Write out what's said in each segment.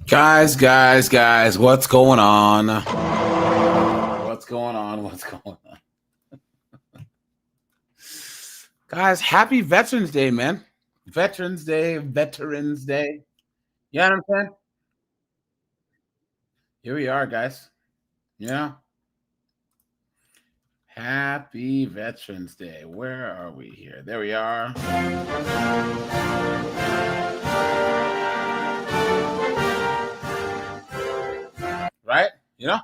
Guys, what's going on? What's going on? What's going on? Guys, happy Veterans Day, man. Veterans Day. You know what I'm saying? Here we are, guys. Yeah. Happy Veterans Day. Where are we here? There we are. Right? You know?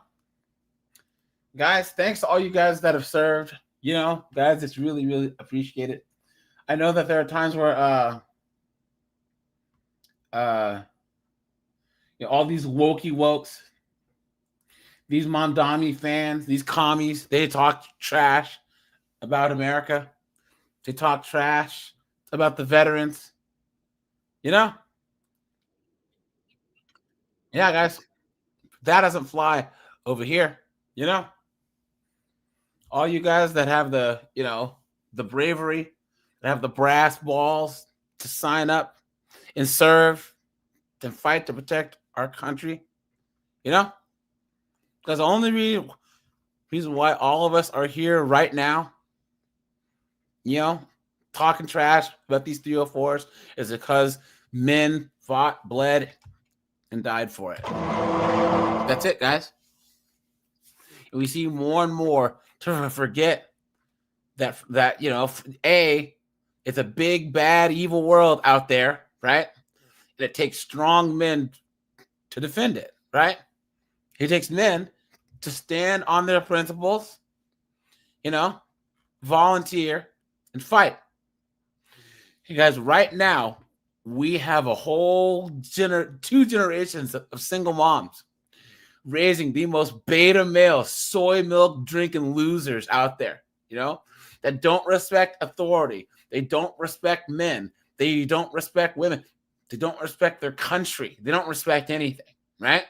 Guys, thanks to all you guys that have served. Guys, it's really, really appreciated. I know that there are times where uh all these wokes, these Mondami fans, these commies, they talk trash about America. They talk trash about the veterans. You know? Yeah, guys. That doesn't fly over here. You know? All you guys that have the bravery, that have the brass balls to sign up and serve, to fight to protect our country. You know? Because the only reason why all of us are here right now, talking trash about these 304s is because men fought, bled, and died for it. That's it, guys. And we see more and more to forget that it's a big, bad, evil world out there, right? And it takes strong men to defend it, right? It takes men to stand on their principles, volunteer, and fight. Hey guys, right now, we have a whole two generations of single moms raising the most beta male, soy milk drinking losers out there, that don't respect authority. They don't respect men. They don't respect women. They don't respect their country. They don't respect anything, right?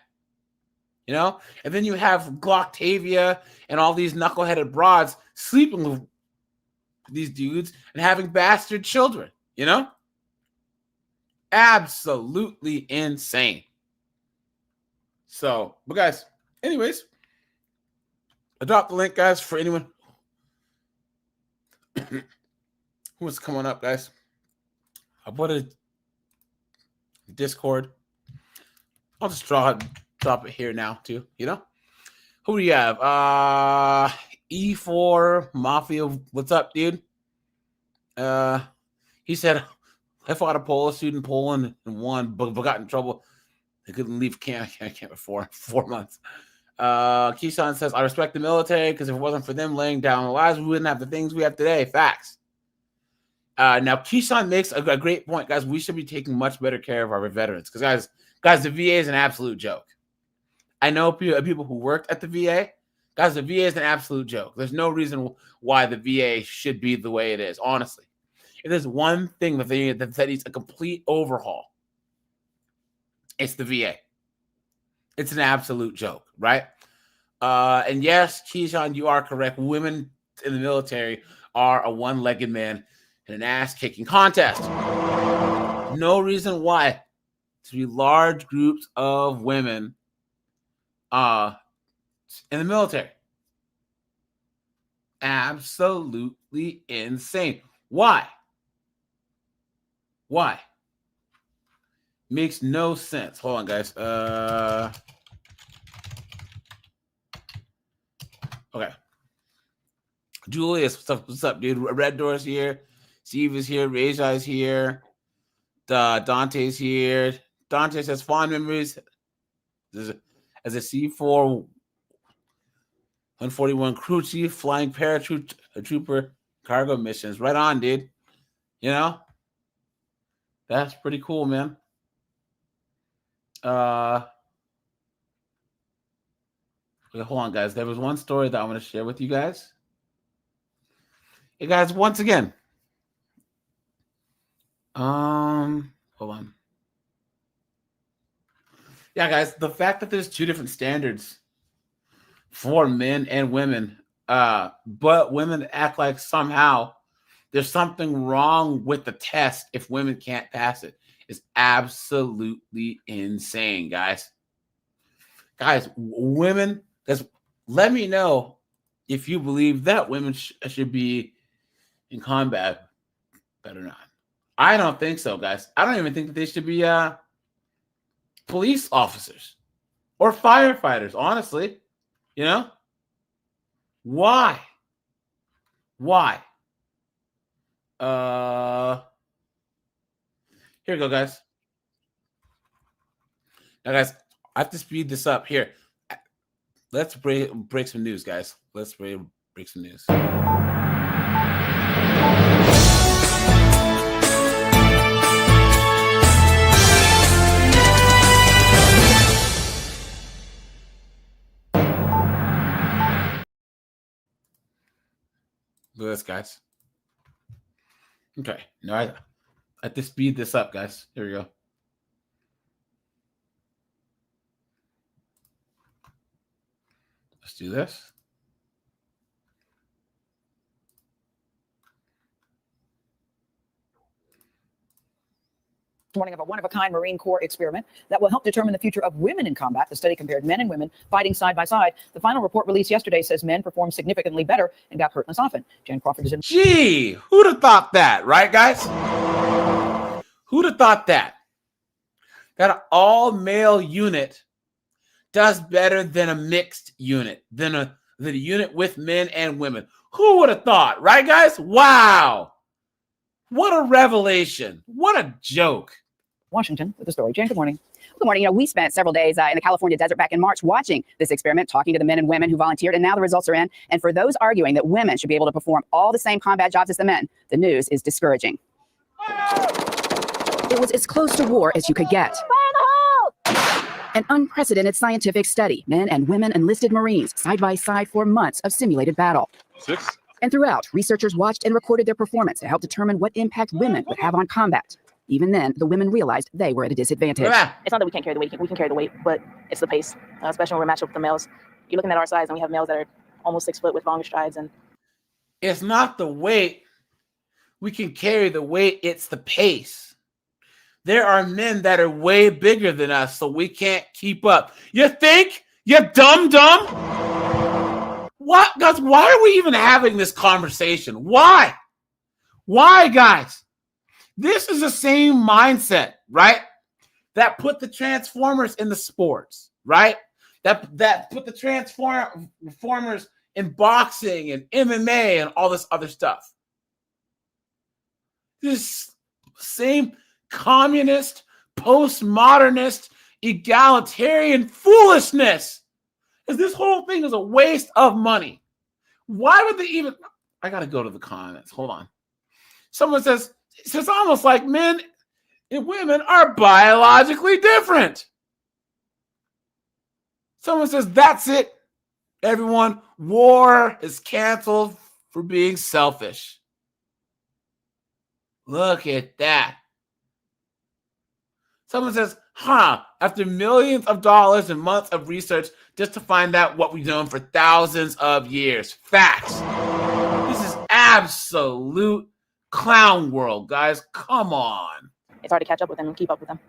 And then you have Glocktavia and all these knuckleheaded broads sleeping with these dudes and having bastard children, Absolutely insane. So, but guys, anyways, I dropped the link, guys, for anyone who's coming up, guys. I put a Discord. I'll just drop it here now, too, Who do you have? E4 Mafia. What's up, dude? He said, I fought a Polish student in Poland and won, but got in trouble. They couldn't leave camp for 4 months. Keyshawn says, I respect the military because if it wasn't for them laying down their lives, we wouldn't have the things we have today. Facts. Now, Keyshawn makes a great point, guys. We should be taking much better care of our veterans because, guys, the VA is an absolute joke. I know people who worked at the VA. Guys, the VA is an absolute joke. There's no reason why the VA should be the way it is, honestly. If there's one thing that needs a complete overhaul, it's the VA. It's an absolute joke, right? And yes, Keyshawn, you are correct. Women in the military are a one-legged man in an ass-kicking contest. No reason why to be large groups of women in the military. Absolutely insane. Why? Makes no sense. Hold on, guys. Okay. Julius, what's up, dude? Red Door's here. Steve is here. Reja is here. Dante's here. Dante says fond memories as a C4 141 crew chief flying paratrooper cargo missions. Right on, dude. That's pretty cool, man. Okay, hold on, guys. There was one story that I want to share with you guys. Hey, guys, once again. Hold on. Yeah, guys, the fact that there's two different standards for men and women, but women act like somehow there's something wrong with the test if women can't pass it. It's absolutely insane, guys. Guys, women, let me know if you believe that women should be in combat, but or not. I don't think so, guys. I don't even think that they should be police officers or firefighters, honestly. You know? Why? Why? Here we go, guys. Now, guys, I have to speed this up here. Let's break some news, guys. Let's break some news. Look at this, guys. Okay, no, I have to speed this up, guys. Here we go. Let's do this. Morning of a one-of-a-kind Marine Corps experiment that will help determine the future of women in combat. The study compared men and women fighting side by side. The final report released yesterday says men performed significantly better and got hurt less often. Jan Crawford is in. Gee, who'd have thought that, right, guys? Who'd have thought that? That an all-male unit does better than a mixed unit, than a unit with men and women. Who would have thought, right, guys? Wow. What a revelation. What a joke. Washington with the story. Jan, good morning. Good morning. We spent several days in the California desert back in March watching this experiment, talking to the men and women who volunteered, and now the results are in. And for those arguing that women should be able to perform all the same combat jobs as the men, the news is discouraging. It was as close to war as you could get. An unprecedented scientific study. Men and women enlisted Marines side by side for months of simulated battle. And throughout, researchers watched and recorded their performance to help determine what impact women would have on combat. Even then, the women realized they were at a disadvantage. It's not that we can't carry the weight. We can carry the weight, but it's the pace, especially when we're matched up with the males. You're looking at our size, and we have males that are almost 6 foot with longer strides. And it's not the weight. We can carry the weight. It's the pace. There are men that are way bigger than us, so we can't keep up. You think? You dumb? What, guys? Why are we even having this conversation? Why? Why, guys? This is the same mindset, right? That put the Transformers in the sports, right? That put the Transformers in boxing and MMA and all this other stuff. This same communist, postmodernist, egalitarian foolishness. Is this whole thing is a waste of money. Why would they even? I got to go to the comments. Hold on. Someone says, it's almost like men and women are biologically different. Someone says, that's it. Everyone, war is canceled for being selfish. Look at that. Someone says, after millions of dollars and months of research just to find out what we've known for thousands of years. Facts. This is absolute clown world, guys. Come on. it's hard to catch up with them and keep up with them.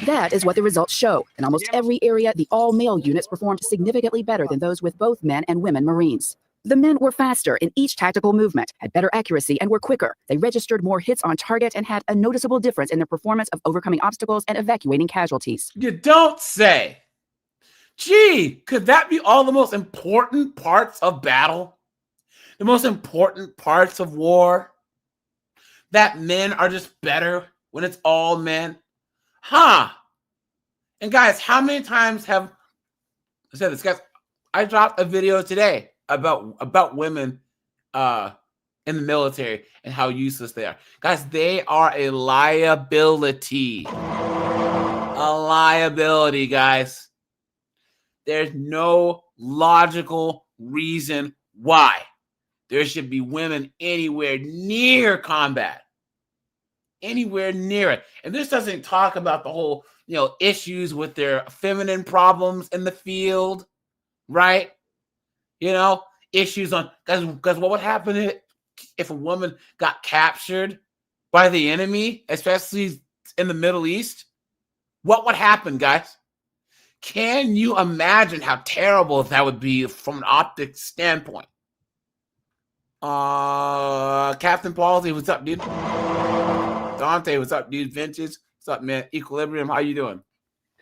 That is what the results show. In almost every area, the all-male units performed significantly better than those with both men and women Marines. The men were faster in each tactical movement, had better accuracy, and were quicker. They registered more hits on target and had a noticeable difference in their performance of overcoming obstacles and evacuating casualties. You don't say. Gee, could that be all the most important parts of battle? The most important parts of war? That men are just better when it's all men? And guys, how many times have I said this? Guys, I dropped a video today about women in the military and how useless they are. Guys, they are a liability. A liability, guys. There's no logical reason why there should be women anywhere near combat. Anywhere near it. And this doesn't talk about the whole, issues with their feminine problems in the field, right? Issues on, because what would happen if a woman got captured by the enemy, especially in the Middle East? What would happen, guys? Can you imagine how terrible that would be from an optics standpoint? Captain Palsy, what's up, dude? Dante, what's up, dude? Vintage, what's up, man? Equilibrium, how you doing?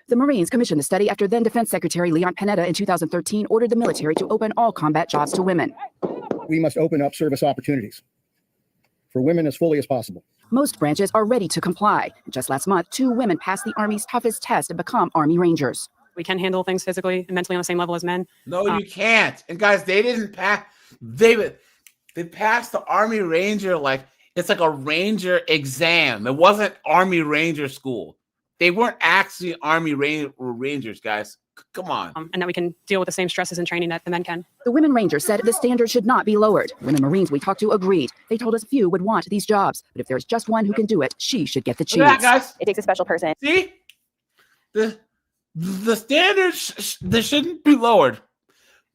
The Marines commissioned the study after then Defense Secretary Leon Panetta in 2013 ordered the military to open all combat jobs to women. We must open up service opportunities for women as fully as possible. Most branches are ready to comply. Just last month, 2 women passed the Army's toughest test to become Army Rangers. We can handle things physically and mentally on the same level as men. No, you can't. And guys, they didn't pass. They passed the Army Ranger like it's like a Ranger exam. It wasn't Army Ranger school. They weren't actually Army Rangers, guys. Come on. And that we can deal with the same stresses and training that the men can. The women Rangers said the standard should not be lowered. Women Marines we talked to agreed. They told us few would want these jobs, but if there's just one who can do it, she should get the Look at chance. that, guys. It takes a special person. See? The standards they shouldn't be lowered.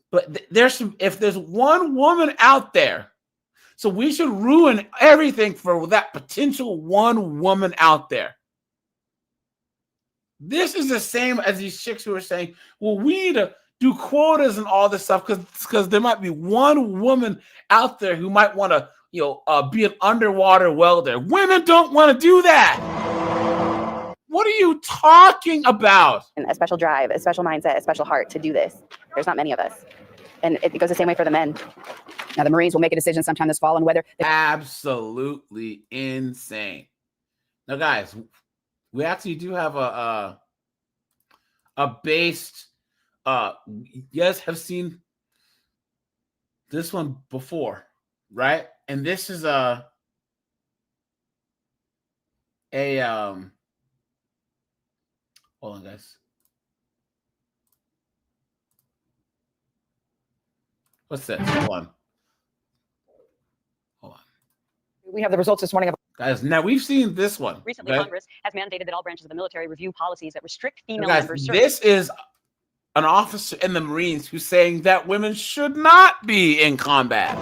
But if there's one woman out there, so we should ruin everything for that potential one woman out there. This is the same as these chicks who are saying, well, we need to do quotas and all this stuff because there might be one woman out there who might want to, be an underwater welder. Women don't want to do that. What are you talking about? A special drive, a special mindset, a special heart to do this. There's not many of us. And it goes the same way for the men. Now, the Marines will make a decision sometime this fall on whether Absolutely insane. Now, guys, we actually do have a based. You guys have seen this one before, right? And this is hold on, guys. What's this? Hold on. we have the results this morning of Guys, now we've seen this one. Recently, okay? Congress has mandated that all branches of the military review policies that restrict female Guys, members. this is an officer in the Marines who's saying that women should not be in combat.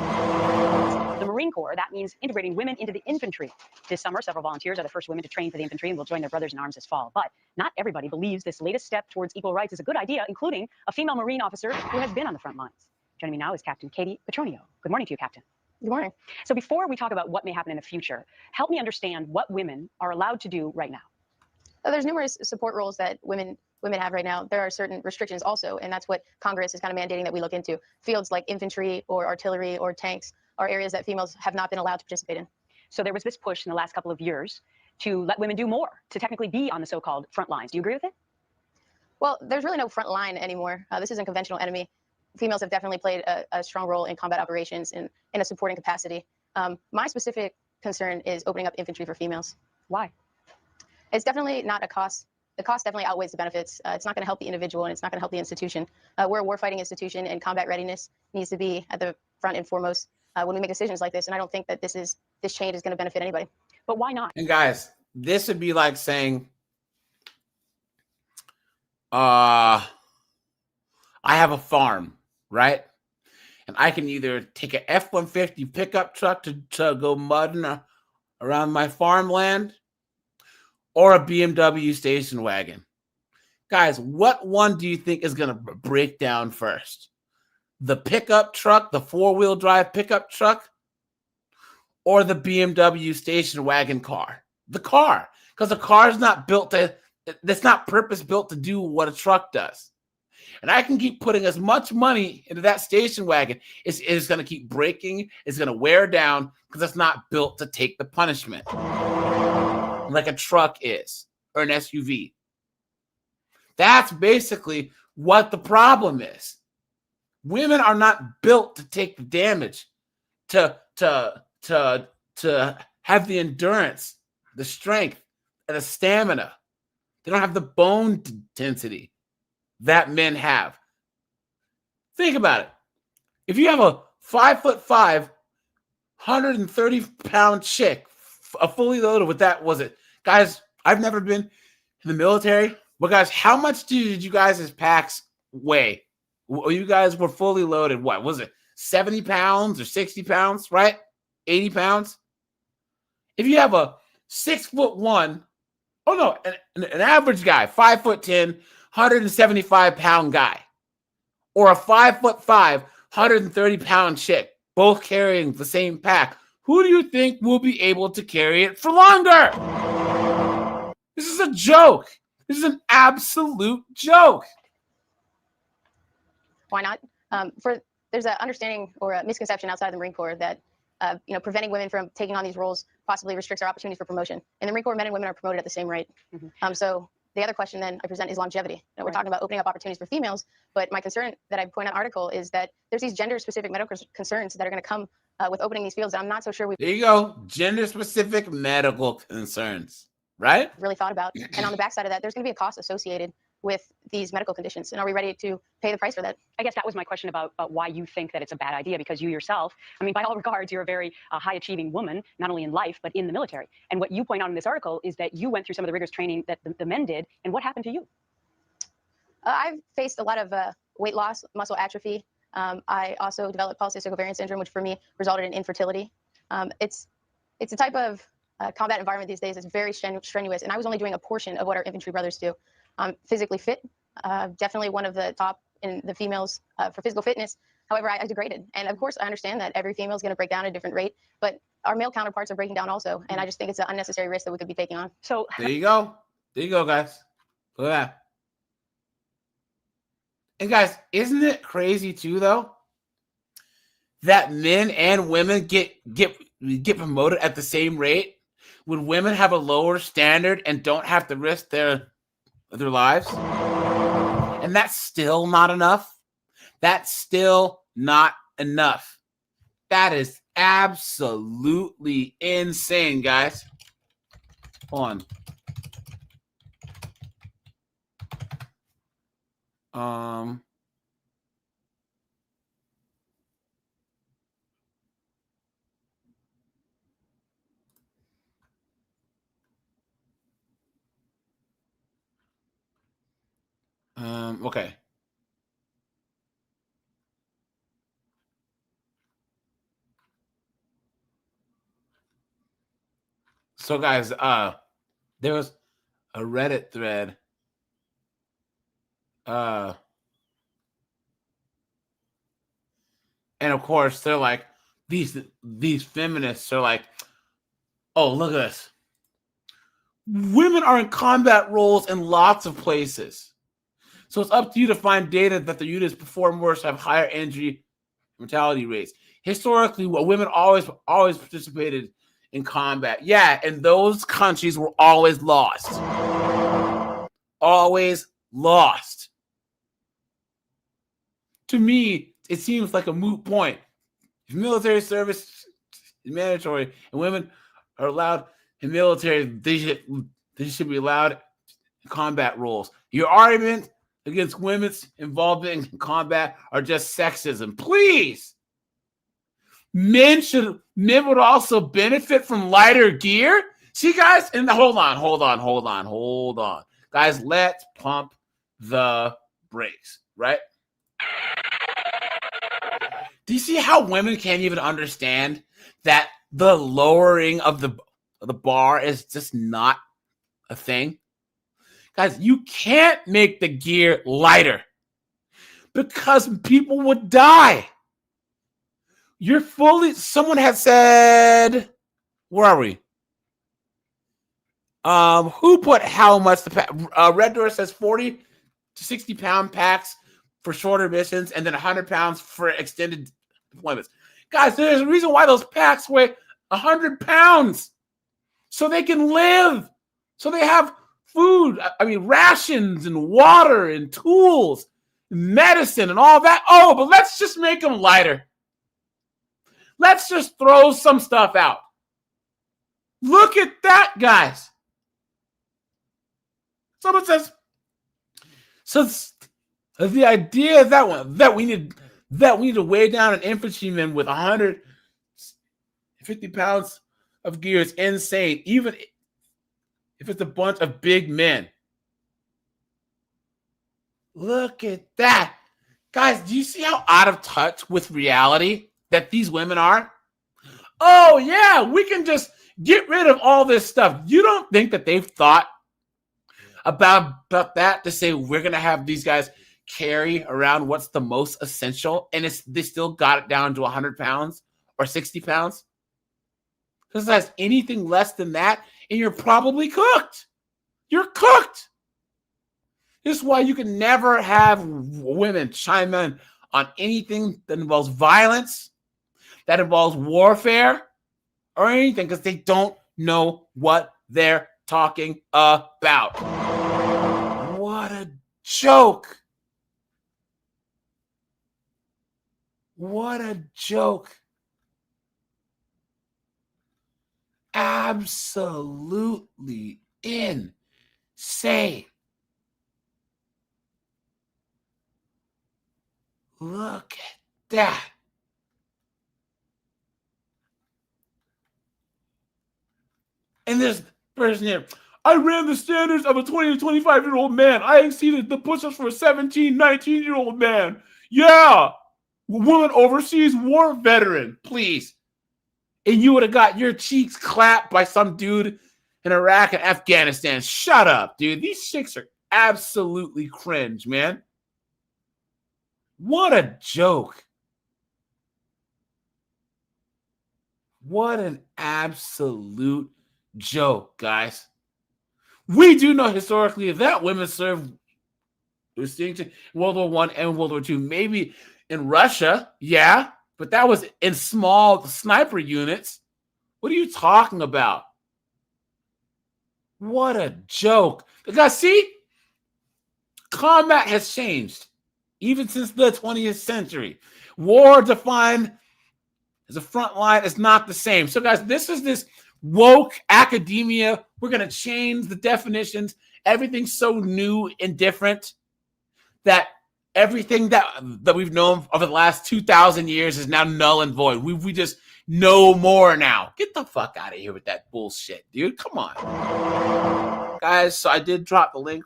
The Marine Corps, that means integrating women into the infantry. This summer, several volunteers are the first women to train for the infantry and will join their brothers in arms this fall. But not everybody believes this latest step towards equal rights is a good idea, including a female Marine officer who has been on the front lines. Joining me now is Captain Katie Petronio. Good morning to you, Captain. Good morning. So before we talk about what may happen in the future, help me understand what women are allowed to do right now. There's numerous support roles that women have right now. There are certain restrictions also, and that's what Congress is kind of mandating that we look into. Fields like infantry or artillery or tanks are areas that females have not been allowed to participate in. So there was this push in the last couple of years to let women do more, to technically be on the so-called front lines. Do you agree with it? Well, there's really no front line anymore. This isn't conventional enemy. Females have definitely played a strong role in combat operations in a supporting capacity. My specific concern is opening up infantry for females. Why? It's definitely not a cost. The cost definitely outweighs the benefits. It's not going to help the individual, and it's not going to help the institution. We're a warfighting institution, and combat readiness needs to be at the front and foremost when we make decisions like this. And I don't think that this change is going to benefit anybody. But why not? And guys, this would be like saying, I have a farm, right? And I can either take an F-150 pickup truck to go mudding around my farmland or a BMW station wagon. Guys, what one do you think is going to break down first? The pickup truck, the four-wheel drive pickup truck, or the BMW station wagon car? The car, because the car is not built that's not purpose-built to do what a truck does. And I can keep putting as much money into that station wagon. It's going to keep breaking. It's going to wear down because it's not built to take the punishment like a truck is or an SUV. That's basically what the problem is. Women are not built to take the damage, to have the endurance, the strength, and the stamina. They don't have the bone density that men have. Think about it. If you have a 5'5", 130-pound chick, a fully loaded with that, was it? Guys, I've never been in the military, but guys, how much did you guys' packs weigh? You guys were fully loaded. What was it? 70 pounds or 60 pounds, right? 80 pounds. If you have a 6'1", an average guy, 5'10", 175-pound guy, or a 5'5", 130-pound chick, both carrying the same pack, who do you think will be able to carry it for longer? This is a joke. This is an absolute joke. Why not? There's an understanding or a misconception outside the Marine Corps that preventing women from taking on these roles possibly restricts our opportunities for promotion. In the Marine Corps, men and women are promoted at the same rate. So the other question then I present is longevity. We're talking about opening up opportunities for females, but my concern that I point out in the article is that there's these gender-specific medical concerns that are going to come with opening these fields. And I'm not so sure we've There you go. Gender-specific medical concerns, right? really thought about. And on the backside of that, there's going to be a cost associated with these medical conditions. And are we ready to pay the price for that? I guess that was my question about why you think that it's a bad idea, because you yourself, I mean, by all regards, you're a very high-achieving woman, not only in life, but in the military. And what you point out in this article is that you went through some of the rigorous training that the men did. And what happened to you? I've faced a lot of weight loss, muscle atrophy. I also developed polycystic ovarian syndrome, which for me resulted in infertility. It's a type of combat environment these days that's very strenuous. And I was only doing a portion of what our infantry brothers do. I'm physically fit, definitely one of the top in the females for physical fitness. However, I degraded. And of course, I understand that every female is going to break down at a different rate, but our male counterparts are breaking down also. And I just think it's an unnecessary risk that we could be taking on. So there you go. There you go, guys. Look at that. And guys, isn't it crazy too, though, that men and women get promoted at the same rate when women have a lower standard and don't have to risk their lives? And that's still not enough. That's still not enough. That is absolutely insane, guys. Hold on. Okay. So guys, there was a Reddit thread. And of course, they're like, these feminists are like, oh, look at this. Women are in combat roles in lots of places. So it's up to you to find data that the units perform worse, have higher injury mortality rates. Historically, women always participated in combat. Yeah, and those countries were always lost. Always lost. To me, it seems like a moot point. If military service is mandatory and women are allowed in military, they should be allowed in combat roles. Your argument against women's involvement in combat are just sexism. Please. Men would also benefit from lighter gear. See, guys, and hold on. Guys, let's pump the brakes, right? Do you see how women can't even understand that the lowering of the bar is just not a thing? Guys, you can't make the gear lighter because people would die. Someone had said, where are we? Who put how much the pack? Red Door says 40 to 60 pound packs for shorter missions and then 100 pounds for extended deployments. Guys, there's a reason why those packs weigh 100 pounds. So they can live. So they have food, rations and water and tools, and medicine and all that. Oh, but let's just make them lighter. Let's just throw some stuff out. Look at that, guys. Someone says, so the idea that we need to weigh down an infantryman with 150 pounds of gear is insane, even if it's a bunch of big men. Look at that. Guys, do you see how out of touch with reality that these women are? oh, yeah, we can just get rid of all this stuff. You don't think that they've thought about that to say we're going to have these guys carry around what's the most essential, and they still got it down to 100 pounds or 60 pounds? Because that's anything less than that, and you're probably cooked. You're cooked. This is why you can never have women chime in on anything that involves violence, that involves warfare, or anything, because they don't know what they're talking about. What a joke. What a joke. Absolutely insane. Look at that. And this person here, I ran the standards of a 20 to 25-year-old man. I exceeded the push-ups for a 17, 19-year-old man. Yeah. Woman overseas war veteran, please. And you would have got your cheeks clapped by some dude in Iraq and Afghanistan. Shut up, dude. These chicks are absolutely cringe, man. What a joke. What an absolute joke, guys. We do know historically that women served distinction in World War I and World War II. Maybe in Russia, yeah, but that was in small sniper units. What are you talking about? What a joke. Because, see, combat has changed even since the 20th century. War defined as a front line is not the same. So, guys, this is this woke academia. We're going to change the definitions. Everything's so new and different that everything that we've known over the last 2,000 years is now null and void. We just know more now. Get the fuck out of here with that bullshit, dude. Come on. Guys, so I did drop the link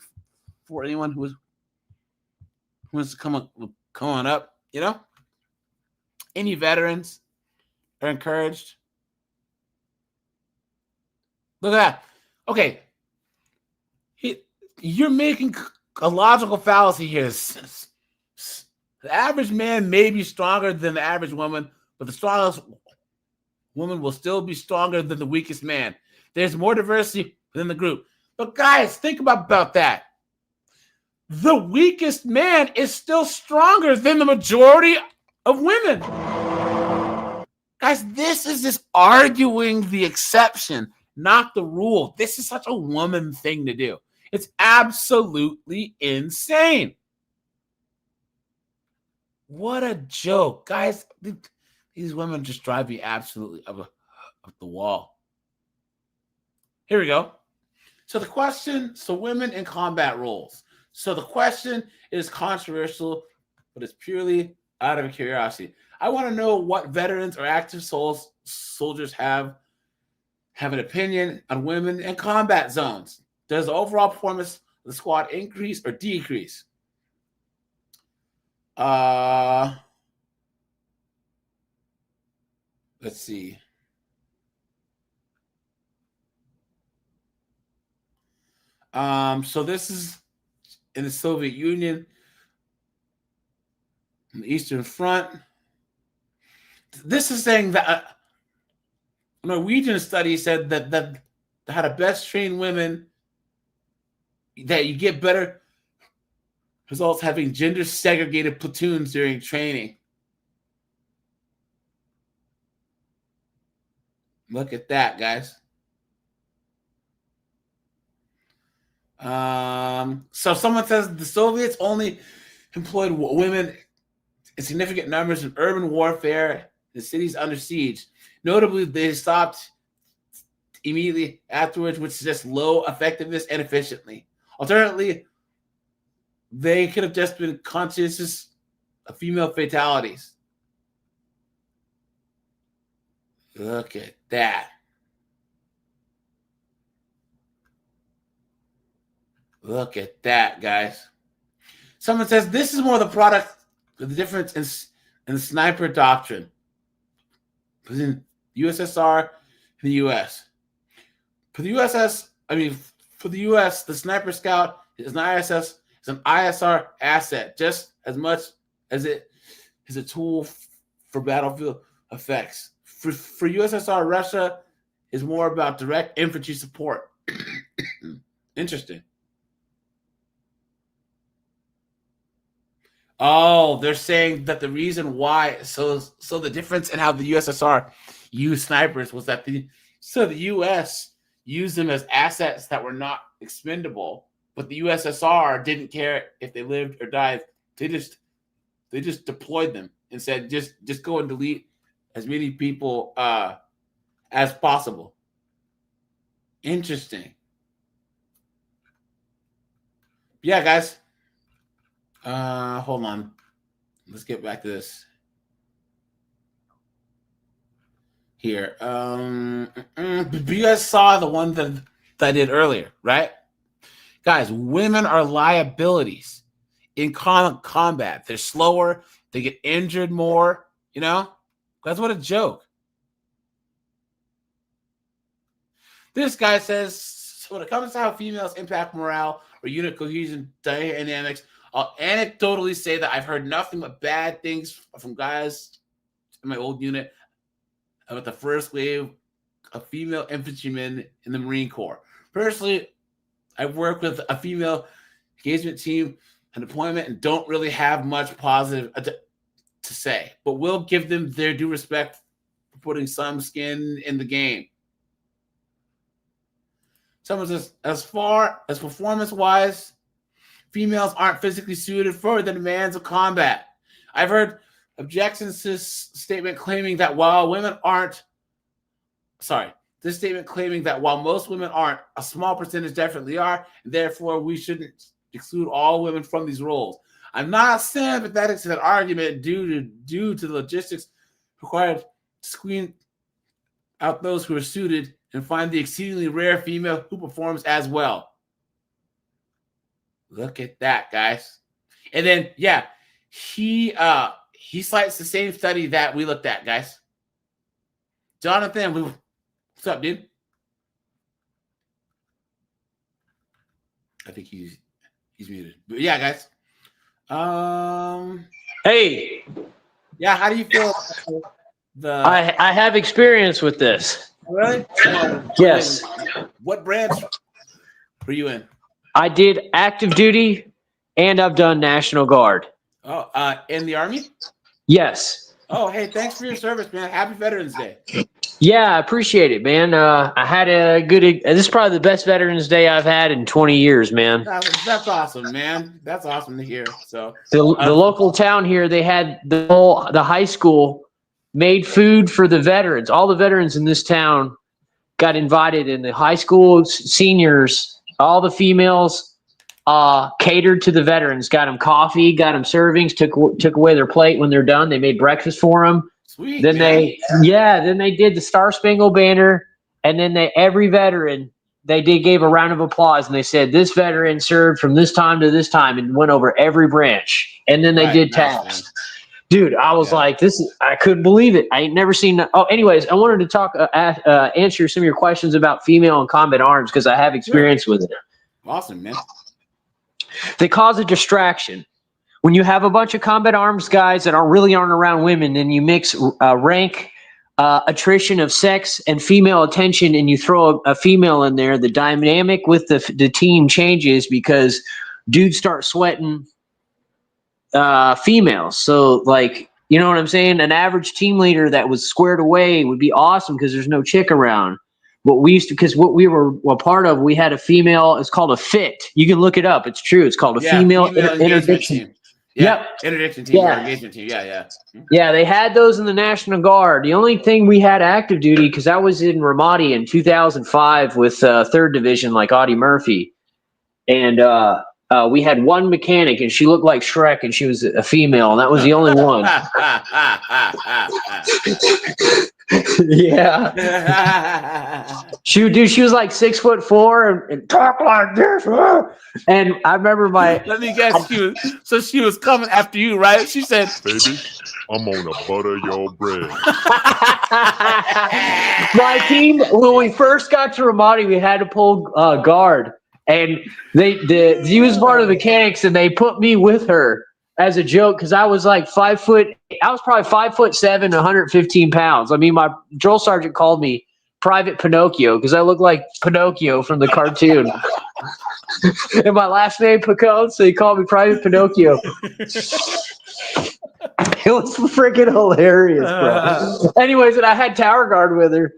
for anyone who wants to come on up, you know? Any veterans are encouraged. Look at that. Okay. You're making a logical fallacy here. The average man may be stronger than the average woman, but the strongest woman will still be stronger than the weakest man. There's more diversity within the group. But guys, think about that. The weakest man is still stronger than the majority of women. Guys, this is just arguing the exception, not the rule. This is such a woman thing to do. It's absolutely insane. What a joke. Guys, these women just drive me absolutely up the wall. Here we go. So the question, women in combat roles. So the question is controversial, but it's purely out of curiosity. I want to know what veterans or active soldiers have an opinion on women in combat zones. Does the overall performance of the squad increase or decrease? Let's see. So this is in the Soviet Union, in the Eastern Front. This is saying that a Norwegian study said that how the best trained women, that you get better results having gender segregated platoons during training. Look at that, guys. So someone says the Soviets only employed women in significant numbers in urban warfare, the cities under siege. Notably, they stopped immediately afterwards, which suggests low effectiveness and efficiently. Alternatively, they could have just been conscious of female fatalities. Look at that. Look at that, guys. Someone says this is more the product of the difference in the sniper doctrine. USSR, and the US. For the US, the Sniper Scout is an ISR asset, just as much as it is a tool for battlefield effects. For USSR, Russia is more about direct infantry support. Interesting. Oh, they're saying that the reason why, so the difference in how the USSR used snipers was that the US used them as assets that were not expendable, but the USSR didn't care if they lived or died. They just deployed them and said, just go and delete as many people as possible. Interesting. Yeah, guys. Hold on. Let's get back to this. Here. You guys saw the one that I did earlier, right? Guys, women are liabilities in combat. They're slower. They get injured more. You know? Guys, what a joke. This guy says, when it comes to how females impact morale or unit cohesion dynamics, I'll anecdotally say that I've heard nothing but bad things from guys in my old unit about the first wave of female infantrymen in the Marine Corps. Personally, I've worked with a female engagement team and deployment and don't really have much positive to say, but will give them their due respect for putting some skin in the game. Someone says, as far as performance-wise, females aren't physically suited for the demands of combat. I've heard objections to this statement claiming that while most women aren't, a small percentage definitely are, and therefore we shouldn't exclude all women from these roles. I'm not sympathetic to that argument due to the logistics required to screen out those who are suited and find the exceedingly rare female who performs as well. Look at that, guys. And then, yeah, he cites the same study that we looked at, guys. Jonathan, what's up, dude? I think he's muted. But yeah, guys. Hey. Yeah, how do you feel about I have experience with this. Really? Yes. What branch were you in? I did active duty and I've done National Guard. Oh, in the Army? Yes. Oh, hey, thanks for your service, man. Happy Veterans Day. Yeah, I appreciate it, man. I had a good, this is probably the best Veterans Day I've had in 20 years, man. That's awesome, man. That's awesome to hear. So the local town here, they had the high school made food for the veterans. All the veterans in this town got invited, and the high school seniors, all the females catered to the veterans, got them coffee, got them servings, took away their plate when they're done. They made breakfast for them. Sweet. Then man. then they did the Star Spangled Banner, and then every veteran, they gave a round of applause, and they said, this veteran served from this time to this time, and went over every branch. And then they did tags. Dude, I was like, I couldn't believe it. I ain't never seen that. Oh, anyways, I wanted to talk, answer some of your questions about female and combat arms, because I have experience with it. Awesome, man. They cause a distraction. When you have a bunch of combat arms guys that aren't around women, then you mix rank attrition of sex and female attention, and you throw a female in there, the dynamic with the team changes because dudes start sweating females. So, like, you know what I'm saying? An average team leader that was squared away would be awesome because there's no chick around. What we were a part of, we had a female, it's called a FIT. You can look it up. It's true. It's called a female interdiction team. Yeah. Interdiction team or engagement team. Yeah. Yeah, they had those in the National Guard. The only thing we had active duty, because I was in Ramadi in 2005 with 3rd Division, like Audie Murphy. And we had one mechanic, and she looked like Shrek, and she was a female, and that was the only one. Yeah. She was like 6'4" and talk like this. And I remember Let me guess. She was coming after you, right? She said, Baby, I'm gonna butter your bread. my team, when we first got to Ramadi, we had to pull guard. And he was part of the mechanics, and they put me with her as a joke because I was like 5 foot. I was probably 5'7", 115 pounds. I mean, my drill sergeant called me Private Pinocchio because I look like Pinocchio from the cartoon. And my last name Picone, so he called me Private Pinocchio. It was freaking hilarious, bro. Anyways, and I had tower guard with her,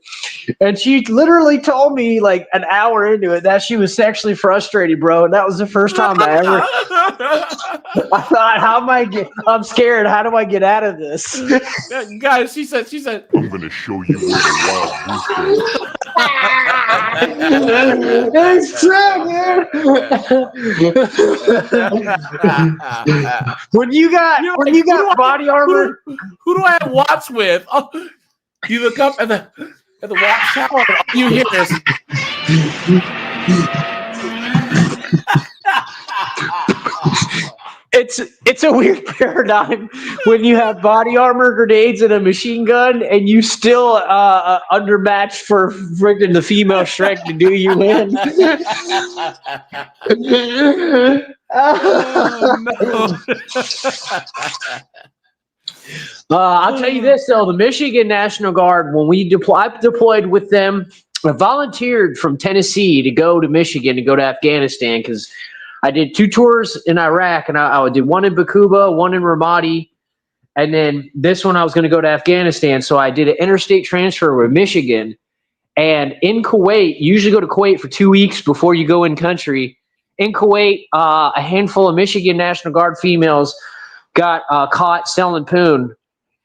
and she literally told me like an hour into it that she was sexually frustrated, bro. And that was the first time I ever. I thought, I'm scared. How do I get out of this? Guys, she said, I'm gonna show you where the wild goose goes. It's true, dude. when you got body armor, who do I watch with? Oh, you look up at the watch tower, and all you hear is. It's a weird paradigm when you have body armor, grenades, and a machine gun, and you still undermatched for freaking the female Shrek to do you in. Oh, no. I'll tell you this though: the Michigan National Guard, when I deployed with them, I volunteered from Tennessee to go to Michigan to go to Afghanistan because I did 2 tours in Iraq, and I did one in Bakuba, one in Ramadi, and then this one I was going to go to Afghanistan. So I did an interstate transfer with Michigan, and in Kuwait, you usually go to Kuwait for 2 weeks before you go in country. In Kuwait, a handful of Michigan National Guard females got caught selling poon,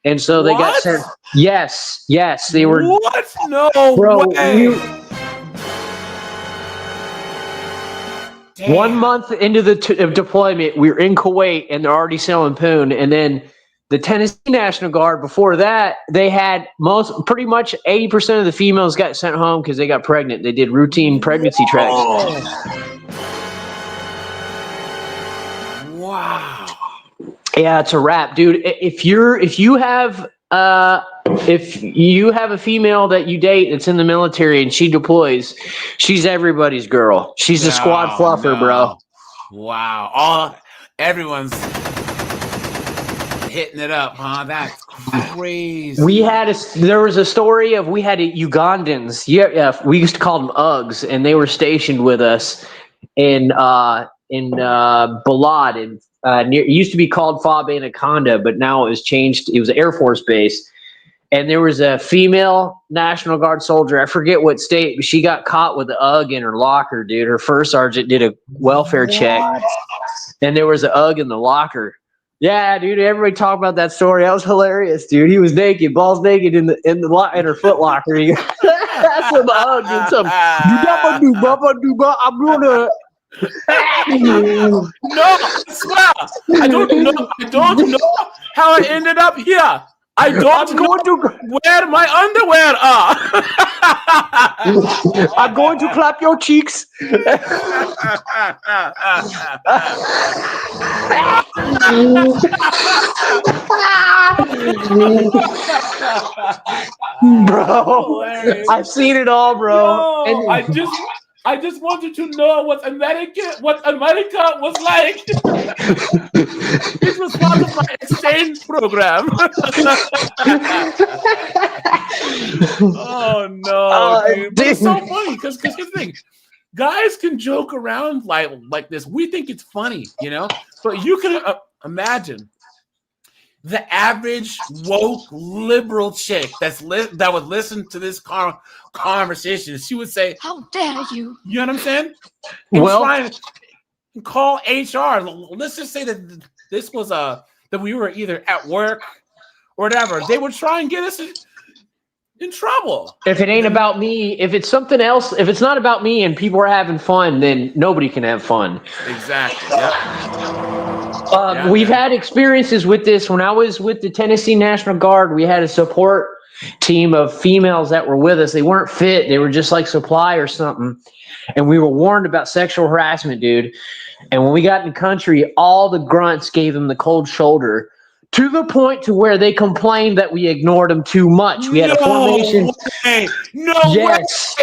and so they got sent. Yes, they were. What? No bro, way. 1 month into the deployment, we were in Kuwait, and they're already selling poon. And then the Tennessee National Guard, before that, they had pretty much 80% of the females got sent home because they got pregnant. They did routine pregnancy tracks. Wow. Yeah, it's a wrap, dude. If you have a female that you date that's in the military and she deploys, she's everybody's girl. She's a squad fluffer, bro. Wow. Everyone's hitting it up, huh? That's crazy. There was a story of we had Ugandans. Yeah, we used to call them Uggs, and they were stationed with us in Balad, and it used to be called Fob Anaconda, but now it was changed. It was an Air Force base. And there was a female National Guard soldier, I forget what state, but she got caught with the UGG in her locker, dude. Her first sergeant did a welfare check, and there was an UGG in the locker. Yeah, dude, everybody talked about that story. That was hilarious, dude. He was naked, balls naked in her foot locker. That's some UGG and some. I'm gonna. No, I swear. I don't know how I ended up here. I don't know where my underwear are. I'm going to clap your cheeks. Bro, I've seen it all, bro. No, I just wanted to know what America was like. It was part of my exchange program. Oh no, dude. But it's so funny because here's the thing. Guys can joke around like this. We think it's funny, you know? But you can imagine the average woke liberal chick that would listen to this conversation. She would say, "How dare you?" You know what I'm saying? And try and call HR. Let's just say that this was that we were either at work or whatever. They would try and get us in trouble. If it ain't about me, if it's something else, if it's not about me and people are having fun, then nobody can have fun. Exactly. Yep. We've had experiences with this. When I was with the Tennessee National Guard, we had a support team of females that were with us. They weren't fit. They were just like supply or something. And we were warned about sexual harassment, dude. And when we got in country, all the grunts gave them the cold shoulder to the point to where they complained that we ignored them too much. We had a formation. Yes.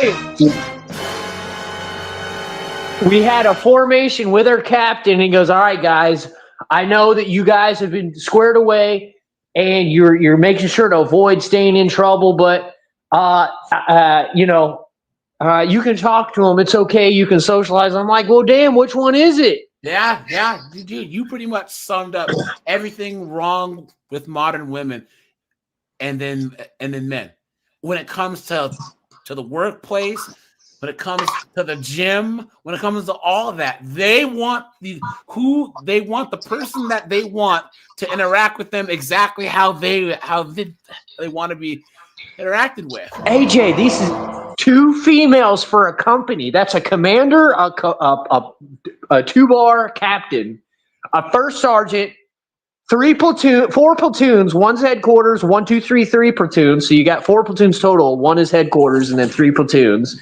We had a formation with our captain. He goes, all right, guys, I know that you guys have been squared away and you're making sure to avoid staying in trouble, but you can talk to them. It's okay. You can socialize. I'm like, well, damn, which one is it? Yeah, dude, you pretty much summed up everything wrong with modern women, and then men. When it comes to the workplace, when it comes to the gym, when it comes to all of that, they want the person that they want to interact with them exactly how they want to be interacted with. AJ, these is 2 females for a company. That's a commander, a 2-bar captain, a first sergeant, 4 platoons, one's headquarters, 1, 2, 3 platoons. So you got 4 platoons total. One is headquarters and then 3 platoons.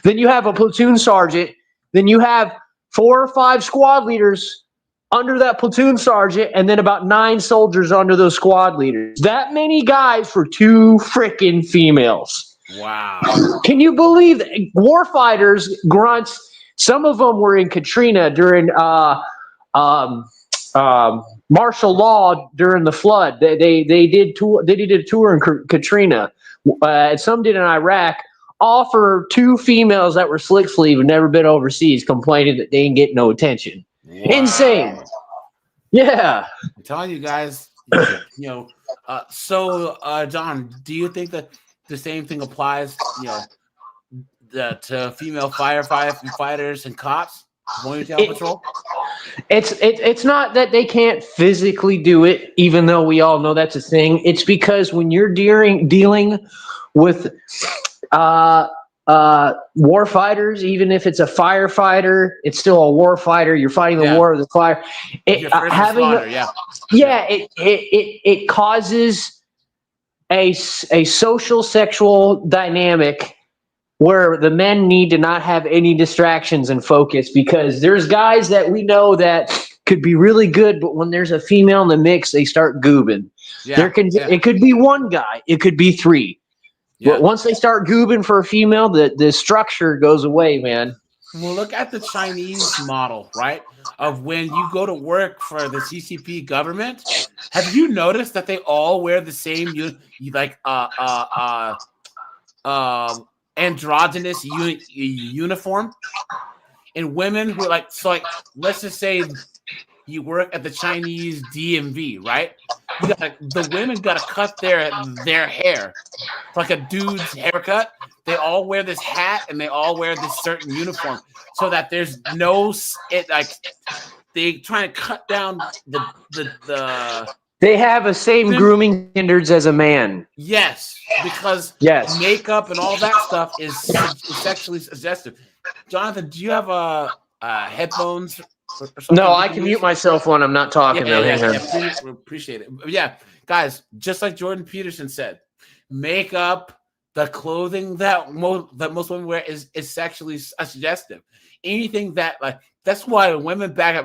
Then you have a platoon sergeant. Then you have 4 or 5 squad leaders under that platoon sergeant, and then about 9 soldiers under those squad leaders. That many guys for 2 freaking females. Wow. Can you believe that? Warfighters, grunts, some of them were in Katrina during martial law during the flood. They did a tour in Katrina. Some did in Iraq. All for 2 females that were slick sleeve and never been overseas, complaining that they didn't get no attention. Wow. Insane. Yeah. I'm telling you guys, John, do you think that the same thing applies, to female firefighters and cops going to patrol? It's not that they can't physically do it, even though we all know that's a thing. It's because when you're dealing with war fighters, even if it's a firefighter, it's still a war fighter. You're fighting the war of the fire. It causes a social sexual dynamic where the men need to not have any distractions and focus, because there's guys that we know that could be really good, but when there's a female in the mix, they start goobing. It could be 1 guy, it could be 3. Yeah. But once they start goobing for a female, the structure goes away, man. Well, look at the Chinese model, right? Of when you go to work for the CCP government. Have you noticed that they all wear the same androgynous uniform? And women who are let's just say you work at the Chinese DMV, right? The women got to cut their hair like a dude's haircut. They all wear this hat and they all wear this certain uniform so that there's no they try to cut down the They have the same grooming standards as a man. Yes, because makeup and all that stuff is sexually suggestive. Jonathan, do you have headphones? No, I can mute myself when I'm not talking. We appreciate it. But yeah, guys, just like Jordan Peterson said, makeup, the clothing that most women wear is sexually suggestive. Anything that's why women back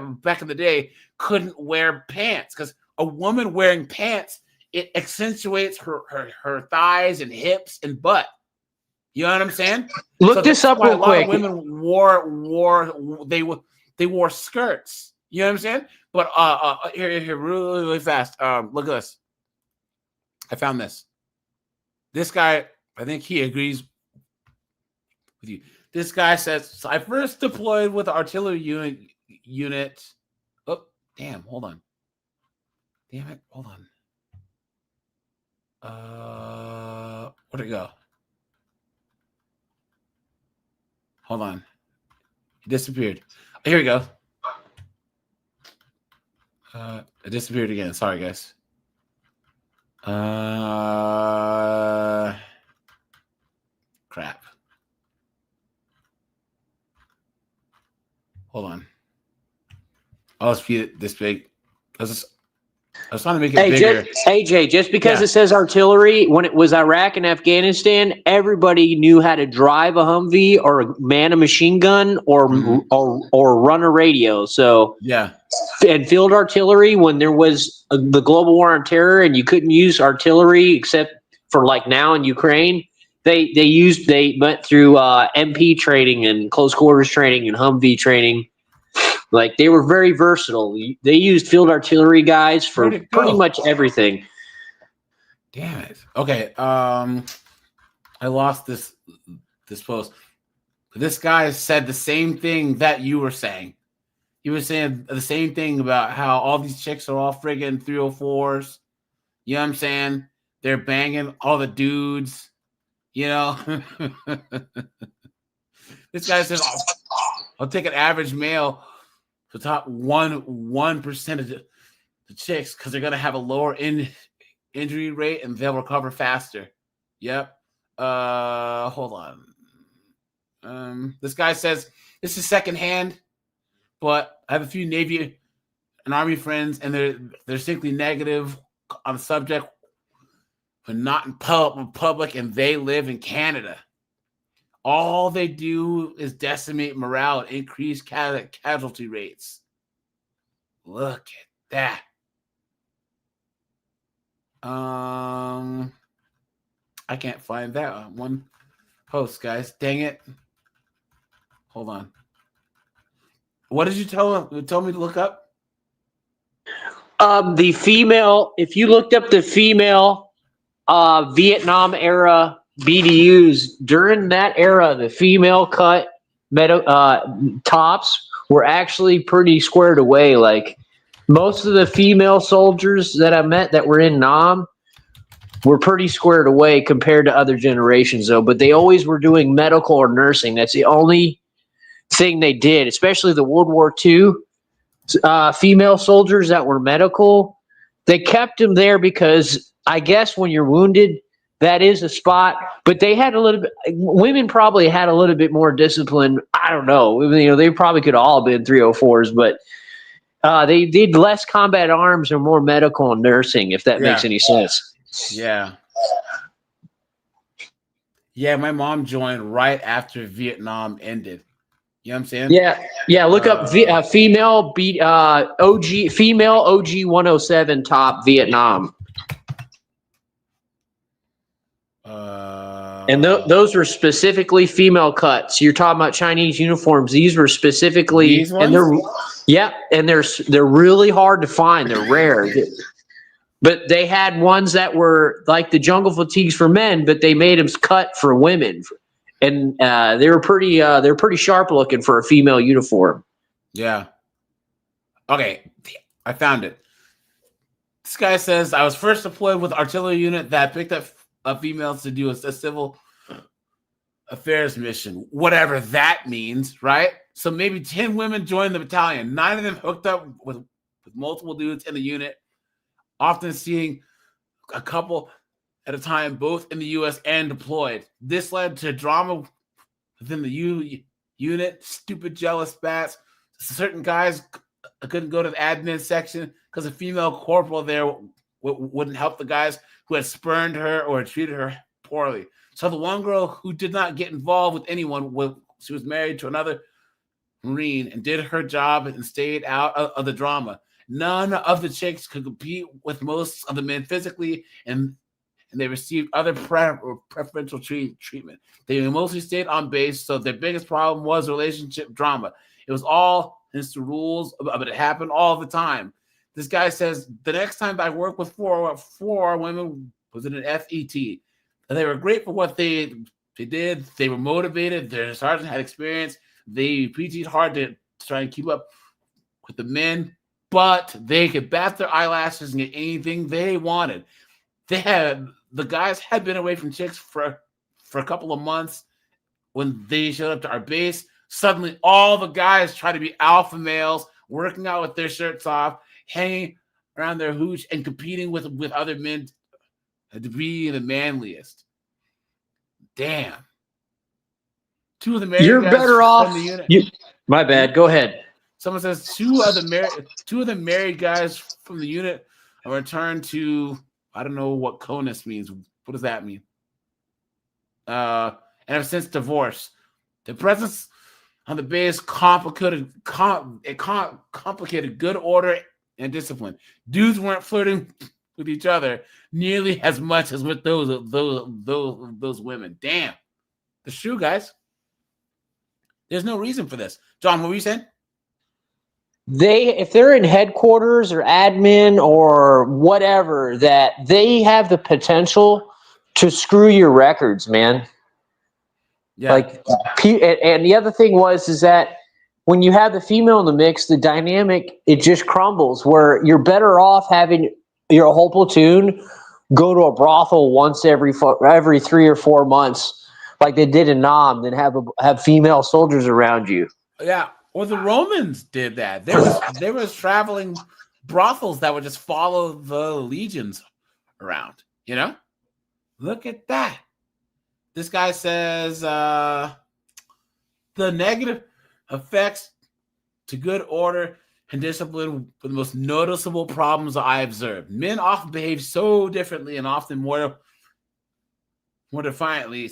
in the day couldn't wear pants, because a woman wearing pants, it accentuates her thighs and hips and butt. You know what I'm saying? Look this up real quick. A lot of women wore skirts. You know what I'm saying? But here, really fast. Look at this. I found this. This guy, I think he agrees with you. This guy says, I first deployed with the artillery unit. Oh, damn, hold on. Damn it, hold on. Where'd it go? Hold on. It disappeared. Here we go. It disappeared again. Sorry, guys. Crap. Hold on. I'll just feed it this big. I was trying to make it bigger. AJ, just because Yeah. it says artillery, when it was Iraq and Afghanistan, everybody knew how to drive a Humvee or man a machine gun or run a radio. So Yeah. and field artillery, when there was the global war on terror and you couldn't use artillery except for like now in Ukraine, they went through MP training and close quarters training and Humvee training. Like they were very versatile. They used field artillery guys for Where'd it go? pretty much everything. Damn it. Okay. I lost this post. This guy said the same thing that you were saying. He was saying the same thing about how all these chicks are all friggin' 304s. You know what I'm saying? They're banging all the dudes. You know? This guy says, I'll take an average male to top 1% of the chicks because they're going to have a lower injury rate and they'll recover faster. Yep. Hold on. This guy says, this is secondhand, but I have a few Navy and Army friends, and they're simply negative on the subject, but not in public, and they live in Canada. All they do is decimate morale and increase casualty rates. Look at that. I can't find that one post, guys. Dang it. Hold on. What did you tell me to look up? The female, if you looked up the female Vietnam era BDUs, during that era, the female cut tops were actually pretty squared away. Like most of the female soldiers that I met that were in Nam were pretty squared away compared to other generations, though. But they always were doing medical or nursing. That's the only thing they did, especially the World War II female soldiers that were medical. They kept them there because I guess when you're wounded, that is a spot. But they had a little bit. Women probably had a little bit more discipline. I don't know. You know, they probably could have all been 304s, but they did less combat arms or more medical and nursing, if that makes any sense. Yeah. Yeah, my mom joined right after Vietnam ended. You know what I'm saying? Yeah. Look up female OG 107 top Vietnam. And those were specifically female cuts. You're talking about Chinese uniforms. These were specifically, and they're really hard to find. They're rare. But they had ones that were like the jungle fatigues for men, but they made them cut for women, and they're pretty sharp looking for a female uniform. Yeah. Okay, I found it. This guy says, I was first deployed with artillery unit that picked up females to do a civil affairs mission, whatever that means, right? So maybe 10 women joined the battalion. 9 of them hooked up with multiple dudes in the unit, often seeing a couple at a time, both in the U.S. and deployed. This led to drama within the unit, stupid jealous bats. Certain guys couldn't go to the admin section because a female corporal there wouldn't help the guys who had spurned her or treated her poorly. So the one girl who did not get involved with anyone, she was married to another Marine and did her job and stayed out of the drama. None of the chicks could compete with most of the men physically, and they received other preferential treatment. They mostly stayed on base, so their biggest problem was relationship drama. It was all against the rules, but it happened all the time. This guy says, the next time I worked with four women was in an FET. And they were great for what they did. They were motivated. Their sergeant had experience. They PG'd hard to try and keep up with the men, but they could bat their eyelashes and get anything they wanted. The guys had been away from chicks for a couple of months. When they showed up to our base, suddenly all the guys try to be alpha males, working out with their shirts off, hanging around their hooch, and competing with other men to be the manliest. Damn. 2 of the married You're guys better from off. The unit. My bad. Go ahead. Someone says 2 of the married guys from the unit A return to, I don't know what CONUS means. What does that mean? And ever since divorce, the presence on the base complicated good order and discipline. Dudes weren't flirting with each other nearly as much as with those women. Damn. The shoe, guys. There's no reason for this. John, what were you saying? If they're in headquarters or admin or whatever, that they have the potential to screw your records, man. Yeah. Like, and the other thing is that when you have the female in the mix, the dynamic, it just crumbles, where you're better off having your whole platoon go to a brothel once every 3 or 4 months, like they did in Nam, than have female soldiers around you. Yeah. Well, the Romans did that. There was traveling brothels that would just follow the legions around, you know? Look at that. This guy says the negative effects to good order and discipline were the most noticeable problems I observed. Men often behave so differently and often more defiantly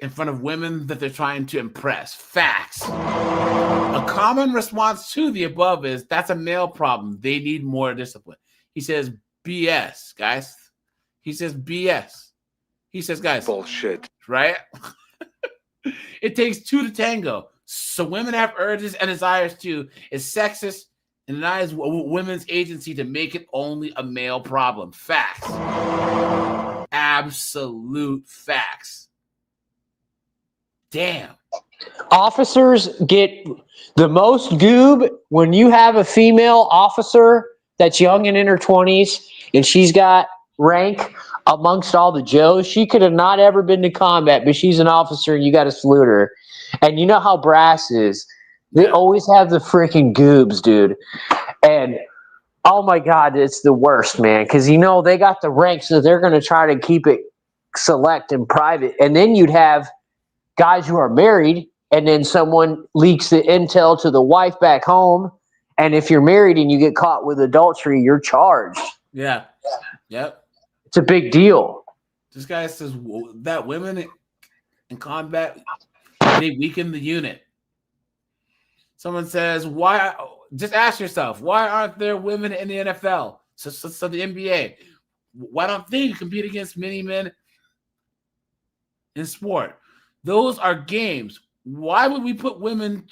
in front of women that they're trying to impress. Facts. A common response to the above is, that's a male problem. They need more discipline. He says, BS, guys. He says, BS. He says, guys. Bullshit. Right? It takes two to tango. So women have urges and desires too. It's sexist and denies women's agency to make it only a male problem. Facts. Absolute facts. Damn. Officers get the most goob when you have a female officer that's young and in her 20s and she's got rank amongst all the Joes. She could have not ever been to combat, but she's an officer and you got to salute her. And you know how brass is. They always have the freaking goobs, dude. And oh my God, it's the worst, man. Because you know they got the rank, so they're going to try to keep it select and private. And then you'd have guys who are married, and then someone leaks the intel to the wife back home. And if you're married and you get caught with adultery, you're charged. Yeah. Yep. It's a big deal. This guy says that women in combat, they weaken the unit. Someone says, why? Just ask yourself, why aren't there women in the NFL? So the NBA, why don't they compete against many men in sport? Those are games. Why would we put women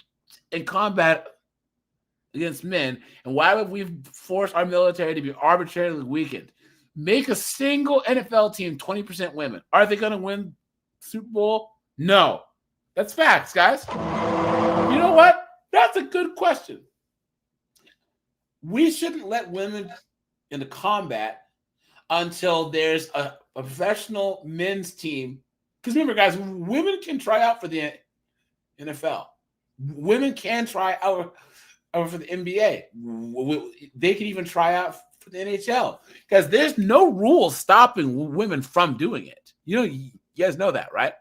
in combat against men? And why would we force our military to be arbitrarily weakened? Make a single NFL team 20% women. Are they going to win Super Bowl? No. That's facts, guys. You know what? That's a good question. We shouldn't let women into combat until there's a professional men's team. Because remember, guys, women can try out for the NFL. Women can try out for the NBA. They can even try out for the NHL. Because there's no rules stopping women from doing it. You guys know that, right?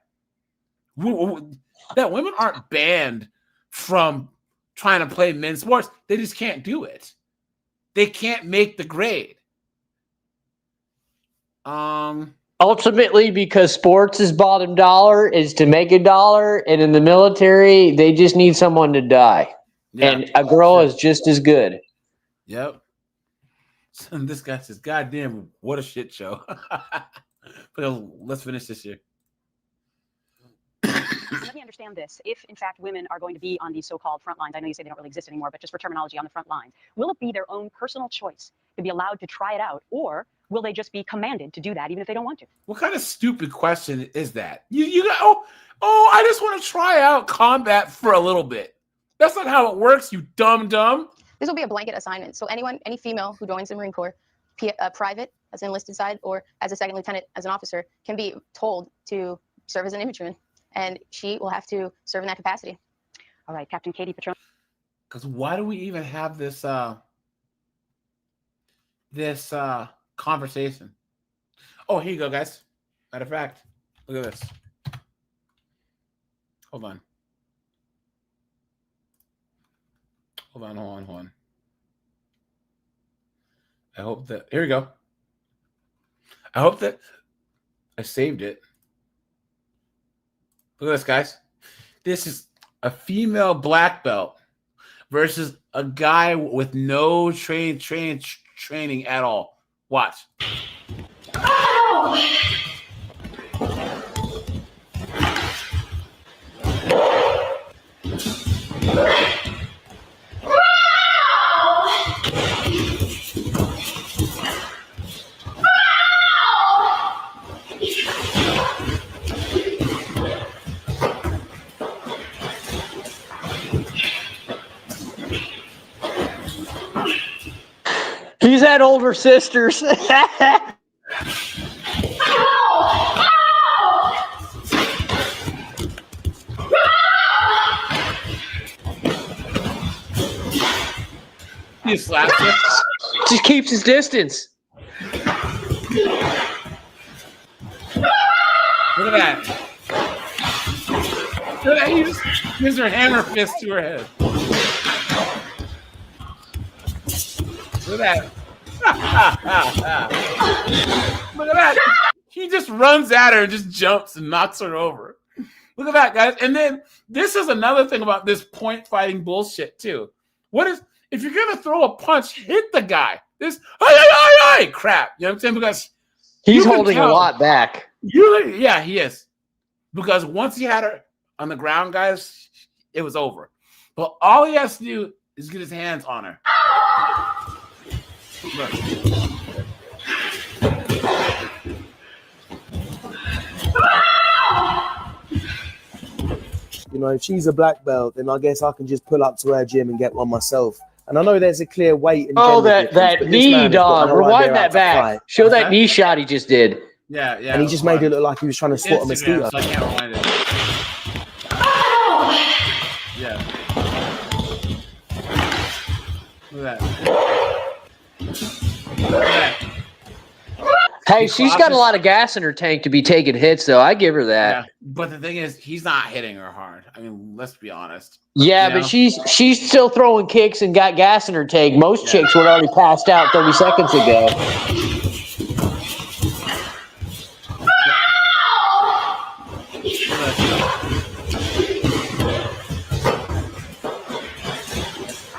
That women aren't banned from trying to play men's sports. They just can't do it. They can't make the grade. Ultimately, because sports is bottom dollar, is to make a dollar, and in the military, they just need someone to die. Yeah, and a girl is just as good. Yep. And this guy says, God damn, what a shit show. But let's finish this here. Let me understand this. If, in fact, women are going to be on these so-called front lines, I know you say they don't really exist anymore, but just for terminology, on the front lines, will it be their own personal choice to be allowed to try it out, or will they just be commanded to do that even if they don't want to? What kind of stupid question is that? You got, I just want to try out combat for a little bit. That's not how it works, you dumb. This will be a blanket assignment. So any female who joins the Marine Corps, private as an enlisted side, or as a second lieutenant as an officer, can be told to serve as an infantryman. And she will have to serve in that capacity. All right, Captain Katie Patron. Because why do we even have this conversation? Oh, here you go, guys. Matter of fact, look at this. Hold on. I hope that here we go. I hope that I saved it. Look at this, guys. This is a female black belt versus a guy with no training at all. Watch. He's had older sisters. He slaps it. Just keeps his distance. Look at that. Look at that. He just gives her hammer fist to her head. Look at that. Look at that. He just runs at her and just jumps and knocks her over. Look at that, guys. And then this is another thing about this point fighting bullshit, too. What is, if you're going to throw a punch, hit the guy. This, crap. You know what I'm saying? Because he's holding a lot back. Yeah, he is. Because once he had her on the ground, guys, it was over. But all he has to do is get his hands on her. Look. You know, if she's a black belt, then I guess I can just pull up to her gym and get one myself. And I know there's a clear weight. And that knee, dog. Rewind that back. Show that knee shot he just did. Yeah. And he just made it look like he was trying to swat a mosquito. So I can't rewind it. Yeah. Look at that. Look at that. Hey, she's got a lot of gas in her tank to be taking hits, though. I give her that. Yeah. But the thing is, he's not hitting her hard. I mean, let's be honest. Yeah, but she's still throwing kicks and got gas in her tank. Most chicks would already passed out 30 seconds ago.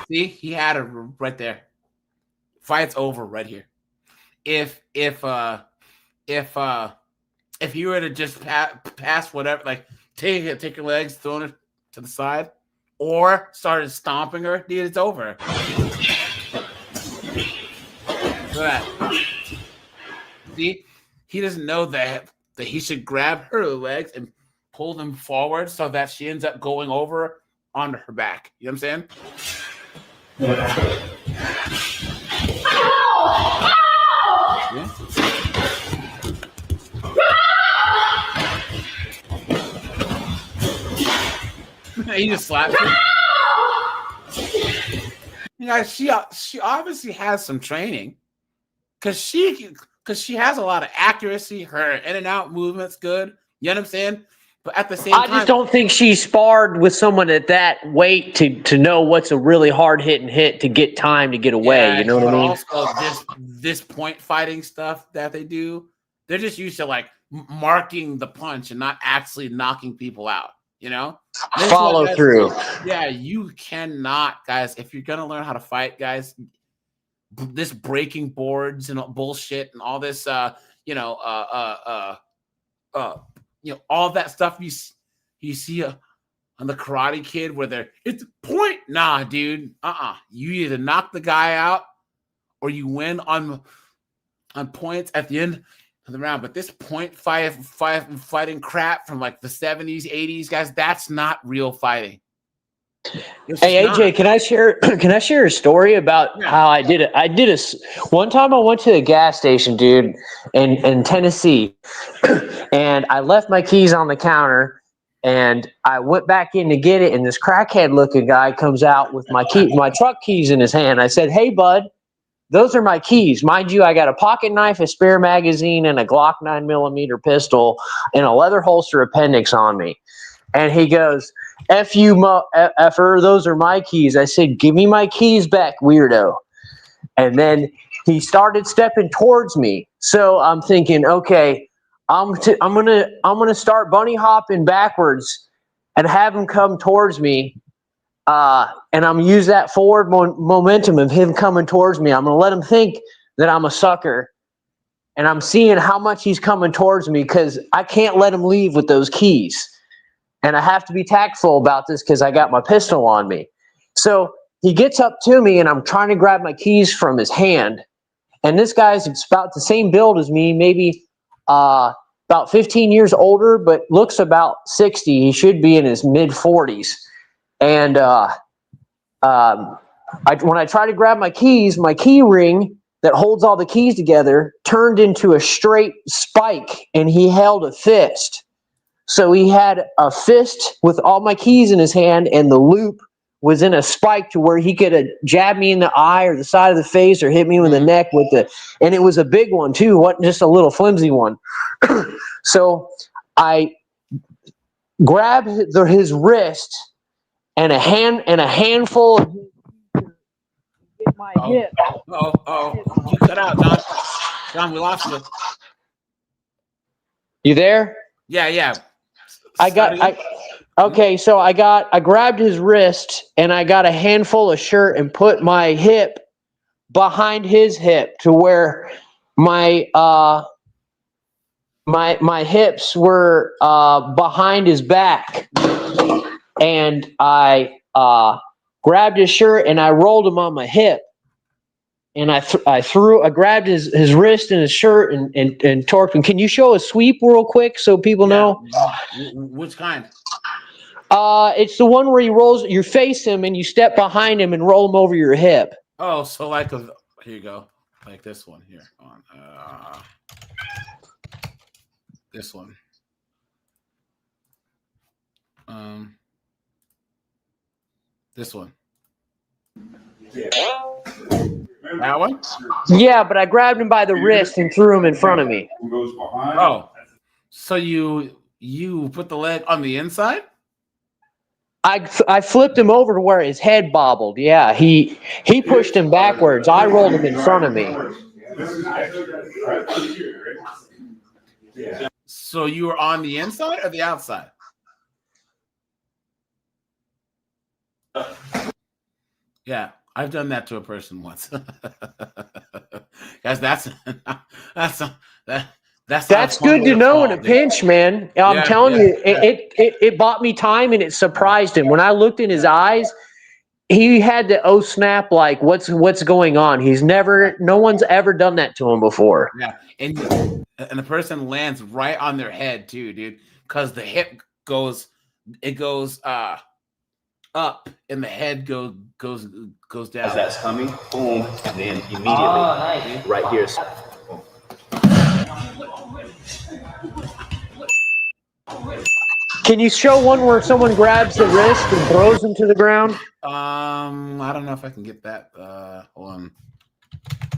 See, he had her right there. Fight's over right here. If you were to just pass whatever, like take your legs, throw it to the side, or started stomping her, dude, it's over. Look at that. See, he doesn't know that he should grab her legs and pull them forward so that she ends up going over onto her back. You know what I'm saying? Yeah. He just slaps her. Yeah, she obviously has some training because she has a lot of accuracy. Her in and out movement's good. You know what I'm saying? But at the same time, I just don't think she sparred with someone at that weight to know what's a really hard hitting hit to get time to get away. You know what I mean? Also, this point fighting stuff that they do, they're just used to like marking the punch and not actually knocking people out. You know, follow through. Yeah, you cannot, guys. If you're gonna learn how to fight, guys, this breaking boards and bullshit and all this, all that stuff you see on the Karate Kid where it's point. Nah, dude. You either knock the guy out or you win on points at the end of the round. But this point fighting crap from like the 70s, 80s, guys, that's not real fighting. Hey AJ, can I share a story about how I did it? One time I went to a gas station, dude, in Tennessee, and I left my keys on the counter, and I went back in to get it, and this crackhead looking guy comes out with my truck keys in his hand. I said, "Hey bud, those are my keys. Mind you, I got a pocket knife, a spare magazine, and a Glock 9mm pistol, and a leather holster appendix on me." And he goes, "F you, effer, those are my keys." I said, "Give me my keys back, weirdo." And then he started stepping towards me. So I'm thinking, okay, I'm gonna start bunny hopping backwards and have him come towards me. And I'm gonna use that forward momentum of him coming towards me. I'm gonna let him think that I'm a sucker. And I'm seeing how much he's coming towards me because I can't let him leave with those keys. And I have to be tactful about this because I got my pistol on me. So he gets up to me and I'm trying to grab my keys from his hand. And this guy's about the same build as me, maybe about 15 years older, but looks about 60. He should be in his mid 40s. And when I try to grab my keys, my key ring that holds all the keys together turned into a straight spike, and he held a fist. So he had a fist with all my keys in his hand, and the loop was in a spike to where he could have jabbed me in the eye or the side of the face or hit me in the neck with the, and it was a big one too, wasn't just a little flimsy one. So I grabbed his wrist and a handful of my hip. You cut out, John. John, we lost you. You there? Yeah. Okay, so I grabbed his wrist and I got a handful of shirt and put my hip behind his hip to where my hips were behind his back. And I grabbed his shirt and I rolled him on my hip. And I grabbed his wrist and his shirt and torqued him. Can you show a sweep real quick so people know? Which kind? It's the one where you face him and you step behind him and roll him over your hip. Oh, so like here you go. Like this one here. This one. This one. That one? Yeah, but I grabbed him by the wrist and threw him in front of me. Oh, so you put the leg on the inside? I flipped him over to where his head bobbled. Yeah, he pushed him backwards. I rolled him in front of me. So you were on the inside or the outside? Yeah, I've done that to a person once. Guys, that's good to know in a pinch, man. I'm telling you, it bought me time and it surprised him. When I looked in his eyes, he had to snap, like what's going on. No one's ever done that to him before. Yeah, and the person lands right on their head too, dude, because the hip goes up and the head goes down. As that's coming, boom, and then immediately right here. Can you show one where someone grabs the wrist and throws him to the ground? I don't know if I can get that. Hold on.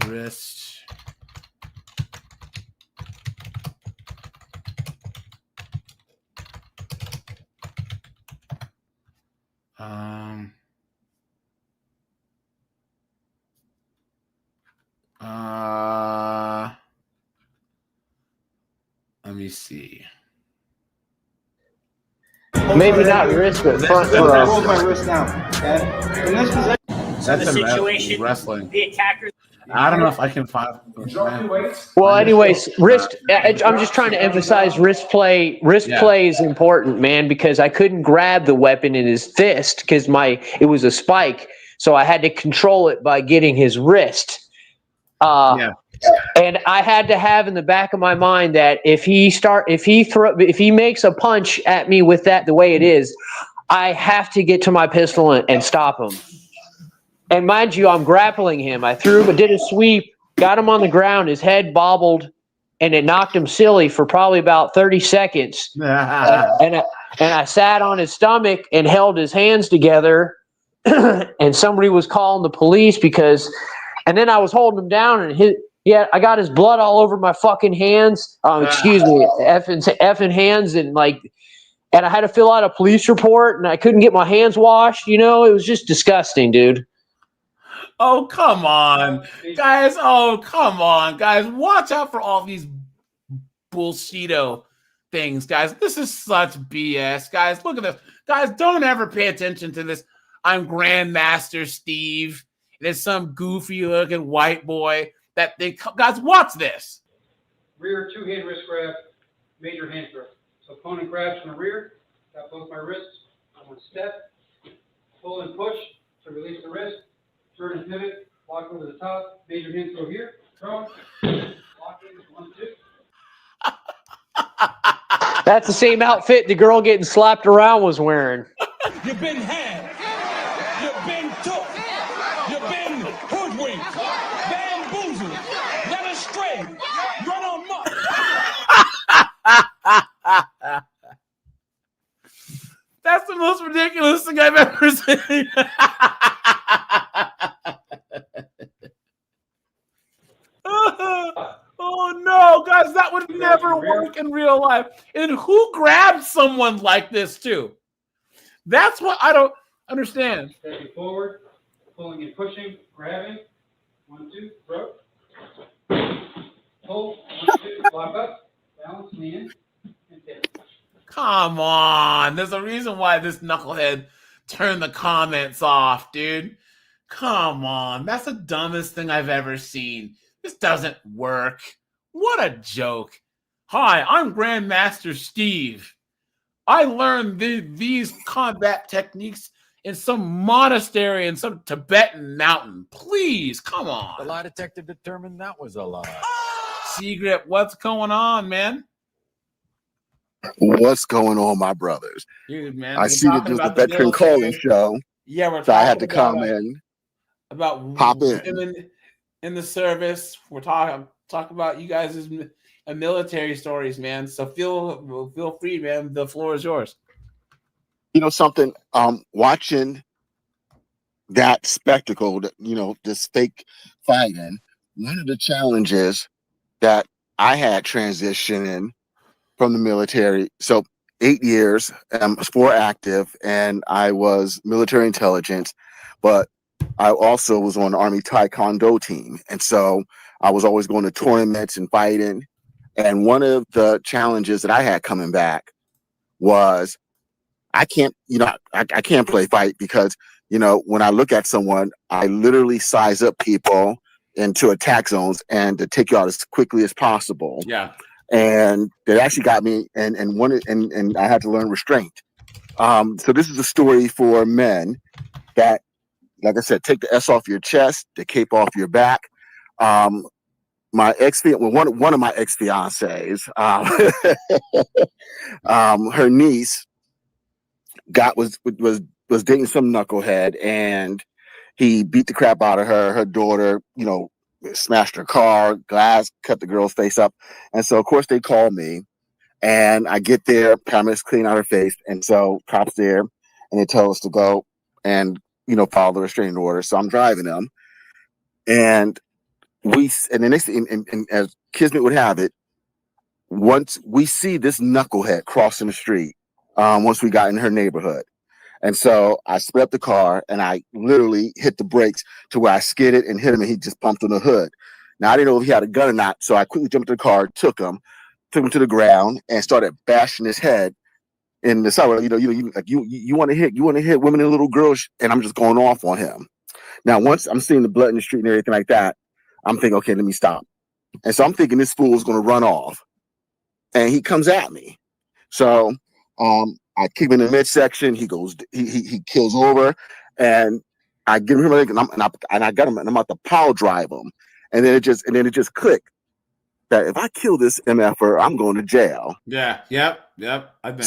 Wrist. Let me see. Maybe not wrist, but front throw. Hold my wrist down. Okay. In this position. That's the situation. Wrestling. The attackers. I don't know if I can find. Well, anyways, wrist. I'm just trying to emphasize wrist play. Wrist play is important, man, because I couldn't grab the weapon in his fist because it was a spike, so I had to control it by getting his wrist. And I had to have in the back of my mind that if he makes a punch at me with that the way it is, I have to get to my pistol and stop him. And mind you, I'm grappling him. I threw him, did a sweep, got him on the ground. His head bobbled, and it knocked him silly for probably about 30 seconds. And I sat on his stomach and held his hands together. And somebody was calling the police and then I was holding him down, and I got his blood all over my fucking hands. Excuse me, effing hands, and I had to fill out a police report, and I couldn't get my hands washed. It was just disgusting, dude. Oh, come on, guys. Oh, come on, guys. Watch out for all these bullshito things, guys. This is such BS, guys. Look at this. Guys, don't ever pay attention to this. I'm Grandmaster Steve. There's some goofy looking white boy that they, guys, watch this. Rear two-hand wrist grab, major hand grip. So opponent grabs from the rear, got both my wrists. I'm going to step, pull and push to release the wrist, turn and pivot, walk over the top, major hand throw here, throw, lock in, 1, 2. That's the same outfit the girl getting slapped around was wearing. You've been had. You've been took. You've been hoodwinked, bamboozled, led astray, run amok. That's the most ridiculous thing I've ever seen. Oh no, guys, that would never work in real life. And who grabs someone like this too? That's what I don't understand. Stepping forward, pulling and pushing, grabbing. 1, 2, throw. Pull, 1, 2, lock up, balance, knee in, and pivot. Come on. There's a reason why this knucklehead turned the comments off, dude. Come on. That's the dumbest thing I've ever seen. This doesn't work. What a joke. Hi, I'm Grandmaster Steve. I learned these combat techniques in some monastery in some Tibetan mountain. Please, come on. The lie detector determined that was a lie. Seagrip, what's going on, man? What's going on, my brothers? Dude, man, I see that there's a veteran calling show. Yeah, we're so I had to about, come in. About pop in. Women in the service. We're talking about you guys' military stories, man. So feel free, man. The floor is yours. You know something? Watching that spectacle, this fake fighting. One of the challenges that I had transitioning from the military. So 8 years, 4 active, and I was military intelligence, but I also was on the Army Taekwondo team. And so I was always going to tournaments and fighting. And one of the challenges that I had coming back was I can't play fight because, when I look at someone, I literally size up people into attack zones and to take you out as quickly as possible. Yeah. And it actually got me and I had to learn restraint. So this is a story for men that, like I said, take the S off your chest, the cape off your back. My one of my ex-fiancés, her niece was dating some knucklehead, and he beat the crap out of her. Her daughter, smashed her car, glass, cut the girl's face up. And so, of course, they call me, and I get there, paramedics clean out her face. And so cops there, and they tell us to go and, follow the restraining order. So I'm driving them, and the next thing, and as Kismet would have it, once we see this knucklehead crossing the street, once we got in her neighborhood. And so I sped up the car and I literally hit the brakes to where I skidded and hit him, and he just bumped on the hood. Now I didn't know if he had a gun or not, so I quickly jumped in the car, took him to the ground, and started bashing his head in the side. You want to hit women and little girls, and I'm just going off on him. Now once I'm seeing the blood in the street and everything like that, I'm thinking, okay, let me stop. And so I'm thinking this fool is going to run off, and he comes at me. So I kick him in the midsection. He goes, he kills over, and I give him a leg, and I got him, and I'm about to power drive him, and then it just clicked that if I kill this MFer, I'm going to jail. Yeah. Yep. I've been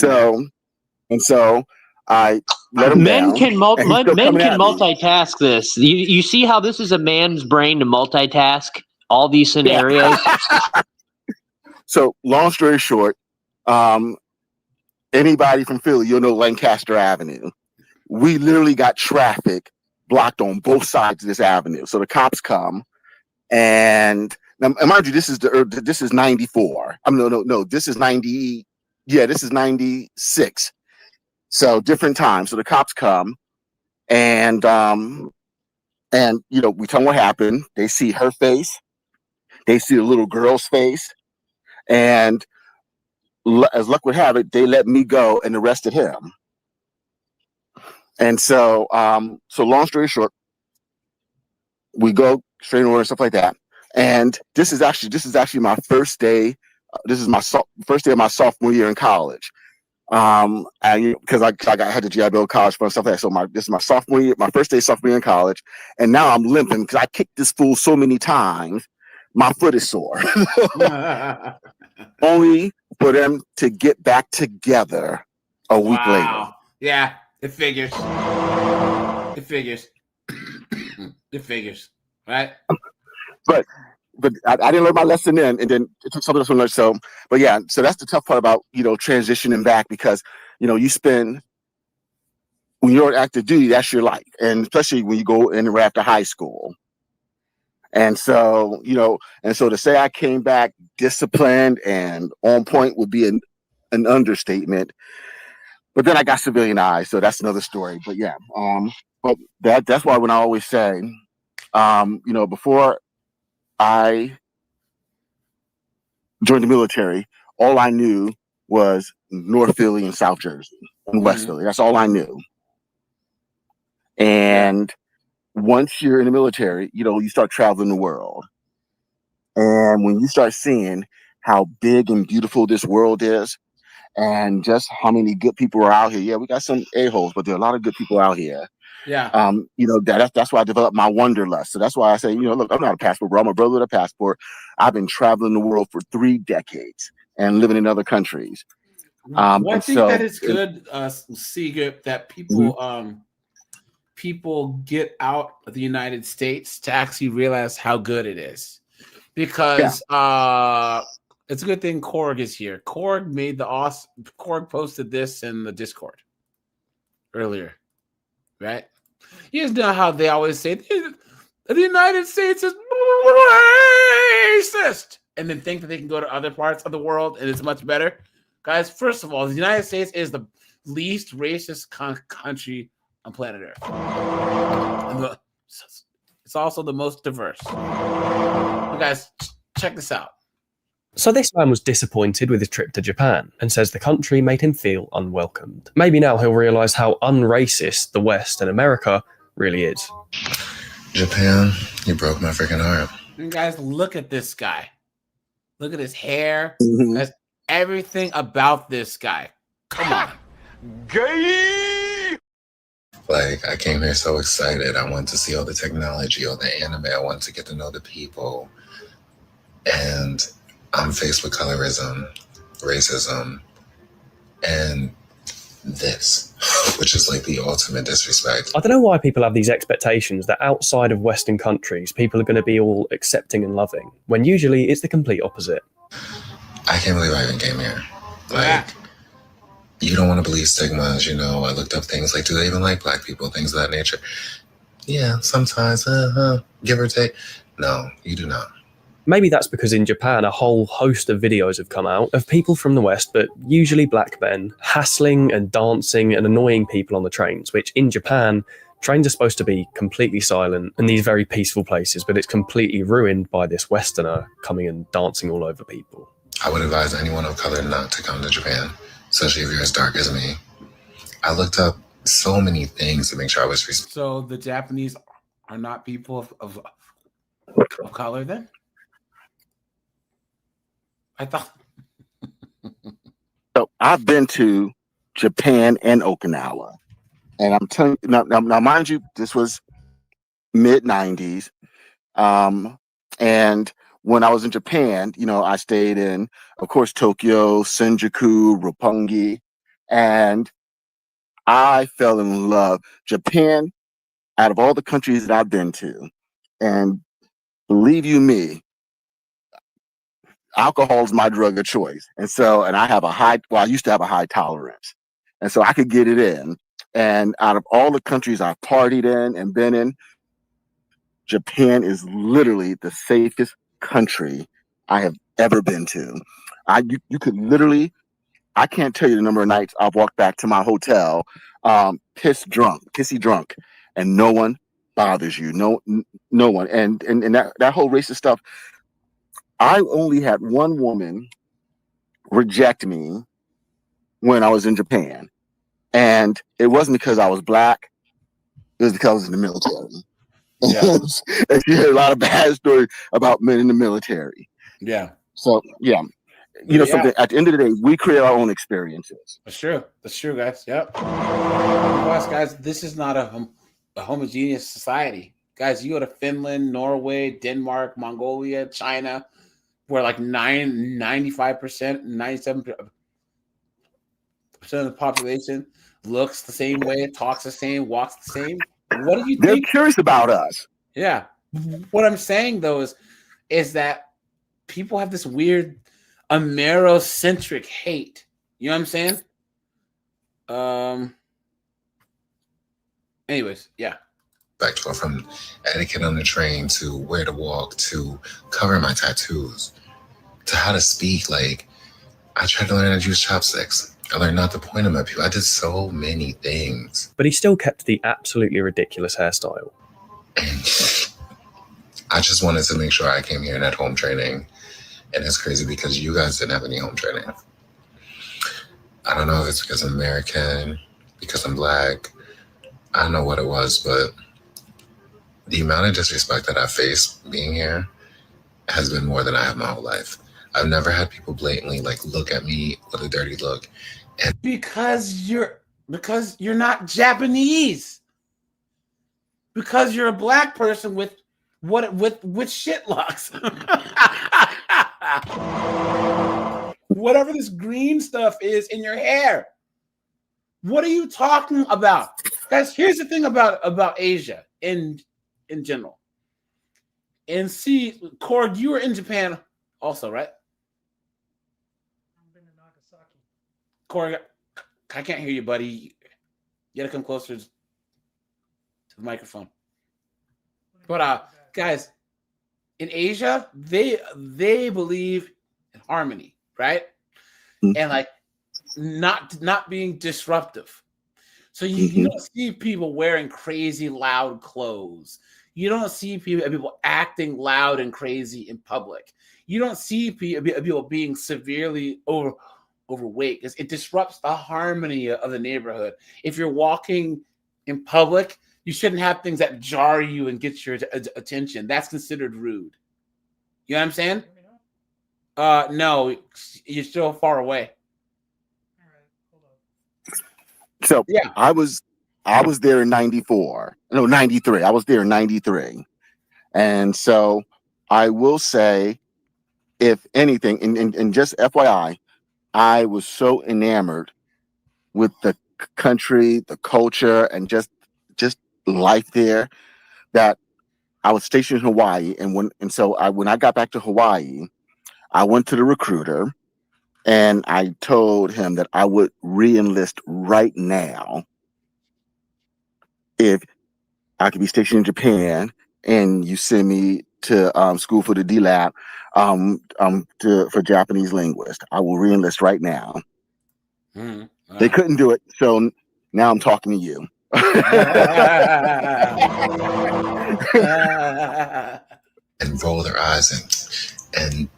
so I let him men down, can men can multitask this. You see how this is a man's brain to multitask all these scenarios. Yeah. So long story short, anybody from Philly, you'll know Lancaster Avenue. We literally got traffic blocked on both sides of this avenue. So the cops come, and now, mind you, this is 94. No, this is 90. Yeah, this is 96. So different times. So the cops come, and And, you know, we tell them what happened. They see her face. They see the little girl's face. And as luck would have it, they let me go and arrested him. And so, so long story short, we go straight in order and stuff like that. And this is actually my first day. This is my first day of my sophomore year in college. And because I had the GI Bill college fund stuff like that. So this is my sophomore year, my first day sophomore year in college, and now I'm limping because I kicked this fool so many times, my foot is sore. Only for them to get back together a week later. Yeah, it figures. It figures. It figures, right? But I didn't learn my lesson then, and then it took something else to learn. So, but yeah, so that's the tough part about, you know, transitioning back, because, you know, you spend, when you're on active duty, that's your life, and especially when you go in right after high school. And so, you know, and so to say I came back disciplined and on point would be an understatement. But then I got civilian eyes, so that's another story. But yeah, but that's why when I always say, you know, before I joined the military, all I knew was North Philly and South Jersey and West Philly. That's all I knew. And once you're in the military, you know, you start traveling the world. And when you start seeing how big and beautiful this world is, and just how many good people are out here. Yeah, we got some a-holes, but there are a lot of good people out here. Yeah. You know, that's why I developed my wanderlust. So that's why I say, you know, look, I'm not a passport bro. I'm a brother with a passport. I've been traveling the world for 3 decades and living in other countries. Well, I think that it's good, Seeger, that people people get out of the United States to actually realize how good it is. Because it's a good thing Korg is here. Korg made Korg posted this in the Discord earlier, right? You just know how they always say the United States is racist, and then think that they can go to other parts of the world and it's much better. Guys, first of all, the United States is the least racist country on planet Earth. And it's also the most diverse. So guys, check this out. So this man was disappointed with his trip to Japan and says the country made him feel unwelcomed. Maybe now he'll realise how unracist the West and America really is. Japan, you broke my freaking heart. And guys, look at this guy. Look at his hair. That's everything about this guy. Come on. Gay! Like, I came here so excited. I wanted to see all the technology, all the anime. I wanted to get to know the people. And I'm faced with colorism, racism, and this, which is like the ultimate disrespect. I don't know why people have these expectations that outside of Western countries, people are going to be all accepting and loving, when usually it's the complete opposite. I can't believe I even came here. Like, you don't want to believe stigmas, you know. I looked up things like, do they even like black people, things of that nature. Yeah, sometimes, give or take. No, you do not. Maybe that's because in Japan, a whole host of videos have come out of people from the West, but usually black men, hassling and dancing and annoying people on the trains, which in Japan, trains are supposed to be completely silent in these very peaceful places, but it's completely ruined by this Westerner coming and dancing all over people. I would advise anyone of color not to come to Japan, especially if you're as dark as me. I looked up so many things to make sure I was respectful. So the Japanese are not people of color then? I thought. So I've been to Japan and Okinawa, and I'm telling you now, mind you, this was mid-90s, and when I was in Japan, you know, I stayed in, of course, Tokyo, Shinjuku, Roppongi, and I fell in love. Japan, out of all the countries that I've been to, and believe you me, alcohol is my drug of choice. And so, and I used to have a high tolerance. And so I could get it in. And out of all the countries I've partied in and been in, Japan is literally the safest country I have ever been to. You could literally, I can't tell you the number of nights I've walked back to my hotel, pissy drunk, and no one bothers you. No one. And that whole racist stuff. I only had one woman reject me when I was in Japan, and it wasn't because I was black. It was because I was in the military. Yeah. And she heard a lot of bad stories about men in the military. Yeah. So yeah, something. At the end of the day, we create our own experiences. That's true. That's true, guys. Yep. Plus, guys, this is not a homogeneous society. Guys, you go to Finland, Norway, Denmark, Mongolia, China, where like 95%, 97% of the population looks the same way, talks the same, walks the same. What do you They're think? curious about us. Yeah. What I'm saying though is that people have this weird Amerocentric hate. You know what I'm saying? Anyways, yeah. Back to from etiquette on the train to where to walk to cover my tattoos to how to speak. Like, I tried to learn how to use chopsticks. I learned not to point them at people. I did so many things. But he still kept the absolutely ridiculous hairstyle. I just wanted to make sure I came here and had home training. And it's crazy because you guys didn't have any home training. I don't know if it's because I'm American, because I'm black. I don't know what it was, but the amount of disrespect that I faced being here has been more than I have my whole life. I've never had people blatantly look at me with a dirty look. And because you're not Japanese. Because you're a black person with shit locks. Whatever this green stuff is in your hair. What are you talking about? Guys, here's the thing about Asia in general. And see, Korg, you were in Japan also, right? Corey, I can't hear you, buddy. You gotta come closer to the microphone. But guys, in Asia, they believe in harmony, right? And not being disruptive. So you don't see people wearing crazy loud clothes. You don't see people acting loud and crazy in public. You don't see people being severely overweight because it disrupts the harmony of the neighborhood. If you're walking in public, you shouldn't have things that jar you and get your attention. That's considered rude. You know what I'm saying? No, you're still far away. So yeah, I was there in 93. I was there in 93. And so I will say, if anything, and just FYI, I was so enamored with the country, the culture, and just life there that I was stationed in Hawaii. And when I got back to Hawaii, I went to the recruiter and I told him that I would re-enlist right now if I could be stationed in Japan and you send me to school for the DLAP for Japanese linguist. I will re-enlist right now. They couldn't do it, so now I'm talking to you. And roll their eyes and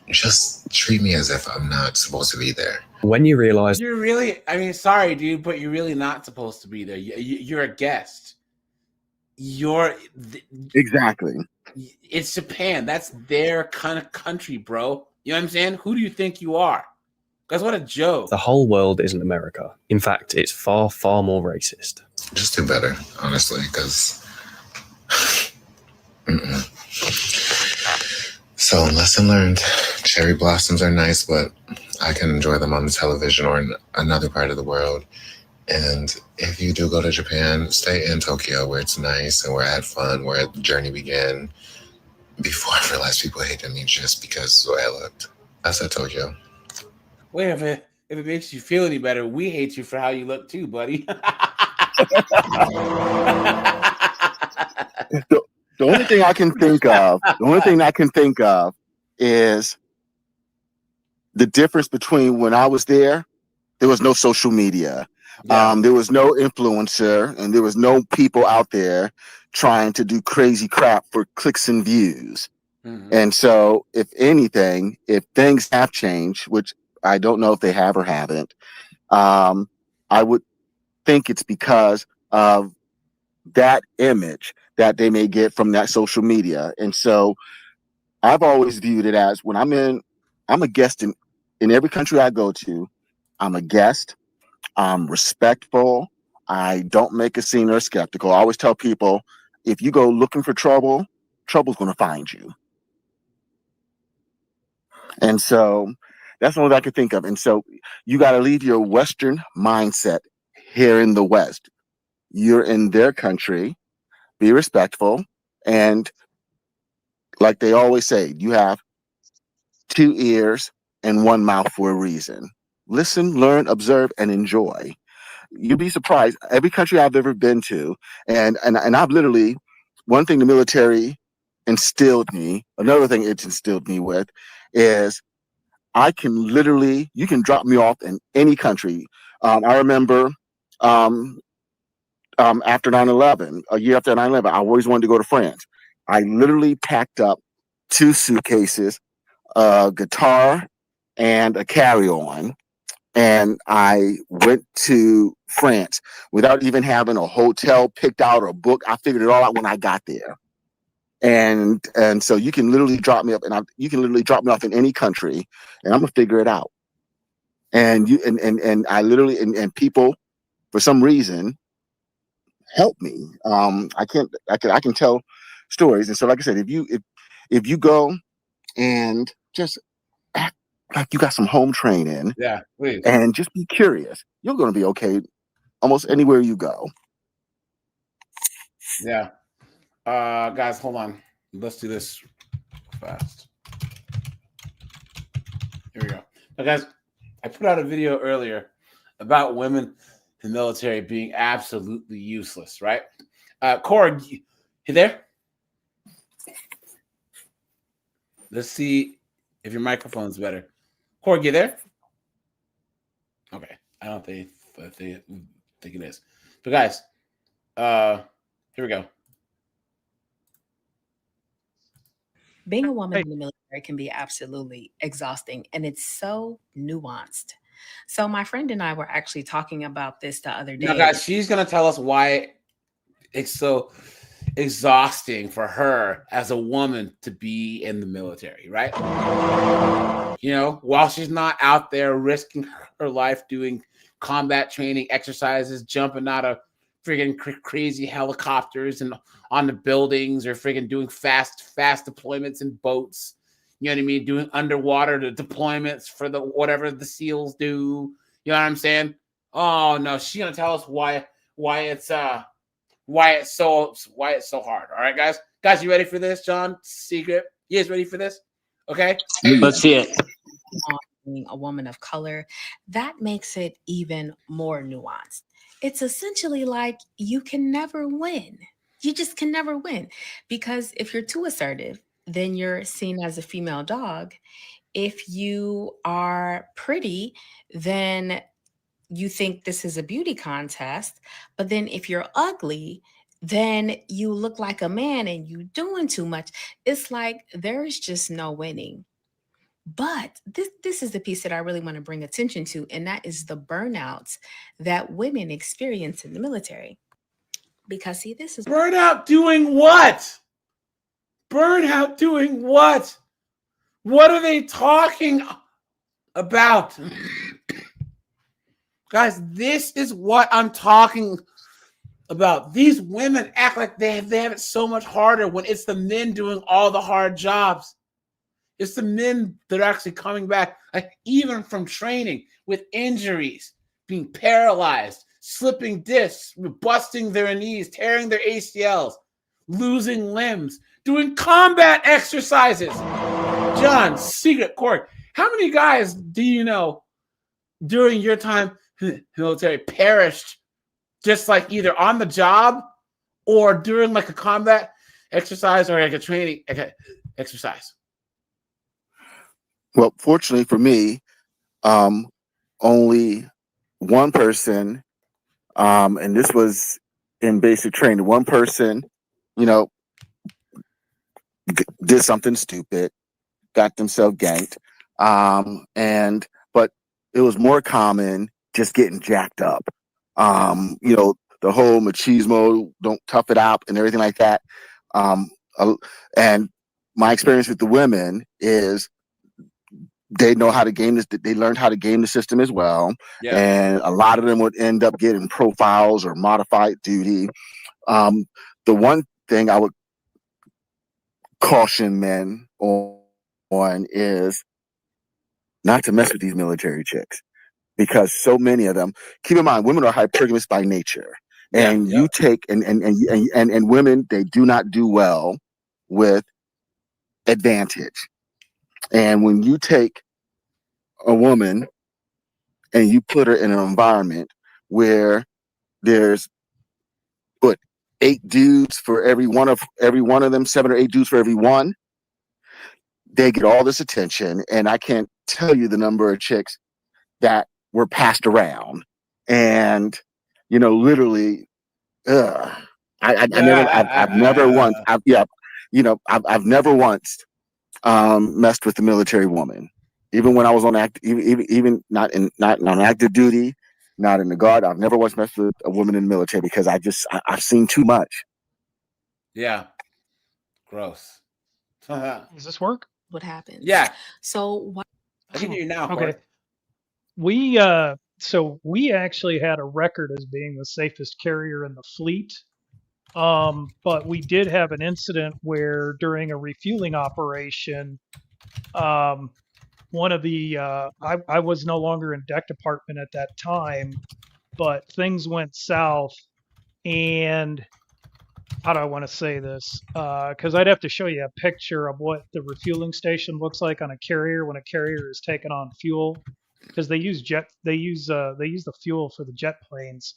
just treat me as if I'm not supposed to be there. When you realize you're really, sorry, dude, but you're really not supposed to be there. You're a guest. Exactly. It's Japan. That's their kind of country, bro. You know what I'm saying? Who do you think you are? Guys, what a joke. the whole world isn't America. In fact, it's far, far more racist. Just do better, honestly, because so lesson learned. Cherry blossoms are nice, but I can enjoy them on the television or in another part of the world. And if you do go to Japan, stay in Tokyo where it's nice and where I had fun, where the journey began, before I realized people hated me just because of the way I looked. I said Tokyo. Wait, if it makes you feel any better, we hate you for how you look too, buddy. The only thing I can think of, is the difference between when I was there was no social media. There was no influencer and there was no people out there trying to do crazy crap for clicks and views. And so, if anything, if things have changed, which I don't know if they have or haven't, I would think it's because of that image that they may get from that social media. And so I've always viewed it as when I'm a guest in every country I go to. I'm a guest. I'm respectful. I don't make a scene or skeptical. I always tell people, if you go looking for trouble, trouble's going to find you. And so that's all I can think of. And so you got to leave your Western mindset here in the West. You're in their country. Be respectful. And like they always say, you have 2 ears and 1 mouth for a reason. Listen, learn, observe, and enjoy. You'll be surprised. Every country I've ever been to, and I've literally, one thing the military instilled me, another thing it's instilled me with is I can literally, you can drop me off in any country. I remember after 9/11, a year after 9/11, I always wanted to go to France. I literally packed up 2 suitcases, a guitar, and a carry-on, and I went to France without even having a hotel picked out or a book. I figured it all out when I got there. And so you can literally drop me up, and you can literally drop me off in any country, and I'm gonna figure it out. And I literally and people, for some reason, help me. I can tell stories, and so like I said, if you go and just act like you got some home training, please, and just be curious, you're gonna be okay almost anywhere you go. Guys, hold on. Let's do this fast. Here we go. Now, guys, I put out a video earlier about women in the military being absolutely useless, right? Cora, you there? Let's see if your microphone's better. Cora, you there? Okay. I don't think it is. But guys, here we go. Being a woman in the military can be absolutely exhausting, and it's so nuanced. So my friend and I were actually talking about this the other day. Now, guys, she's going to tell us why it's so exhausting for her as a woman to be in the military, right? You know, while she's not out there risking her life doing combat training exercises, jumping out of friggin' crazy helicopters and on the buildings, or friggin' doing fast deployments in boats. You know what I mean? Doing underwater deployments for the whatever the SEALs do. You know what I'm saying? Oh no, she's gonna tell us why it's so hard. All right, guys. Guys, you ready for this, John? Secret. You guys ready for this? Okay. Let's see it. Being a woman of color, that makes it even more nuanced. It's essentially like you can never win. You just can never win, because if you're too assertive, then you're seen as a female dog. If you are pretty, then you think this is a beauty contest. But then if you're ugly, then you look like a man and you doing too much. It's like there's just no winning. But this is the piece that I really want to bring attention to, and that is the burnouts that women experience in the military. Because see, this is burnout doing what? Burnout doing what? What are they talking about? Guys, this is what I'm talking about. These women act like they have it so much harder when it's the men doing all the hard jobs. It's the men that are actually coming back, like even from training with injuries, being paralyzed, slipping discs, busting their knees, tearing their ACLs, losing limbs, doing combat exercises. John, secret court. How many guys do you know during your time in the military perished just like either on the job or during like a combat exercise or like a training exercise? Well, fortunately for me, only one person And this was in basic training. One person, you know, did something stupid, got themselves ganked. But it was more common just getting jacked up. You know, the whole machismo, don't tough it out and everything like that. And my experience with the women is they know how to game this. They learned how to game the system as well. Yeah. And a lot of them would end up getting profiles or modified duty. The one thing I would caution men on is not to mess with these military chicks, because so many of them, keep in mind, women are hypergamous by nature. And you take and women, they do not do well with advantage. And when you take a woman and you put her in an environment where there's 8 dudes for every one of them, 7 or 8 dudes for every one, they get all this attention. And I can't tell you the number of chicks that were passed around. And, you know, literally, I've never once messed with a military woman, even when I was on even not on active duty, not in the guard. I've never once messed with a woman in the military because I've seen too much. Yeah. Gross. Does this work? What happened? Yeah. So what? I can hear you now. Okay. We actually had a record as being the safest carrier in the fleet. But we did have an incident where during a refueling operation, one of the I was no longer in deck department at that time, but things went south. And how do I want to say this? Because I'd have to show you a picture of what the refueling station looks like on a carrier when a carrier is taking on fuel, because they use the fuel for the jet planes.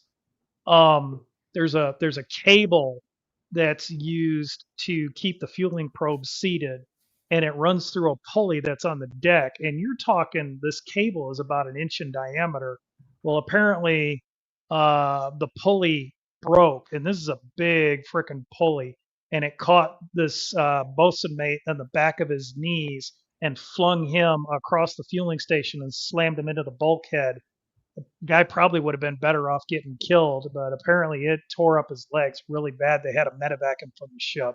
There's a cable that's used to keep the fueling probe seated, and it runs through a pulley that's on the deck. And you're talking, this cable is about 1 inch in diameter. Well, apparently the pulley broke, and this is a big freaking pulley, and it caught this bosun mate on the back of his knees and flung him across the fueling station and slammed him into the bulkhead. The guy probably would have been better off getting killed, but apparently it tore up his legs really bad. They had to medevac him from the ship.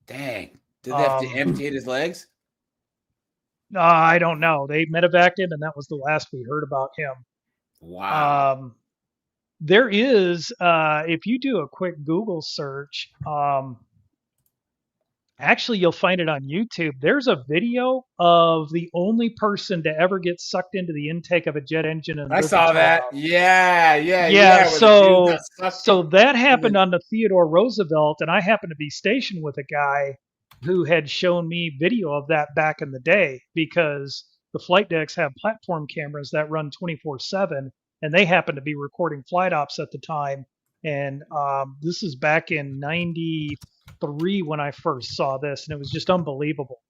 Dang. Did they have to amputate his legs? I don't know. They medevaced him, and that was the last we heard about him. Wow. There is, if you do a quick Google search, actually you'll find it on YouTube. There's a video of the only person to ever get sucked into the intake of a jet engine. And I saw that. Yeah. So that happened on the Theodore Roosevelt, and I happened to be stationed with a guy who had shown me video of that back in the day, because the flight decks have platform cameras that run 24/7, and they happened to be recording flight ops at the time. And this is back in '93 when I first saw this, and it was just unbelievable.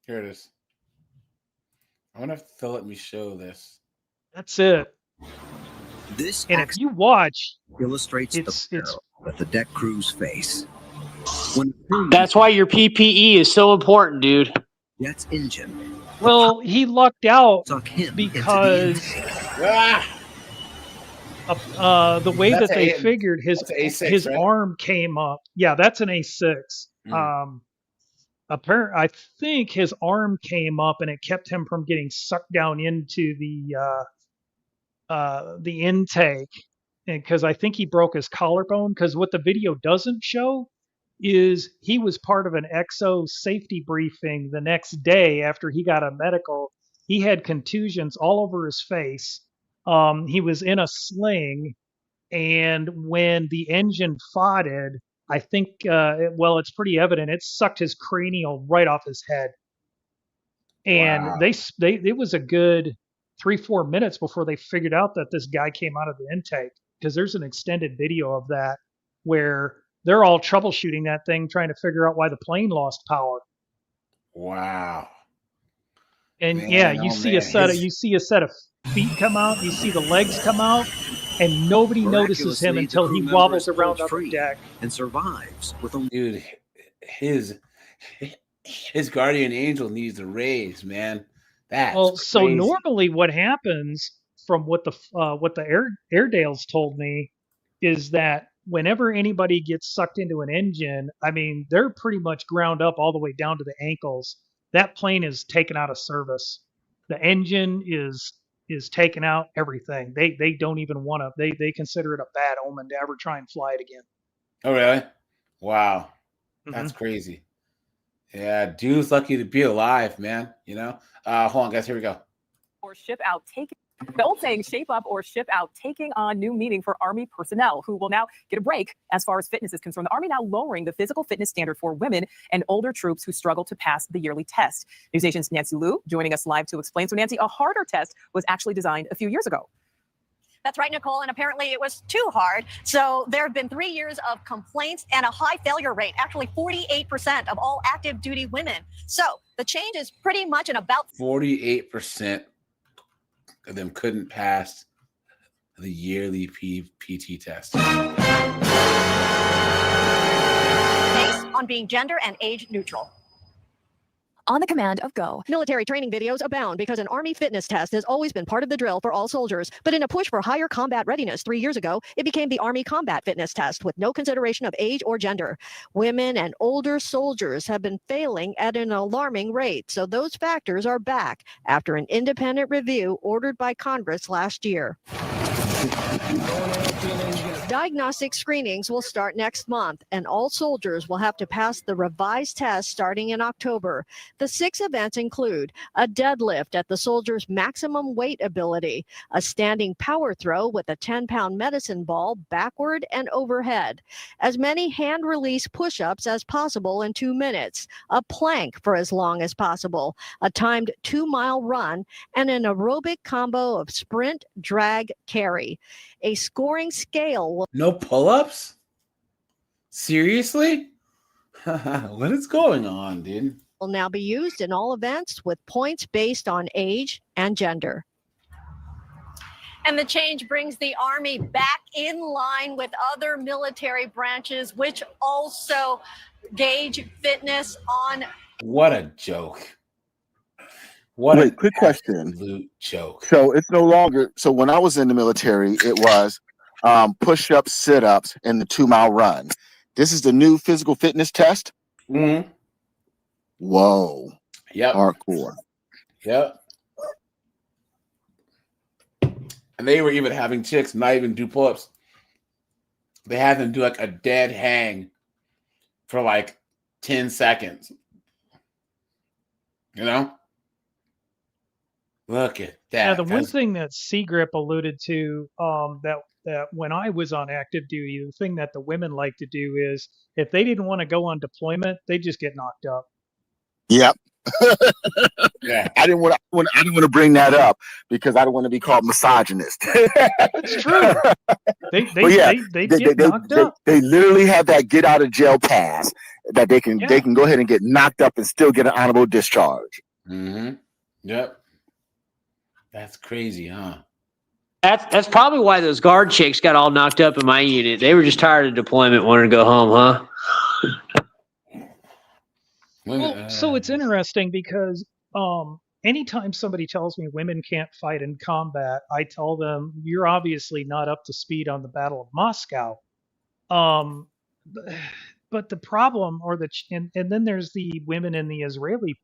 Here it is. I wonder if they'll let me show this. That's it. This and if you watch, illustrates the peril that the deck crews face. That's why your PPE is so important, dude. Jet's engine. Well, he lucked out because the way That's that they figured his A6, right? arm came up. Yeah, that's an A6. I think his arm came up, and it kept him from getting sucked down into the intake, because I think he broke his collarbone. Because what the video doesn't show is he was part of an XO safety briefing the next day after he got a medical. He had contusions all over his face. He was in a sling, and when the engine foughted, I think, it's pretty evident, it sucked his cranial right off his head. And Wow. it was a good 3-4 minutes before they figured out that this guy came out of the intake, because there's an extended video of that where they're all troubleshooting that thing, trying to figure out why the plane lost power. Wow. And Man, yeah, you oh see man, a set of feet come out, you see the legs come out, and nobody notices him Miraculously, until the he crew wobbles member is around pulled on the free deck. and survives with a Dude, his guardian angel needs to raise, man. That's Well, so crazy. normally what happens, from what the Airedales told me, is that whenever anybody gets sucked into an engine, I mean, they're pretty much ground up all the way down to the ankles. That plane is taken out of service. The engine is taken out, everything. They don't even want to. They consider it a bad omen to ever try and fly it again. Oh, really? Wow. That's crazy. Yeah, dude's lucky to be alive, man. You know? Hold on, guys. Here we go. Or ship out taking the old saying shape up or ship out taking on new meaning for Army personnel who will now get a break as far as fitness is concerned. The Army now lowering the physical fitness standard for women and older troops who struggle to pass the yearly test. NewsNation's Nancy Liu joining us live to explain. So Nancy, a harder test was actually designed a few years ago. That's right, Nicole, and apparently it was too hard. So there have been 3 years of complaints and a high failure rate, actually 48% of all active duty women. So the change is pretty much an about 48% of them couldn't pass the yearly PT test. based on being gender and age neutral. On the command of Go. Military training videos abound because an Army fitness test has always been part of the drill for all soldiers. But in a push for higher combat readiness 3 years ago, it became the Army Combat Fitness Test with no consideration of age or gender. Women and older soldiers have been failing at an alarming rate. So those factors are back after an independent review ordered by Congress last year. Diagnostic screenings will start next month, and all soldiers will have to pass the revised test starting in October. The 6 events include a deadlift at the soldier's maximum weight ability, a standing power throw with a 10-pound medicine ball backward and overhead, as many hand-release push-ups as possible in 2 minutes, a plank for as long as possible, a timed 2-mile run, and an aerobic combo of sprint, drag, carry. A scoring scale will No pull-ups? Seriously? What is going on, dude? will now be used in all events with points based on age and gender. And the change brings the Army back in line with other military branches, which also gauge fitness on. What a joke. What Wait, a quick question. absolute joke. So it's no longer. So when I was in the military, it was push-ups, sit-ups, and the 2-mile run. This is the new physical fitness test. Mm-hmm. Whoa. Yep. Hardcore. Yep. And they were even having chicks not even do pull-ups. They had them do like a dead hang for like 10 seconds. You know? Look at that. Yeah, the one thing that Seagrip alluded to, that when I was on active duty, the thing that the women like to do is if they didn't want to go on deployment, they just get knocked up. Yep. Yeah. I didn't want to bring that up because I don't want to be called misogynist. It's true. They get knocked up. They literally have that get out of jail pass that they can go ahead and get knocked up and still get an honorable discharge. Mm-hmm. Yep. That's crazy, huh? That's probably why those guard chicks got all knocked up in my unit. They were just tired of deployment, wanted to go home, huh? Well, so it's interesting because anytime somebody tells me women can't fight in combat, I tell them you're obviously not up to speed on the Battle of Moscow. But the problem, and then there's the women in the Israeli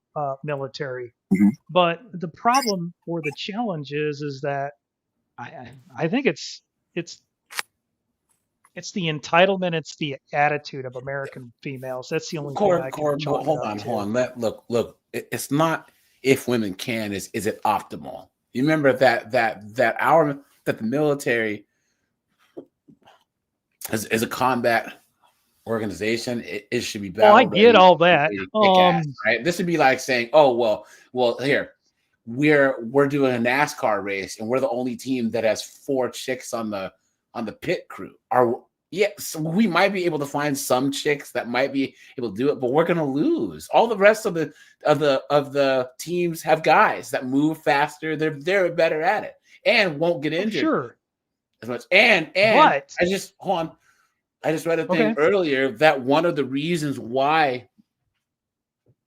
military. Mm-hmm. But the problem or the challenge is that I think it's the entitlement, it's the attitude of American females. That's the only thing I can chalk hold it up on, to. hold on. Look. It's not if women can. Is it optimal? You remember that the military is a combat organization. It should be better. Oh, I get all that. Right? This would be like saying, "Oh, well, here we're doing a NASCAR race, and we're the only team that has 4 chicks on the pit crew." So we might be able to find some chicks that might be able to do it, but we're gonna lose. All the rest of the teams have guys that move faster. They're better at it. and won't get injured Sure. as much. And But I just read a thing Okay. earlier that one of the reasons why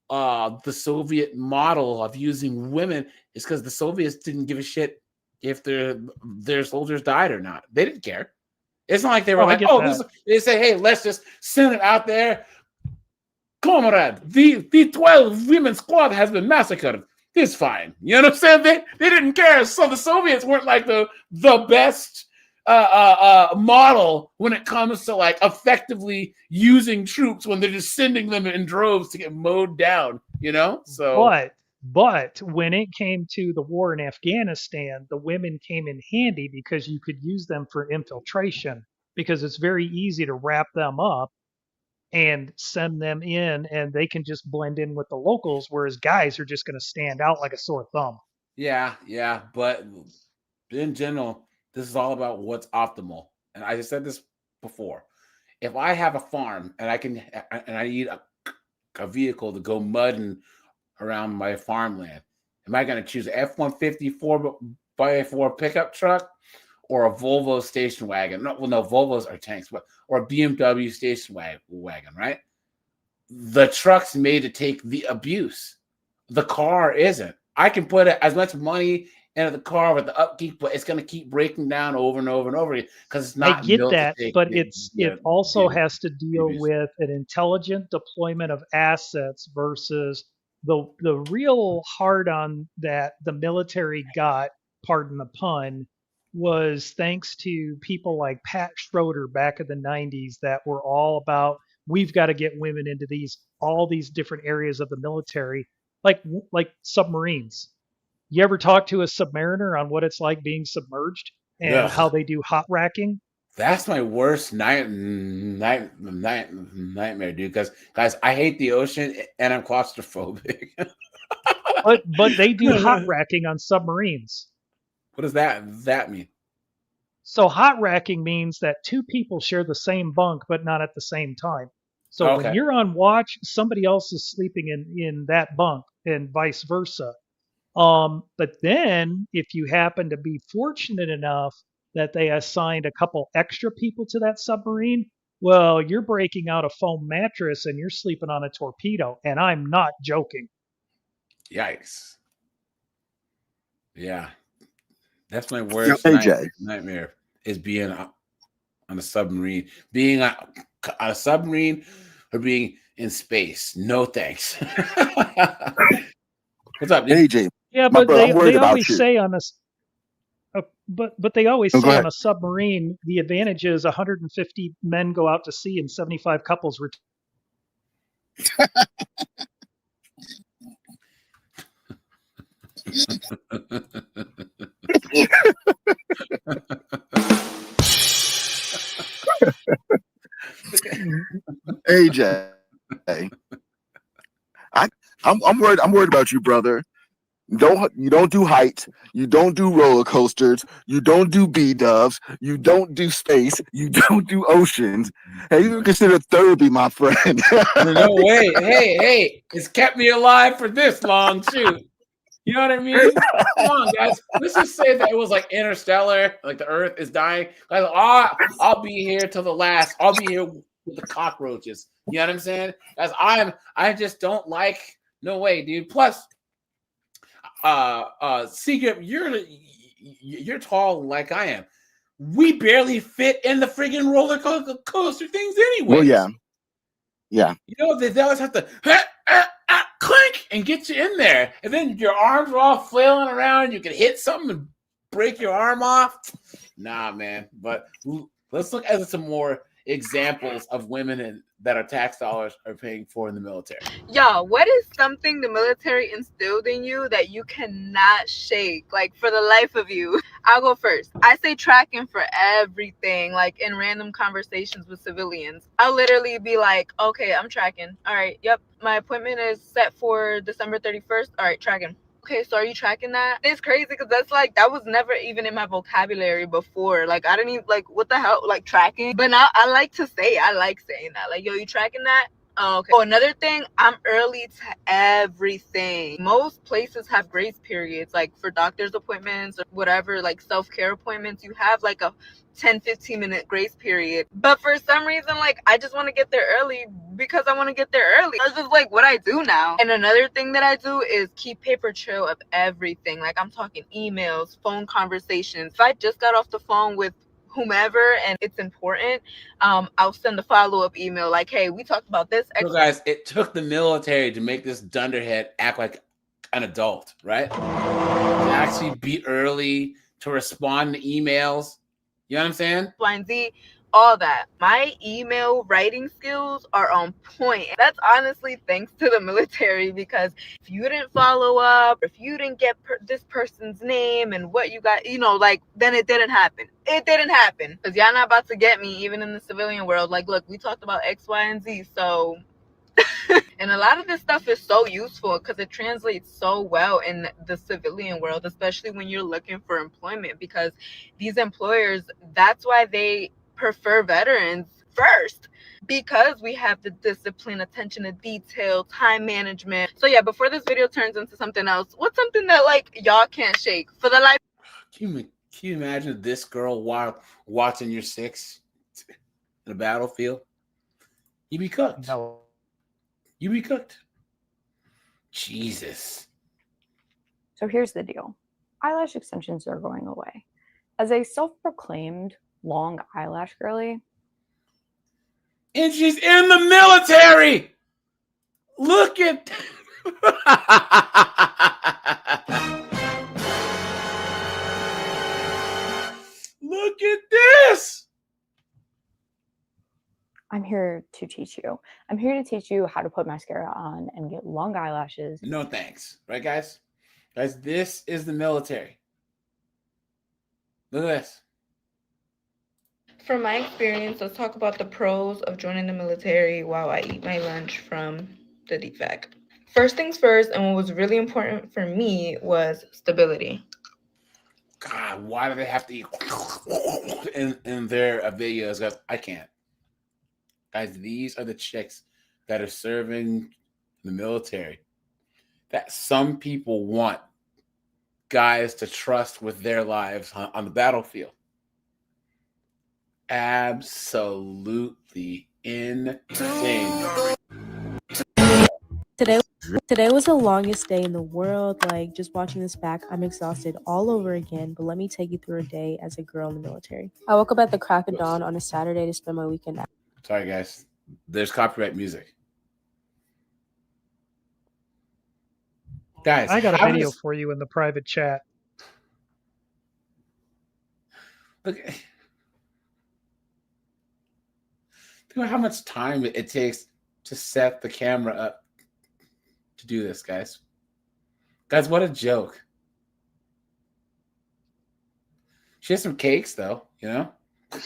the Soviet model of using women is because the Soviets didn't give a shit if their soldiers died or not. They didn't care. It's not like they were I like, get oh, that. they say, hey, let's just send it out there. Comrade, the 12 women squad has been massacred. It's fine. You know what I'm saying? They didn't care. So the Soviets weren't like the best model when it comes to like effectively using troops when they're just sending them in droves to get mowed down, you know? So But when it came to the war in Afghanistan, the women came in handy because you could use them for infiltration because it's very easy to wrap them up and send them in and they can just blend in with the locals, whereas guys are just going to stand out like a sore thumb. yeah, but in general, this is all about what's optimal. And I just said this before. If I have a farm and I need a vehicle to go mudding around my farmland, am I going to choose an F-150 4x4 pickup truck or a Volvo station wagon? No, Volvos are tanks, or a BMW station wagon, right? The truck's made to take the abuse. The car isn't. I can put as much money into the car with the upkeep, but it's going to keep breaking down over and over and over again because it's not. I get built to that, take but the it also abuse. has to deal with an intelligent deployment of assets versus the real hard on that the military got, pardon the pun, was thanks to people like Pat Schroeder back in the 90s that were all about we've got to get women into all these different areas of the military, like submarines. You ever talk to a submariner on what it's like being submerged and Ugh. how they do hot racking? That's my worst nightmare, dude. Because guys, I hate the ocean and I'm claustrophobic. but they do hot racking on submarines. What does that mean? So hot racking means that two people share the same bunk, but not at the same time. So Okay. when you're on watch, somebody else is sleeping in that bunk, and vice versa. But then if you happen to be fortunate enough that they assigned a couple extra people to that submarine, well, you're breaking out a foam mattress and you're sleeping on a torpedo. And I'm not joking. Yikes. Yeah. That's my worst AJ. nightmare is being on a submarine. Being on a submarine or being in space. No thanks. What's up, dude? AJ. Yeah, my but brother, I'm they worried about always you. say on a but they always No, go say ahead. on a submarine the advantage is 150 men go out to sea and 75 couples return. AJ. I'm worried. I'm worried about you, brother. You don't do heights. You don't do roller coasters. You don't do B-dubs. You don't do space. You don't do oceans. Hey, you consider therapy, my friend. No way. Hey, it's kept me alive for this long. Shoot. You know what I mean? Come on, guys. Let's just say that it was like Interstellar, like the Earth is dying. Guys, I'll be here till the last. I'll be here with the cockroaches. You know what I'm saying? Guys, I just don't like. No way, dude. Plus, Secret, you're tall like I am. We barely fit in the friggin' roller coaster things anyway. Well, yeah. You know they always have to clink and get you in there, and then your arms are all flailing around. You can hit something and break your arm off. Nah, man. But let's look at some more examples of women that our tax dollars are paying for in the military. Yo, what is something the military instilled in you that you cannot shake, like for the life of you? I'll go first. I say tracking for everything, like in random conversations with civilians. I'll literally be like, okay, I'm tracking. All right, yep, my appointment is set for December 31st. All right, tracking. Okay, so are you tracking that? It's crazy because that was never even in my vocabulary before. Like, I didn't even, like, what the hell, like, tracking? But now I like saying that. Like, yo, you tracking that? Oh, okay. Oh, another thing, I'm early to everything. Most places have grace periods, like for doctor's appointments or whatever, like self-care appointments, you have like a 10-15 minute grace period. But for some reason, like, I just want to get there early because I want to get there early. That's just like what I do now. And another thing that I do is keep paper trail of everything. Like, I'm talking emails, phone conversations. If I just got off the phone with whomever and it's important, I'll send a follow-up email like, hey, we talked about this. So guys, it took the military to make this dunderhead act like an adult, right? To actually be early, to respond to emails. You know what I'm saying? Y and Z, all that. My email writing skills are on point. That's honestly thanks to the military, because if you didn't follow up, if you didn't get this person's name and what you got, you know, like, then it didn't happen. It didn't happen. Because y'all not about to get me even in the civilian world. Like, look, we talked about X, Y, and Z. So, and a lot of this stuff is so useful because it translates so well in the civilian world, especially when you're looking for employment, because these employers, that's why they prefer veterans first, because we have the discipline, attention to detail, time management. So yeah, before this video turns into something else, what's something that like y'all can't shake for the life? Can you imagine this girl while watching your six in a battlefield? You be cooked. No. You be cooked. Jesus. So here's the deal. Eyelash extensions are going away. As a self-proclaimed long eyelash girly. And she's in the military. Look at Look at this. I'm here to teach you. I'm here to teach you how to put mascara on and get long eyelashes. No thanks. Right, guys? Guys, this is the military. Look at this. From my experience, let's talk about the pros of joining the military while I eat my lunch from the DFAC. First things first, and what was really important for me was stability. God, why do they have to eat in their videos? Guys, I can't. Guys, these are the chicks that are serving the military that some people want guys to trust with their lives on the battlefield. Absolutely insane. Today was the longest day in the world. Like, just watching this back, I'm exhausted all over again. But let me take you through a day as a girl in the military. I woke up at the crack of dawn on a Saturday to spend my weekend out. Sorry, guys. There's copyright music. Guys, I got a video for you in the private chat. Look, think about how much time it takes to set the camera up to do this, guys. Guys, what a joke. She has some cakes, though, you know?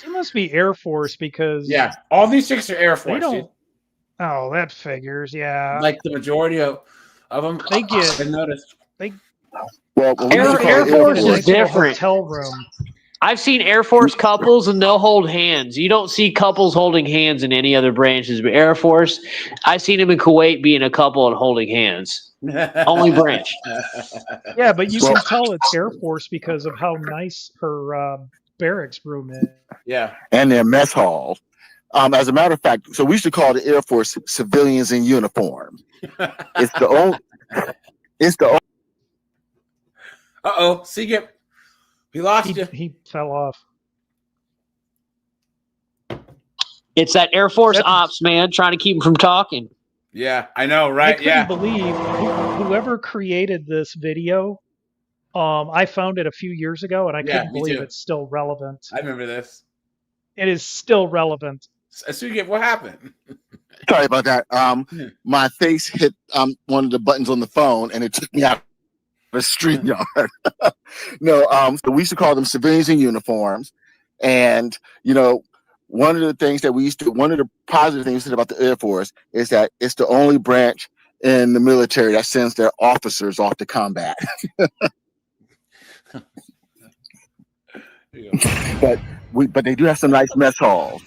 She must be Air Force because... Yeah, all these chicks are Air Force, dude. Oh, that figures, yeah. Like the majority of them. They get... I noticed. Well, Air Force is different. Hotel room. I've seen Air Force couples and they'll hold hands. You don't see couples holding hands in any other branches, but Air Force, I've seen them in Kuwait being a couple and holding hands. Only branch. Yeah, but you can tell it's Air Force because of how nice her barracks room is. Yeah. And their mess hall. As a matter of fact, so we used to call the Air Force civilians in uniform. It's the old. Uh-oh, Seagate. We lost you. He fell off. It's that Air Force ops, man, trying to keep him from talking. Yeah, I know, right? I couldn't believe whoever created this video. I found it a few years ago, and I couldn't believe it's still relevant. I remember this. It is still relevant. Seagate, what happened? Sorry about that. My face hit one of the buttons on the phone, and it took me out of the street yard. No, so we used to call them civilians in uniforms, and you know, one of the positive things about the Air Force is that it's the only branch in the military that sends their officers off to combat. But they do have some nice mess halls.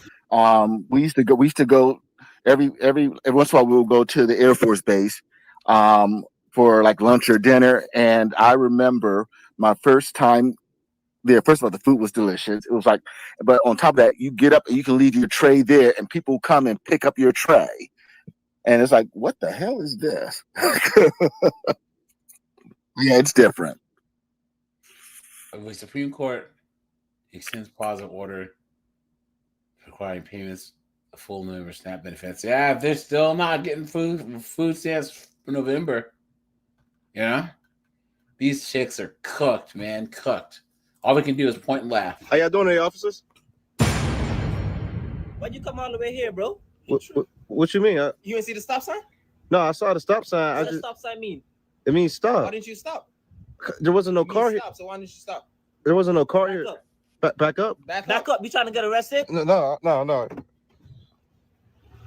We used to go every once in a while we'll go to the Air Force Base for like lunch or dinner. And I remember my first time there. First of all, the food was delicious. It was like, but on top of that, you get up and you can leave your tray there, and people come and pick up your tray. And it's like, what the hell is this? Yeah, it's different. The Supreme Court extends pause of order requiring payments of full November SNAP benefits. Yeah, they're still not getting food stamps for November. You know? These chicks are cooked, man. Cooked. All we can do is point and laugh. How y'all doing, officers? Why'd you come all the way here, bro? What you mean? You didn't see the stop sign? No, I saw the stop sign. What does stop sign mean? It means stop. Why didn't you stop? There wasn't no car here. Stop, so why didn't you stop? There wasn't no car here. Up. Back up. Back up. You trying to get arrested? No.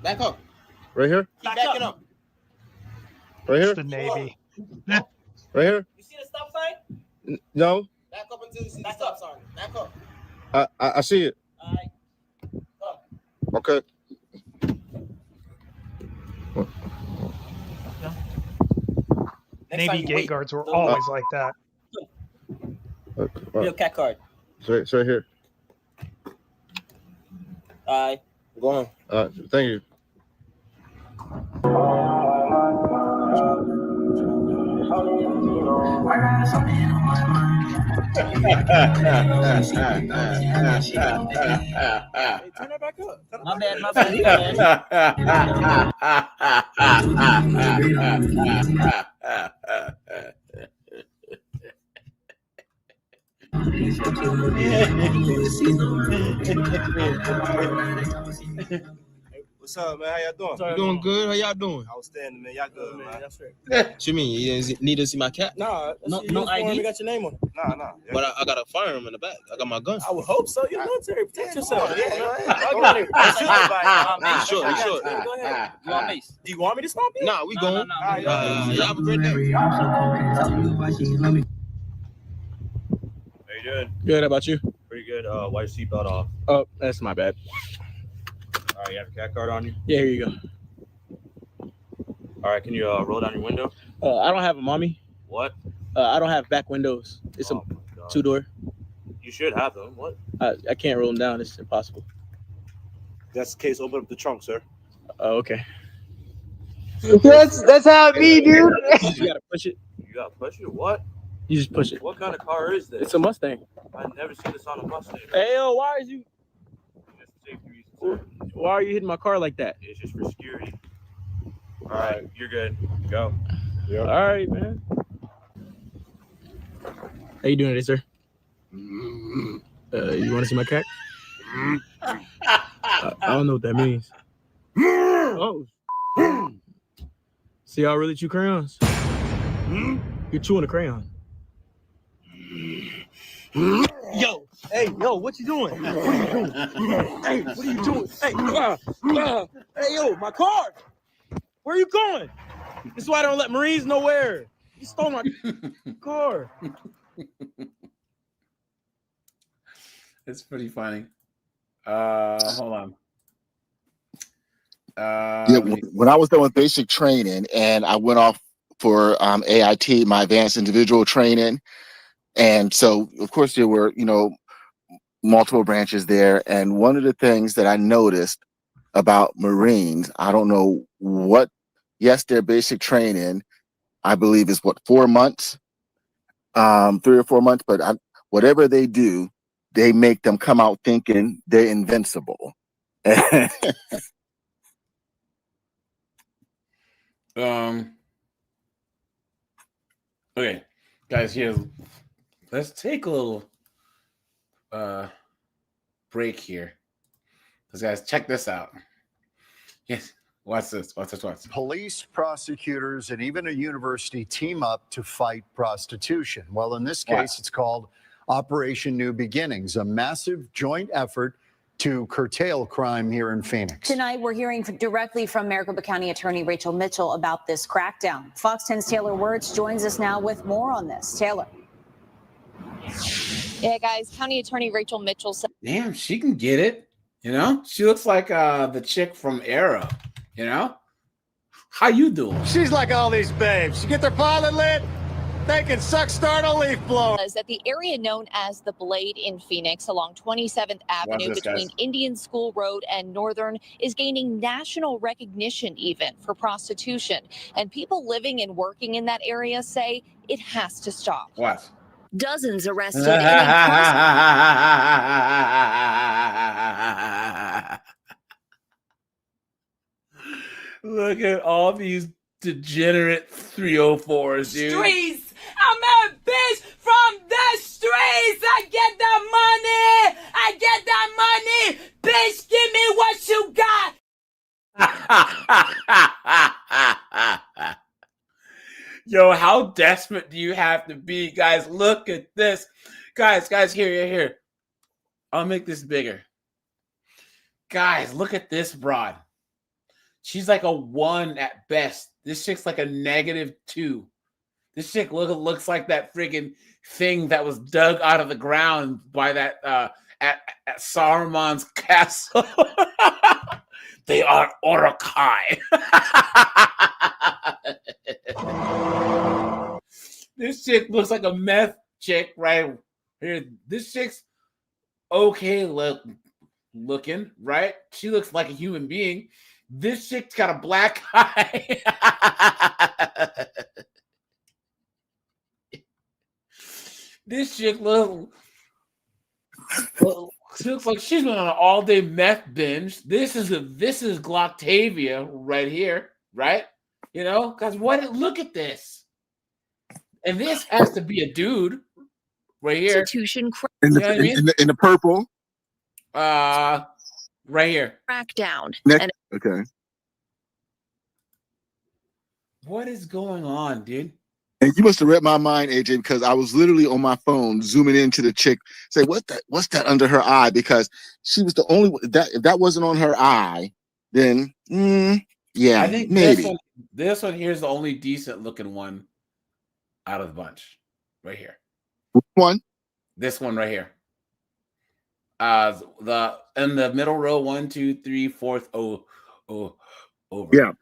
Back up. Right here. Keep backing up. Right here. It's the Navy. Right here. You see the stop sign? No. Back up until you see the stop sign. Back up. I see it. All right. Okay. Navy gate guards were always like that. Real cat card. It's right here. All right. Go on. Thank you. Turn it back up. My bad. What's up, man? How y'all doing? Sorry, You doing good? How y'all doing? Outstanding, man. Y'all good, man. That's right. What you mean? You didn't need to see my cat? Nah, no ID. Got your name on it. Nah. But I got a firearm in the back. I got my gun. I would hope so. You're military. Protect yourself. You sure? Go ahead. You want mace? Do you want me to stop you? Nah, we going. Y'all have a great day. How you doing? Good. How about you? Pretty good. Why your seatbelt off? Oh, that's my bad. All right, you have your cat card on you? Yeah, here you go. All right, can you roll down your window? I don't have a mommy. What? I don't have back windows. It's a two-door. You should have them. What? I can't roll them down. It's impossible. If that's the case, open up the trunk, sir. Oh, okay. That's how it be, dude. You gotta push it. You gotta push it? What? You just push it. What kind of car is this? It's a Mustang. I've never seen this on a Mustang. Hey, yo, why is you? Just safety reasons, sir. Why are you hitting my car like that? It's just for security. All right, you're good. Go. Yeah. All right, man. How you doing today, sir? You want to see my cat? I don't know what that means. Oh. See, I really chew crayons. You're chewing a crayon. Yo, what you doing? What are you doing? Hey, what are you doing? Hey, hey, yo, my car. Where are you going? This is why I don't let Marines know where. You stole my car. It's pretty funny. Hold on. Yeah, when I was done with basic training and I went off for AIT, my advanced individual training. And so, of course, there were, multiple branches there. And one of the things that I noticed about Marines, I don't know what, yes, their basic training, I believe is 4 months, 3 or 4 months, but whatever they do, they make them come out thinking they're invincible. Okay, guys, here, let's take a little break here. Let's guys check this out. Yes, watch this. Police, prosecutors, and even a university team up to fight prostitution. Well, in this case, it's called Operation New Beginnings, a massive joint effort to curtail crime here in Phoenix. Tonight, we're hearing directly from Maricopa County Attorney Rachel Mitchell about this crackdown. Fox 10's Taylor Wirtz joins us now with more on this. Taylor. Yeah, guys, County Attorney Rachel Mitchell said. Damn, she can get it. She looks like the chick from Arrow. You know? How you doing? She's like all these babes. You get their pilot lit, they can start a leaf blower. Is that the area known as the Blade in Phoenix along 27th Avenue this, between guys. Indian School Road and Northern is gaining national recognition even for prostitution. And people living and working in that area say it has to stop. What? Dozens arrested in a Look at all these degenerate 304s, dude. Streets. I'm a bitch from the streets. I get that money. I get that money. Bitch, give me what you got. Yo, how desperate do you have to be? Guys, look at this. Guys, here. I'll make this bigger. Guys, look at this broad. She's like a 1 at best. This chick's like a -2. This chick looks like that friggin' thing that was dug out of the ground by that at Saruman's castle. They are Orokai. This chick looks like a meth chick right here. This chick's okay looking, right? She looks like a human being. This chick's got a black eye. This chick looks like she's been on an all-day meth binge. This is Gloctavia right here, right? You know, guys, look at this. And this has to be a dude right here. Institution In You know what I mean? the purple. Right here. crackdown. Next, okay. What is going on, dude? And you must have read my mind, AJ, because I was literally on my phone zooming into the chick, say, what's that under her eye? Because she was the only if that wasn't on her eye, then yeah, I think maybe. this one here is the only decent looking one out of the bunch. Right here. One. This one right here. The in the middle row, 1, 2, 3, 4th. Over. Yeah.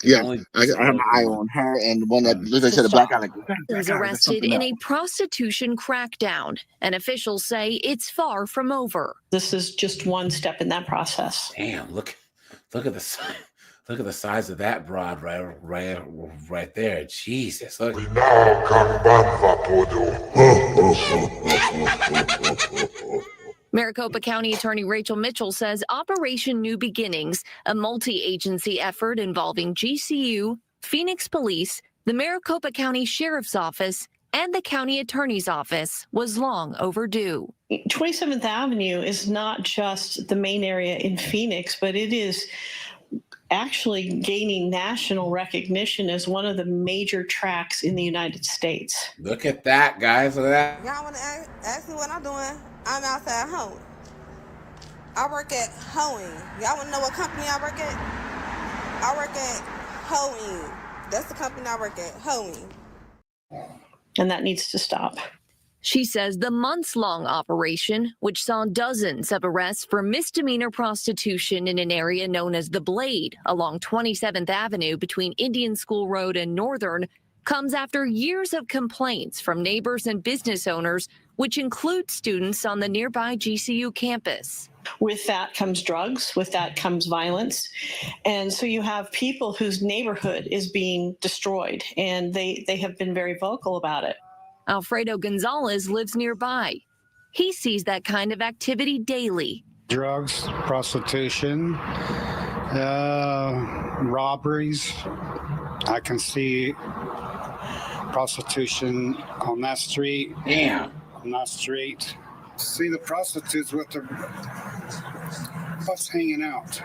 Yeah, Only I have my eye on her and the one that, as I said, the black eye. Like, Was arrested in a prostitution crackdown, and officials say it's far from over. This is just one step in that process. Damn! Look at the size. Look at the size of that broad right there. Jesus! Look. Maricopa County Attorney Rachel Mitchell says Operation New Beginnings, a multi-agency effort involving GCU, Phoenix Police, the Maricopa County Sheriff's Office, and the County Attorney's Office, was long overdue. 27th Avenue is not just the main area in Phoenix, but it is actually gaining national recognition as one of the major tracks in the United States. Look at that, guys. Look at that. Y'all want to ask me what I'm doing? I'm outside hoeing. I work at Hoeing. Y'all want to know what company I work at? I work at Hoeing. That's the company I work at, Hoeing. And that needs to stop. She says the months-long operation, which saw dozens of arrests for misdemeanor prostitution in an area known as the Blade along 27th Avenue between Indian School Road and Northern, comes after years of complaints from neighbors and business owners, which include students on the nearby GCU campus. With that comes drugs, with that comes violence. And so you have people whose neighborhood is being destroyed, and they have been very vocal about it. Alfredo Gonzalez lives nearby. He sees that kind of activity daily. Drugs, prostitution, robberies. I can see prostitution on that street. Damn. On that street. See the prostitutes with their butts hanging out.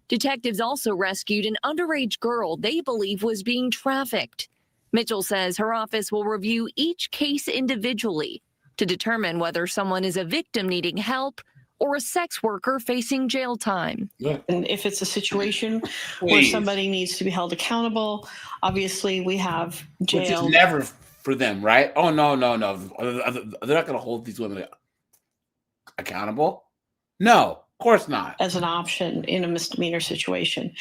Detectives also rescued an underage girl they believe was being trafficked. Mitchell says her office will review each case individually to determine whether someone is a victim needing help or a sex worker facing jail time. And if it's a situation where somebody needs to be held accountable, obviously we have jail. Which is never for them, right? Oh, no. They're not going to hold these women accountable. No. course not. As an option in a misdemeanor situation.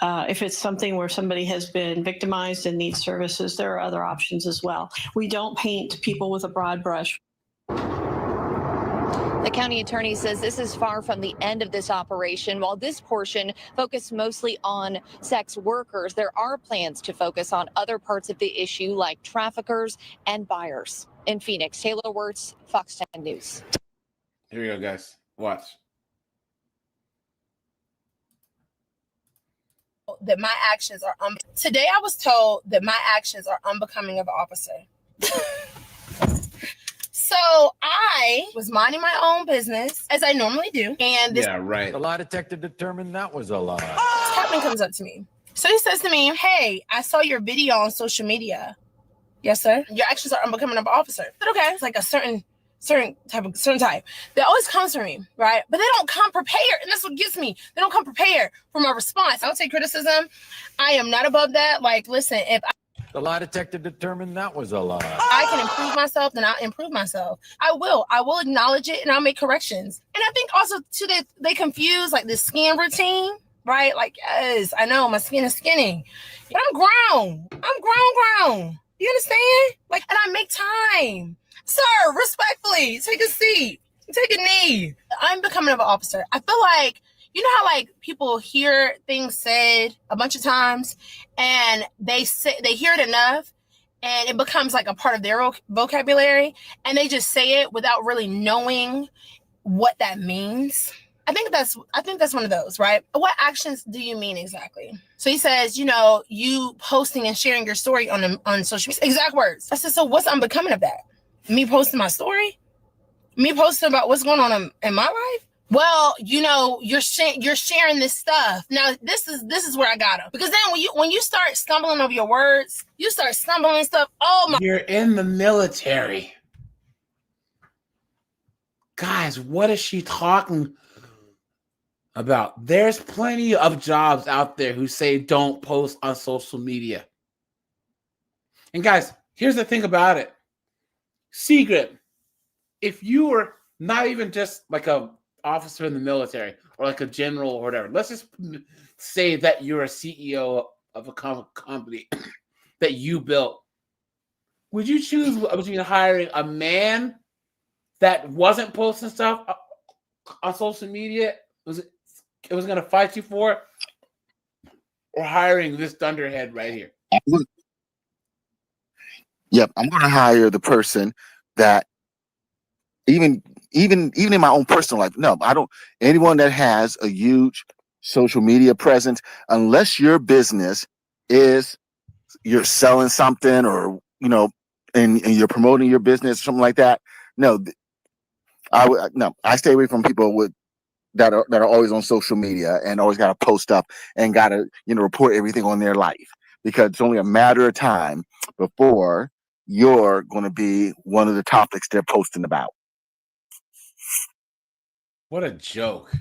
If it's something where somebody has been victimized and needs services, there are other options as well. We don't paint people with a broad brush. The county attorney says this is far from the end of this operation. While this portion focused mostly on sex workers, there are plans to focus on other parts of the issue like traffickers and buyers. In Phoenix, Taylor Wirtz, Fox 10 News. Here we go, guys. Watch. That my actions are today I was told that my actions are unbecoming of an officer. So I was minding my own business as I normally do, and this right. The lie detector determined that was a lie. captain comes up to me. So he says to me, "Hey, I saw your video on social media." "Yes, sir. Your actions are unbecoming of an officer." I said, "Okay." It's like a certain type that always comes from me, right? But they don't come prepared, and that's what gets me. They don't come prepared for my response. I don't take criticism. I am not above that. Like, listen, if The lie detector determined that was a lie. I can improve myself, then I'll improve myself. I will acknowledge it, and I'll make corrections. And I think also too that they confuse like the skin routine, right? Like, yes, I know my skin is skinning, but I'm grown. You understand? Like, and I make time. Sir, respectfully, take a seat. Take a knee. I'm becoming an officer. I feel like, you know how like people hear things said a bunch of times and they hear it enough and it becomes like a part of their vocabulary and they just say it without really knowing what that means. I think that's one of those, right? What actions do you mean exactly? So he says, you know, you posting and sharing your story on social media. Exact words. I said, so what's unbecoming of that? Me posting my story? Me posting about what's going on in my life? Well, you know, you're sharing this stuff. Now, this is where I got him. Because then when you start stumbling over your words, you start stumbling stuff. Oh my! You're in the military, guys. What is she talking about? There's plenty of jobs out there who say don't post on social media. And guys, here's the thing about it. Secret. If you were not even just like a officer in the military or like a general or whatever, let's just say that you're a CEO of a company that you built. Would you choose between hiring a man that wasn't posting stuff on social media, it was going to fight you for it, or hiring this dunderhead right here? Yep, I'm going to hire the person that even in my own personal life. No, I don't. Anyone that has a huge social media presence, unless your business is you're selling something or, you know, and you're promoting your business, something like that. No, I stay away from people that are always on social media and always got to post up and got to, you know, report everything on their life, because it's only a matter of time before you're going to be one of the topics they're posting about. What a joke.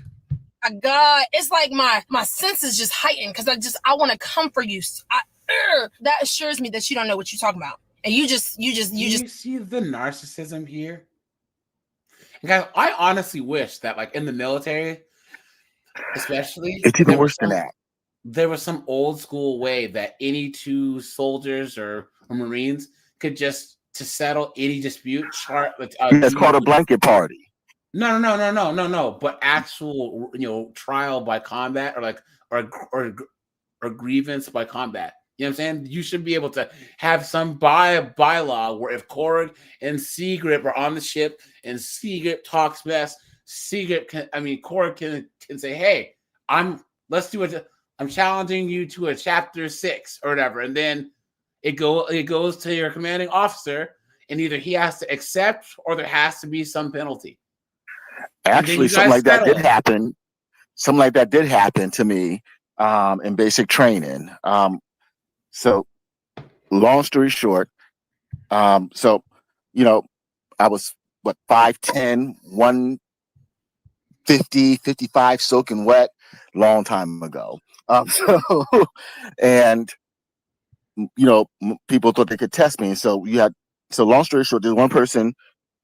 My God, it's like my senses just heightened because I want to comfort you. That assures me that you don't know what you're talking about. And you just see the narcissism here? And guys, I honestly wish that like in the military, especially, it's even worse than that. There was some old school way that any two soldiers or Marines could just to settle any dispute chart. It's called a blanket party. No. But actual, you know, trial by combat or grievance by combat. You know what I'm saying? You should be able to have some bylaw where if Korg and Seagrip are on the ship and Seagrip talks best, Korg can say, "Hey, I'm challenging you to a chapter 6 or whatever," and then it goes to your commanding officer, and either he has to accept or there has to be some penalty. Actually, something like that did happen. Something like that did happen to me in basic training. So long story short, so, you know, I was 5'10", 150, 55, soaking wet, long time ago. And, you know, people thought they could test me. So long story short, there's one person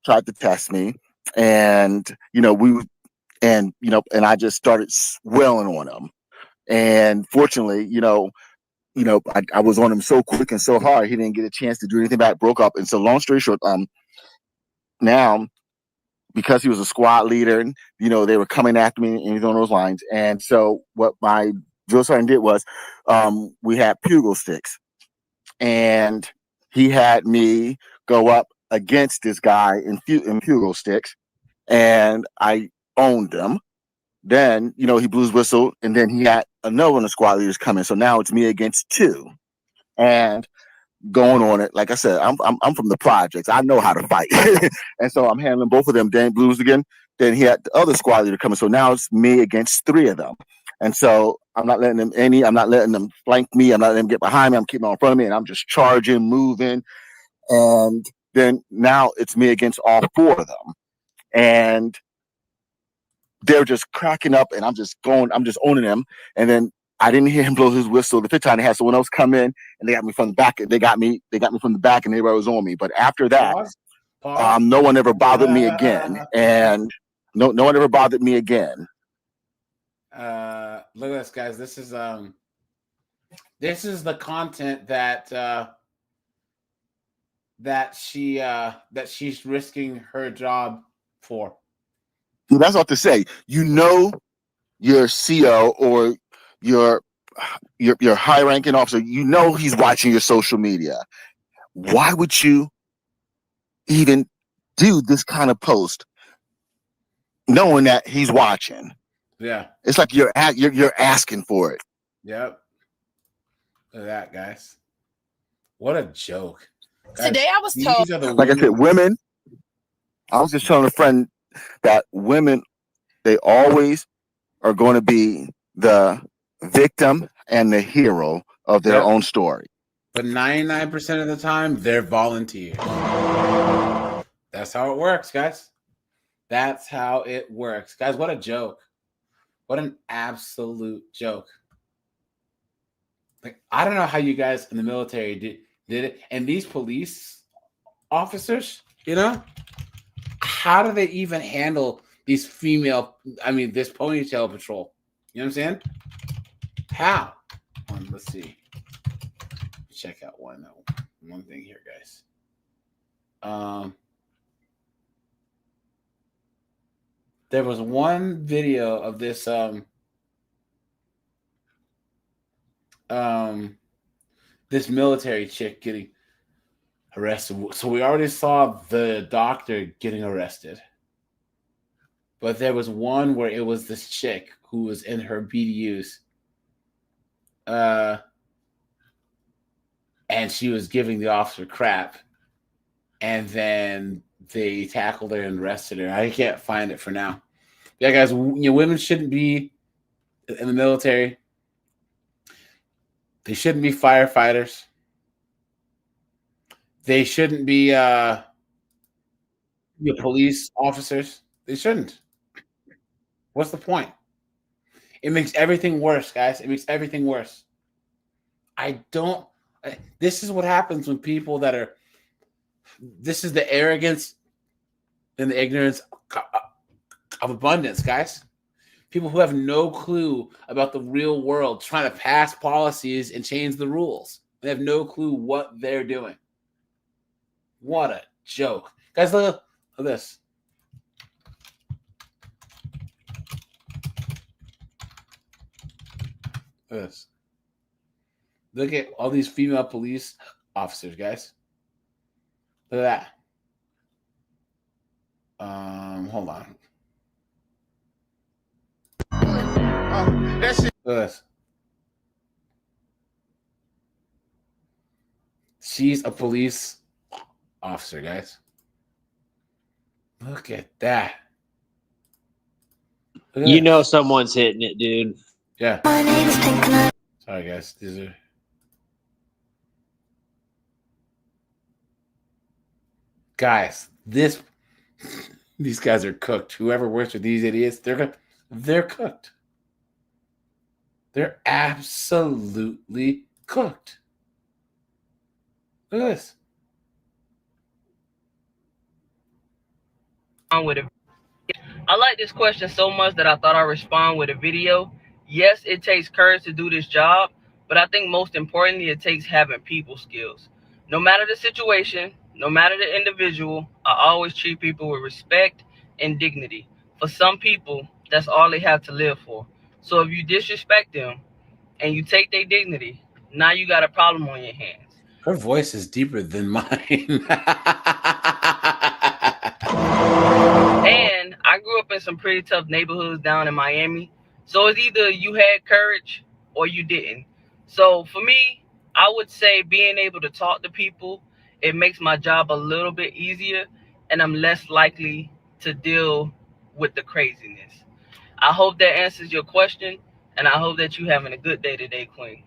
tried to test me, and, you know, and I just started swelling on him. And fortunately, I was on him so quick and so hard, he didn't get a chance to do anything back. Broke up. And so, long story short, now, because he was a squad leader, they were coming after me and anything on those lines. And so, what my drill sergeant did was, we had pugil sticks, and he had me go up against this guy in pugil sticks, and I owned him. Then, he blew his whistle, and then he had another one of the squad leaders coming. So now it's me against two, and going on it. Like I said, I'm from the projects. I know how to fight, and so I'm handling both of them. Then blues again. Then he had the other squad leader coming. So now it's me against three of them, and so I'm not letting them I'm not letting them flank me. I'm not letting them get behind me. I'm keeping them in front of me, and I'm just charging, moving, and then now it's me against all four of them, and they're just cracking up, and I'm just owning them. And then I didn't hear him blow his whistle. The fifth time they had someone else come in, and they got me from the back. They got me from the back, and everybody was on me. But after that, no one ever bothered me again, and no one ever bothered me again. Look at this, guys. This is the content that she's risking her job for. That's what to say. Your CO or your high-ranking officer, he's watching your social media. Why would you even do this kind of post, knowing that he's watching? Yeah, it's like you're asking for it. Yep. Look at that, guys. What a joke. Guys, Today I was told, like I said, women. I was just telling a friend that women, they always are going to be the victim and the hero of their own story. But 99% of the time, they're volunteers. That's how it works, guys. That's how it works. Guys, what a joke. What an absolute joke. Like, I don't know how you guys in the military did it. And these police officers, how do they even handle these this ponytail patrol? You know what I'm saying? How? Let's see. Check out one thing here, guys. There was one video of this this military chick getting arrested. So we already saw the doctor getting arrested. But there was one where it was this chick who was in her BDUs. And she was giving the officer crap. And then they tackled her and arrested her. I can't find it for now. Yeah, guys, women shouldn't be in the military. They shouldn't be firefighters. They shouldn't be police officers. They shouldn't. What's the point? It makes everything worse, guys. It makes everything worse. This is what happens when people this is the arrogance and the ignorance of abundance, guys. People who have no clue about the real world trying to pass policies and change the rules. They have no clue what they're doing. What a joke. Guys, look at this. Look at this. Look at all these female police officers, guys. Look at that. Hold on. Look at this. She's a police officer, guys. Look at that. You know someone's hitting it, dude. Yeah. Sorry, guys. These are... Guys, these guys are cooked. Whoever works with these idiots, they're cooked. They're absolutely cooked. Look at this. I like this question so much that I thought I'd respond with a video. Yes, it takes courage to do this job, but I think most importantly, it takes having people skills. No matter the situation, no matter the individual, I always treat people with respect and dignity. For some people, that's all they have to live for. So if you disrespect them and you take their dignity, now you got a problem on your hands. Her voice is deeper than mine. And I grew up in some pretty tough neighborhoods down in Miami. So it's either you had courage or you didn't. So for me, I would say being able to talk to people, it makes my job a little bit easier, and I'm less likely to deal with the craziness. I hope that answers your question, and I hope that you're having a good day today, Queen.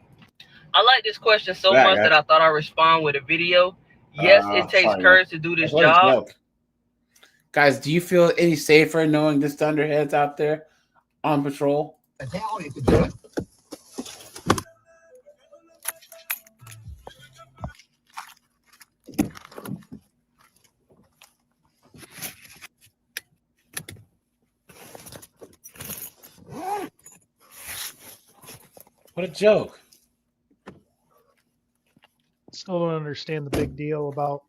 I like this question so much that I thought I'd respond with a video. Yes, it takes courage to do this job. Guys, do you feel any safer knowing this Thunderhead's out there on patrol? What a joke. Still don't understand the big deal about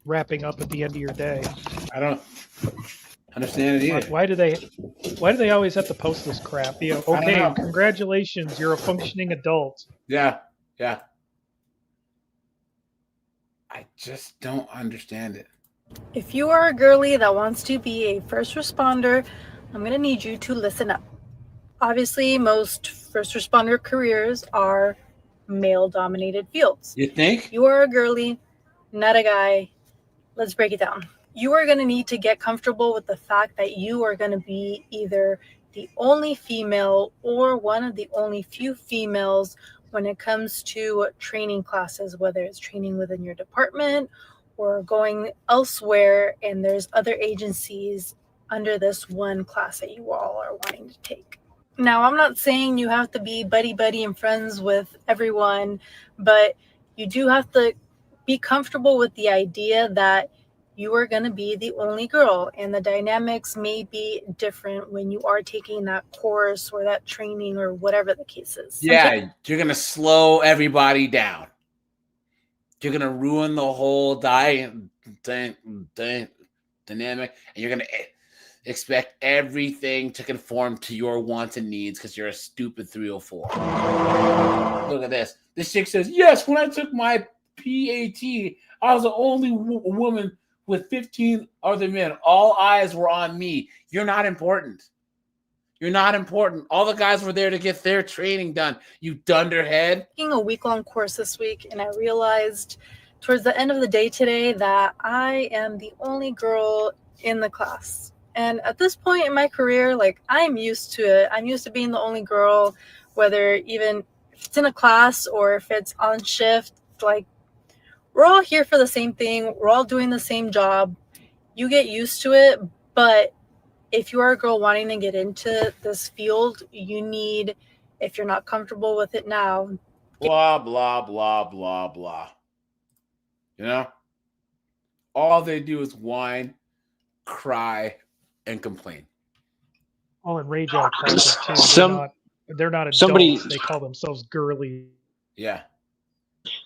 wrapping up at the end of your day. I don't understand it either. Why do they always have to post this crap? You know, okay, congratulations, you're a functioning adult. Yeah. I just don't understand it. If you are a girly that wants to be a first responder, I'm going to need you to listen up. Obviously, most first responder careers are male-dominated fields. You think? You are a girly, not a guy. Let's break it down. You are going to need to get comfortable with the fact that you are going to be either the only female or one of the only few females when it comes to training classes, whether it's training within your department or going elsewhere, and there's other agencies under this one class that you all are wanting to take. Now, I'm not saying you have to be buddy and friends with everyone, but you do have to be comfortable with the idea that you are going to be the only girl, and the dynamics may be different when you are taking that course or that training or whatever the case is. Yeah, you're going to slow everybody down. You're going to ruin the whole dynamic, and you're going to expect everything to conform to your wants and needs because you're a stupid 304. Look at this. This chick says, yes, when I took my PAT, I was the only woman with 15 other men. All eyes were on me. You're not important. You're not important. All the guys were there to get their training done. You dunderhead. Taking a week-long course this week, and I realized towards the end of the day today that I am the only girl in the class. And at this point in my career, like, I'm used to it. I'm used to being the only girl, whether even if it's in a class or if it's on shift. Like, we're all here for the same thing. We're all doing the same job. You get used to it. But if you are a girl wanting to get into this field, you need, if you're not comfortable with it now. Blah, blah, blah, blah, blah. You know? All they do is whine, cry, and complain. All in rage out classes too. They're not adults. They call themselves girly. Yeah.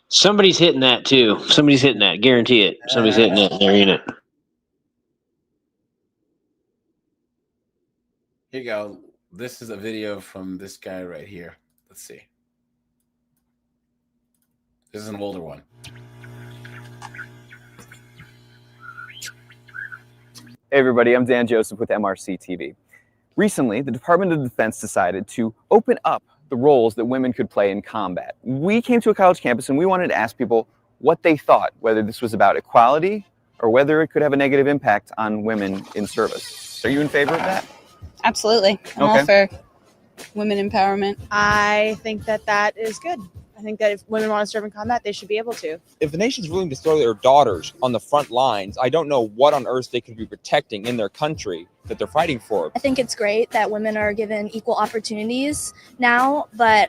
Somebody's hitting that too. Somebody's hitting that. Guarantee it. Somebody's hitting it in their unit. Here you go. This is a video from this guy right here. Let's see. This is an older one. Hey everybody, I'm Dan Joseph with MRC TV. Recently, the Department of Defense decided to open up the roles that women could play in combat. We came to a college campus and we wanted to ask people what they thought, whether this was about equality or whether it could have a negative impact on women in service. Are you in favor of that? Absolutely. I'm all for women empowerment. I think that that is good. I think that if women want to serve in combat, they should be able to. If the nation's willing to throw their daughters on the front lines, I don't know what on earth they could be protecting in their country that they're fighting for. I think it's great that women are given equal opportunities now, but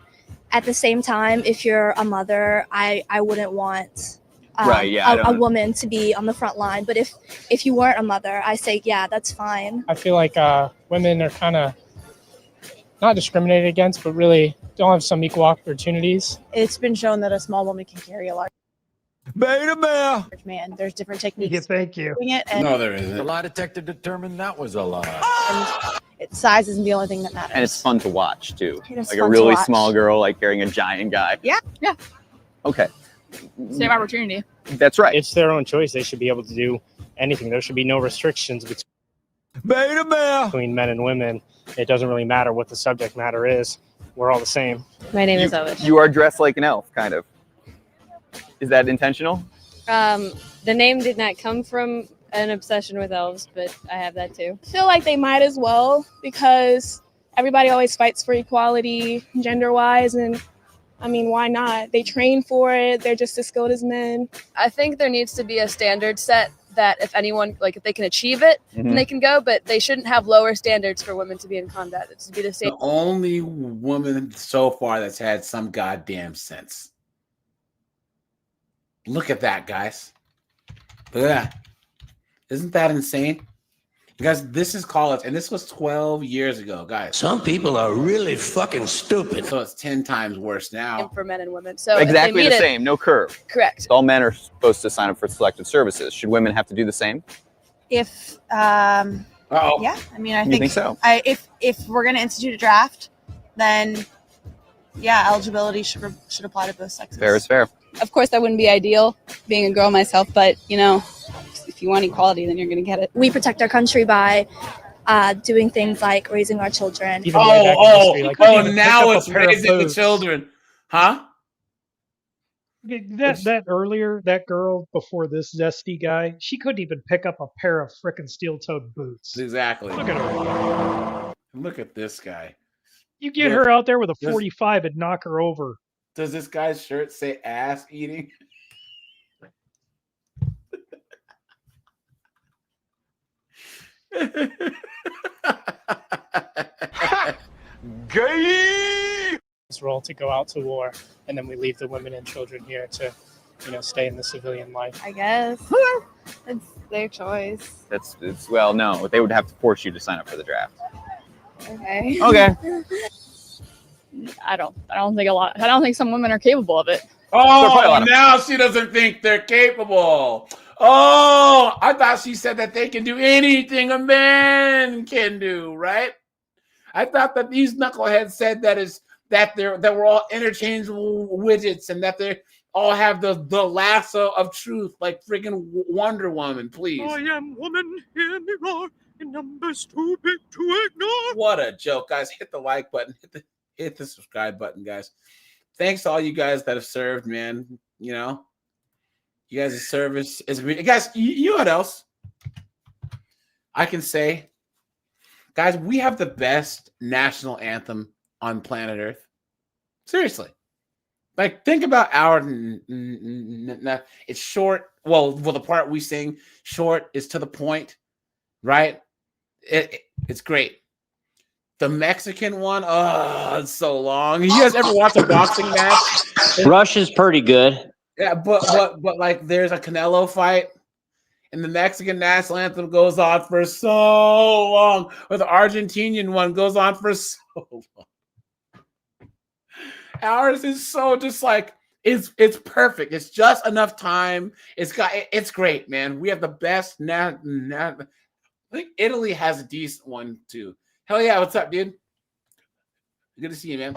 at the same time, if you're a mother, I wouldn't want Right, yeah, I a don't- woman to be on the front line. But if you weren't a mother, I say, yeah, that's fine. I feel like women are kind of not discriminated against, but really don't have some equal opportunities. It's been shown that a small woman can carry a large man. There's different techniques. Yeah, thank you. Doing it, and, No, there isn't. The lie detector determined that was a lie. size isn't the only thing that matters. And it's fun to watch too. It is Like a fun to really watch. small girl like carrying a giant guy. Yeah. Okay. Same opportunity. That's right. It's their own choice. They should be able to do anything. There should be no restrictions between men and women. It doesn't really matter what the subject matter is. We're all the same. My name is Elish. You are dressed like an elf, kind of. Is that intentional? The name did not come from an obsession with elves, but I have that too. I feel like they might as well, because everybody always fights for equality gender-wise, and I mean, why not? They train for it. They're just as skilled as men. I think there needs to be a standard set that if anyone, like if they can achieve it, then they can go, but they shouldn't have lower standards for women to be in combat. It should be the same. The only woman so far that's had some goddamn sense. Look at that, guys. Look at that. Isn't that insane? You guys, this is college, and this was 12 years ago, guys. Some people are really fucking stupid. So it's 10 times worse now. For men and women. So if they Exactly meet the it- same, no curve. Correct. All men are supposed to sign up for selective services. Should women have to do the same? If Uh-oh. yeah, I mean, I You think so? If we're gonna institute a draft, then yeah, eligibility should apply to both sexes. Fair is fair. Of course, that wouldn't be ideal, being a girl myself, but you know, if you want equality, then you're going to get it. We protect our country by doing things like raising our children. Now it's pair of raising the boots. children. Huh? Okay, that earlier, that girl before this zesty guy, she couldn't even pick up a pair of frickin' steel-toed boots. Exactly. Look at her. Look at this guy. You get Yeah. her out there with a Does- 45 and knock her over. Does this guy's shirt say ass eating? Gay! This role to go out to war, and then we leave the women and children here to, stay in the civilian life. I guess. It's their choice. It's well, no, they would have to force you to sign up for the draft. Okay. Okay. I don't think some women are capable of it. Oh, now she doesn't think they're capable. Oh, I thought she said that they can do anything a man can do, right? I thought that these knuckleheads said that we're all interchangeable widgets and that they all have the lasso of truth like friggin' Wonder Woman, please. I am woman, hear me roar, in numbers too big to ignore. What a joke, guys. Hit the like button, hit the subscribe button, guys. Thanks to all you guys that have served, man. You know, you guys' service is guys. You know what else I can say, guys? We have the best national anthem on planet Earth. Seriously, like think about our. It's short. Well, the part we sing short is to the point, right? It's great. The Mexican one, oh, it's so long. You guys ever watch a boxing match? Russia's pretty good. Yeah, but like there's a Canelo fight, and the Mexican national anthem goes on for so long, or the Argentinian one goes on for so long. Ours is so just like it's perfect. It's just enough time. It's great, man. We have the best. I think Italy has a decent one too. Hell yeah, what's up, dude? Good to see you, man.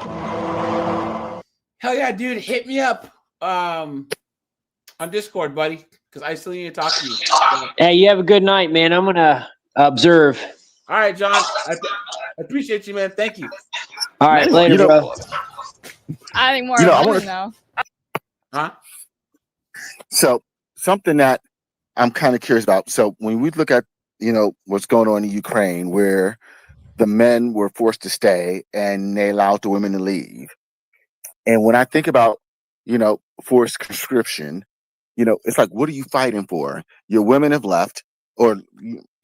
Hell yeah, dude, hit me up on Discord, buddy, because I still need to talk to you. Hey, you have a good night, man. I'm gonna observe. All right, John. I appreciate you, man. Thank you. All right, later, bro. I think more I women, wanna- though. Huh? So something that I'm kind of curious about. So when we look at, what's going on in Ukraine, where the men were forced to stay and they allowed the women to leave. And when I think about, forced conscription, it's like, what are you fighting for? Your women have left, or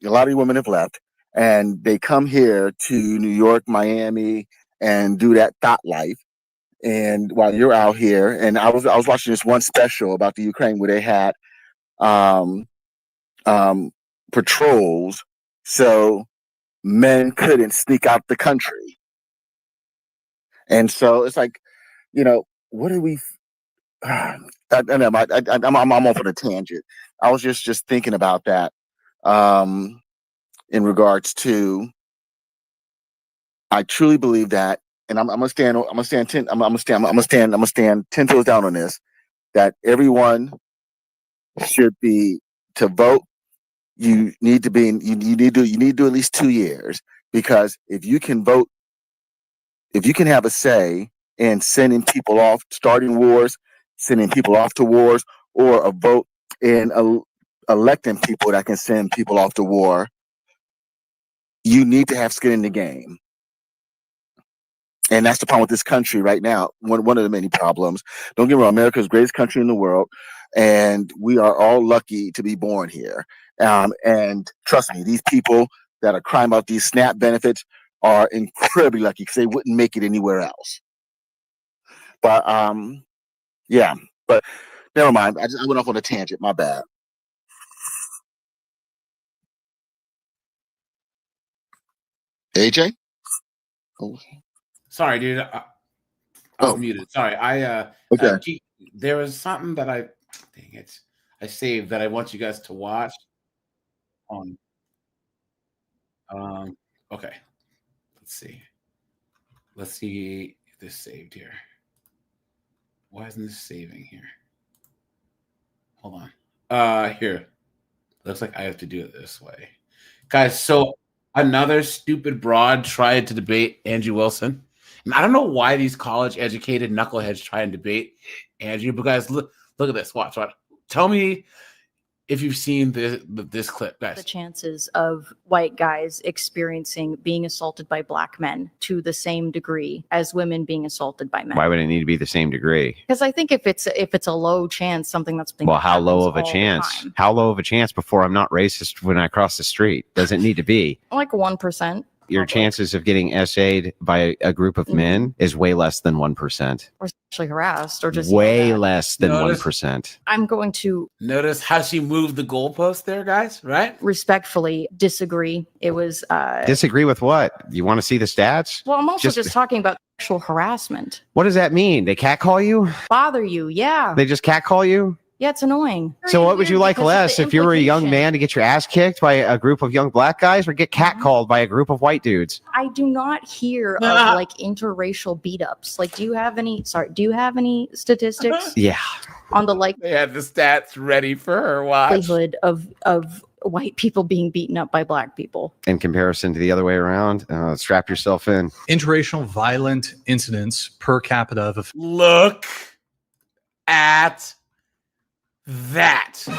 a lot of your women have left, and they come here to New York, Miami, and do that thought life. and while you're out here, and I was watching this one special about the Ukraine where they had patrols so men couldn't sneak out the country. And so it's like, what do we? I'm off on a tangent. I was just thinking about that in regards to. I truly believe that, and I'm gonna stand 10 toes down on this. That everyone should be to vote. You need to do at least 2 years, because if you can vote, if you can have a say in sending people off, starting wars, sending people off to wars, or a vote in electing people that can send people off to war, you need to have skin in the game. And that's the problem with this country right now. One of the many problems. Don't get me wrong, America's the greatest country in the world, and we are all lucky to be born here. And trust me, these people that are crying about these SNAP benefits are incredibly lucky, because they wouldn't make it anywhere else. But yeah, but never mind. I went off on a tangent. My bad. AJ? Oh. Sorry, dude. I was muted. Sorry. Okay. There was something that I saved that I want you guys to watch. Okay. Let's see if this saved here. Why isn't this saving here? Hold on. Here. Looks like I have to do it this way. Guys, so another stupid broad tried to debate Andrew Wilson. And I don't know why these college-educated knuckleheads try and debate Andrew, but guys, look at this. Watch. Tell me if you've seen this clip, guys. The chances of white guys experiencing being assaulted by black men to the same degree as women being assaulted by men. Why would it need to be the same degree? Because I think if it's a low chance, something that's been how low of a chance? How low of a chance before I'm not racist when I cross the street? Does it need to be? Like 1%. Your chances of getting essayed by a group of men is way less than 1%. Or sexually harassed, or just way less than 1%. I'm going to notice how she moved the goalpost there, guys. Right? Respectfully disagree. It was disagree with what? You want to see the stats? Well, I'm also just talking about sexual harassment. What does that mean? They catcall you? Bother you? Yeah. They just catcall you? Yeah, it's annoying. So what would you like less, if you were a young man, to get your ass kicked by a group of young black guys, or get catcalled by a group of white dudes? I do not hear of like interracial beat ups. Like, do you have any statistics? Yeah. On the they had the stats ready for her watch. Likelihood of white people being beaten up by black people. In comparison to the other way around, strap yourself in. Interracial violent incidents per capita of look at that. Look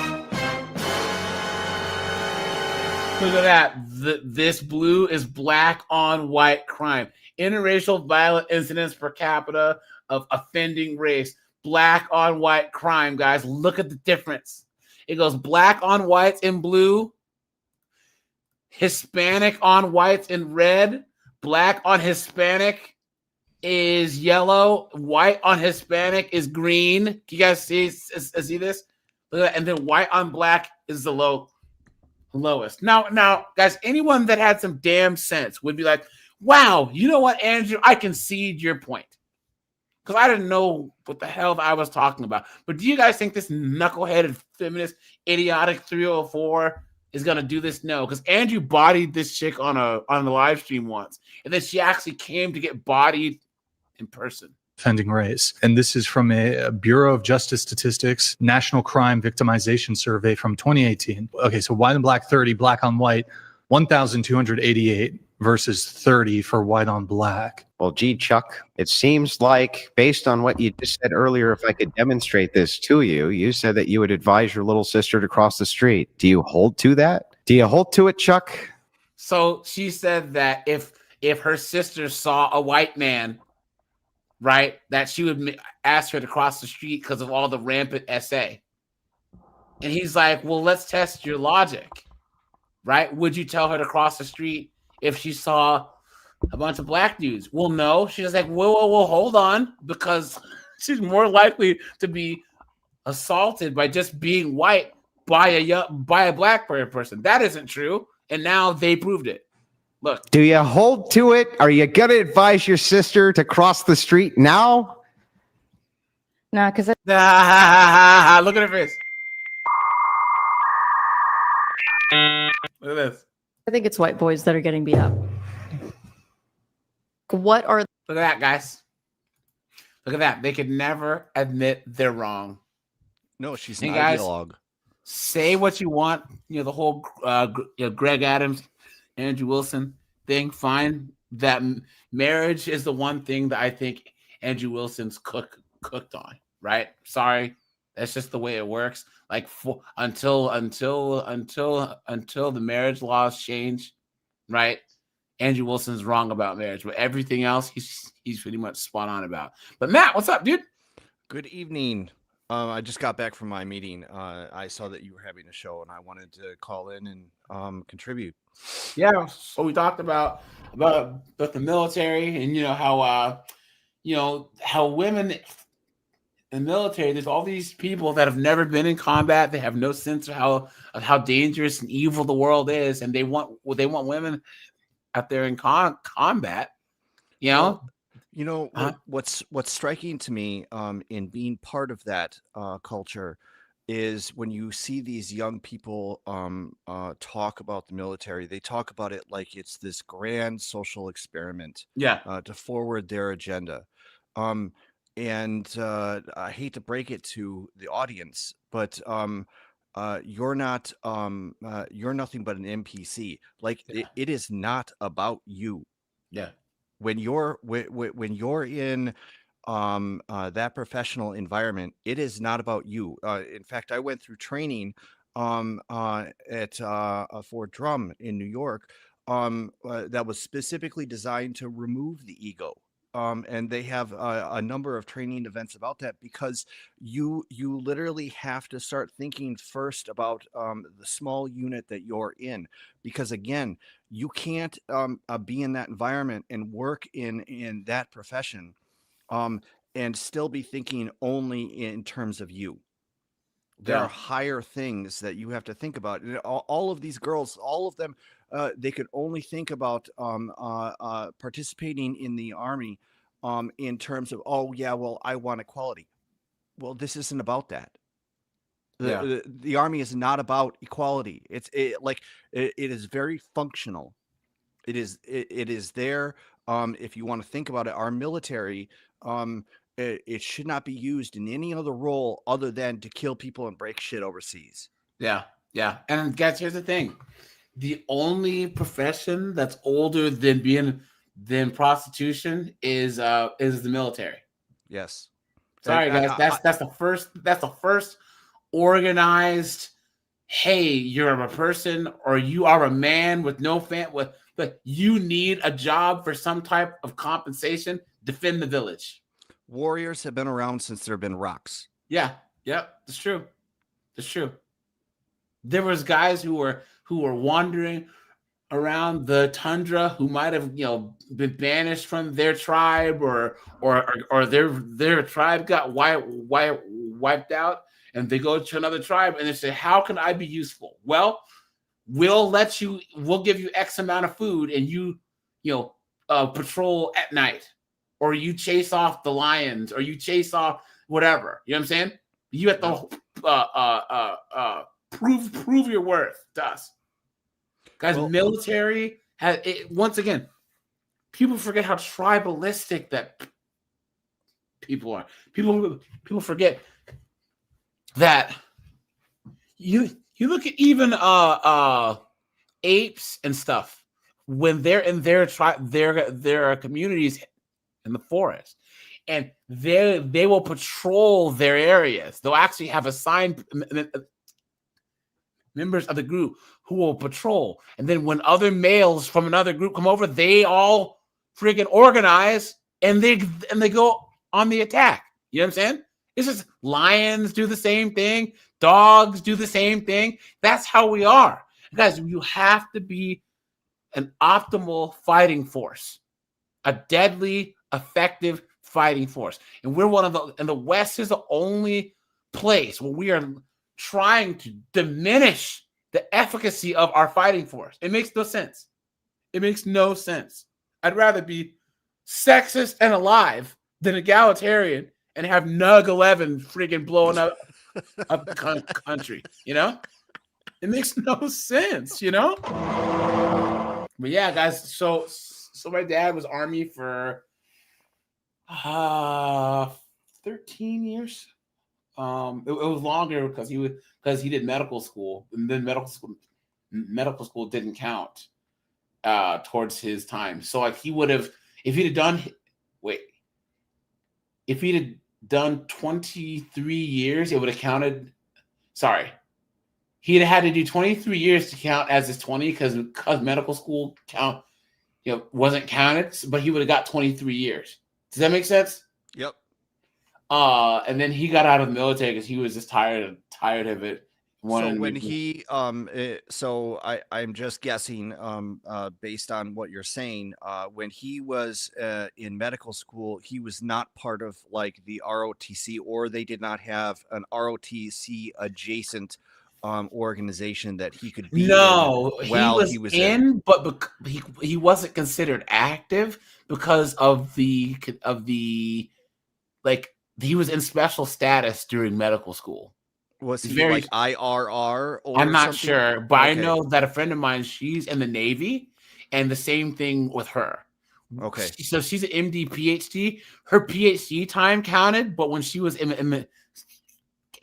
at that. This blue is black on white crime. Interracial violent incidents per capita of offending race. Black on white crime, guys. Look at the difference. It goes black on whites in blue, Hispanic on whites in red, black on Hispanic is yellow, white on Hispanic is green. Can you guys see this? Look at that. And then white on black is the lowest. Now, guys, anyone that had some damn sense would be like, wow, you know what, Andrew? I concede your point. Because I didn't know what the hell I was talking about. But do you guys think this knuckleheaded feminist, idiotic 304 is going to do this? No, because Andrew bodied this chick on the live stream once. And then she actually came to get bodied in person. offending race. And this is from a Bureau of Justice Statistics National Crime Victimization Survey from 2018. Okay, so white and black 30, black on white 1,288 versus 30 for white on black. Well, gee, Chuck, it seems like based on what you just said earlier, if I could demonstrate this to you, you said that you would advise your little sister to cross the street. Do you hold to that? Do you hold to it, Chuck? So she said that if her sister saw a white man, right, that she would ask her to cross the street because of all the rampant SA. And he's like, well, let's test your logic, right? Would you tell her to cross the street if she saw a bunch of black dudes. Well, no, she's like, whoa, hold on, because she's more likely to be assaulted by just being white by a black person. That isn't true, and now they proved it. Look, Do you hold to it? Are you gonna advise your sister to cross the street now? No, because look at her face. Look at this. I think it's white boys that are getting beat up. What are Look at that, guys. Look at that. They could never admit they're wrong. No, she's Hey, an guys, ideologue. say what you want. The whole Greg Adams, Andrew Wilson thing. Fine. That marriage is the one thing that I think Andrew Wilson's cooked on. Right? Sorry, that's just the way it works. Like until the marriage laws change, right? Andrew Wilson's wrong about marriage, but everything else he's pretty much spot on about. But Matt, what's up, dude? Good evening. I just got back from my meeting. I saw that you were having a show, and I wanted to call in and contribute. Yeah, so we talked about the military, and how women in the military, there's all these people that have never been in combat. They have no sense of how dangerous and evil the world is, and they want women out there in combat. What's striking to me in being part of that culture is when you see these young people talk about the military, they talk about it like it's this grand social experiment to forward their agenda. And I hate to break it to the audience, but you're not you're nothing but an NPC. Like it is not about you. Yeah. When you're in that professional environment, it is not about you. In fact, I went through training at Fort Drum in New York that was specifically designed to remove the ego. And they have a number of training events about that, because you literally have to start thinking first about the small unit that you're in, because again, you can't be in that environment and work in that profession and still be thinking only in terms of you. There are higher things that you have to think about. And all of these girls, all of them, they could only think about participating in the Army in terms of, I want equality. Well, this isn't about that. The Army is not about equality. It is very functional. It is there. If you want to think about it, our military, it should not be used in any other role other than to kill people and break shit overseas. Yeah. And guys, here's the thing: the only profession that's older than prostitution is the military. Yes. Sorry, guys. That's the first organized. Hey, you're a person, or you are a man with no but you need a job for some type of compensation. Defend the village. Warriors have been around since there have been rocks. Yeah. That's true. There was guys who were wandering around the tundra who might have been banished from their tribe, or their tribe got wiped out, and they go to another tribe and they say, how can I be useful? Well, we'll give you X amount of food, and you patrol at night, or you chase off the lions, or you chase off whatever. You know what I'm saying? You have to prove your worth to us. Guys, military has it, once again, people forget how tribalistic that people are. People forget that you look at even apes and stuff when they're in their tribe, their communities in the forest, and they will patrol their areas. They'll actually have assigned members of the group who will patrol, and then when other males from another group come over, they all freaking organize and they go on the attack. You know what I'm saying? It's just lions do the same thing, dogs do the same thing. That's how we are, guys. You have to be an optimal fighting force. a deadly, effective fighting force. And we're one of the, and the West is the only place where we are trying to diminish the efficacy of our fighting force. It makes no sense. It makes no sense. I'd rather be sexist and alive than egalitarian and have Nug 11 freaking blowing up the country, you know? It makes no sense, you know? But yeah, guys, so my dad was Army for 13 years. It was longer because he did medical school, and then medical school didn't count towards his time. So like he would have, if he'd have done 23 years, it would have counted. Sorry, he'd had to do 23 years to count as his 20 because medical school wasn't counted, but he would have got 23 years. Does that make sense? Yep. And then he got out of the military because he was just tired of it. So when he so I'm just guessing based on what you're saying, when he was in medical school, he was not part of like the ROTC, or they did not have an ROTC adjacent organization that he could be no, in while he was in, but he wasn't considered active because of the like he was in special status during medical school. Was he like IRR? Or I'm not something? sure, but Okay. I know that a friend of mine, she's in the Navy, and the same thing with her. Okay. So she's an MD PhD. Her PhD time counted, but when she was in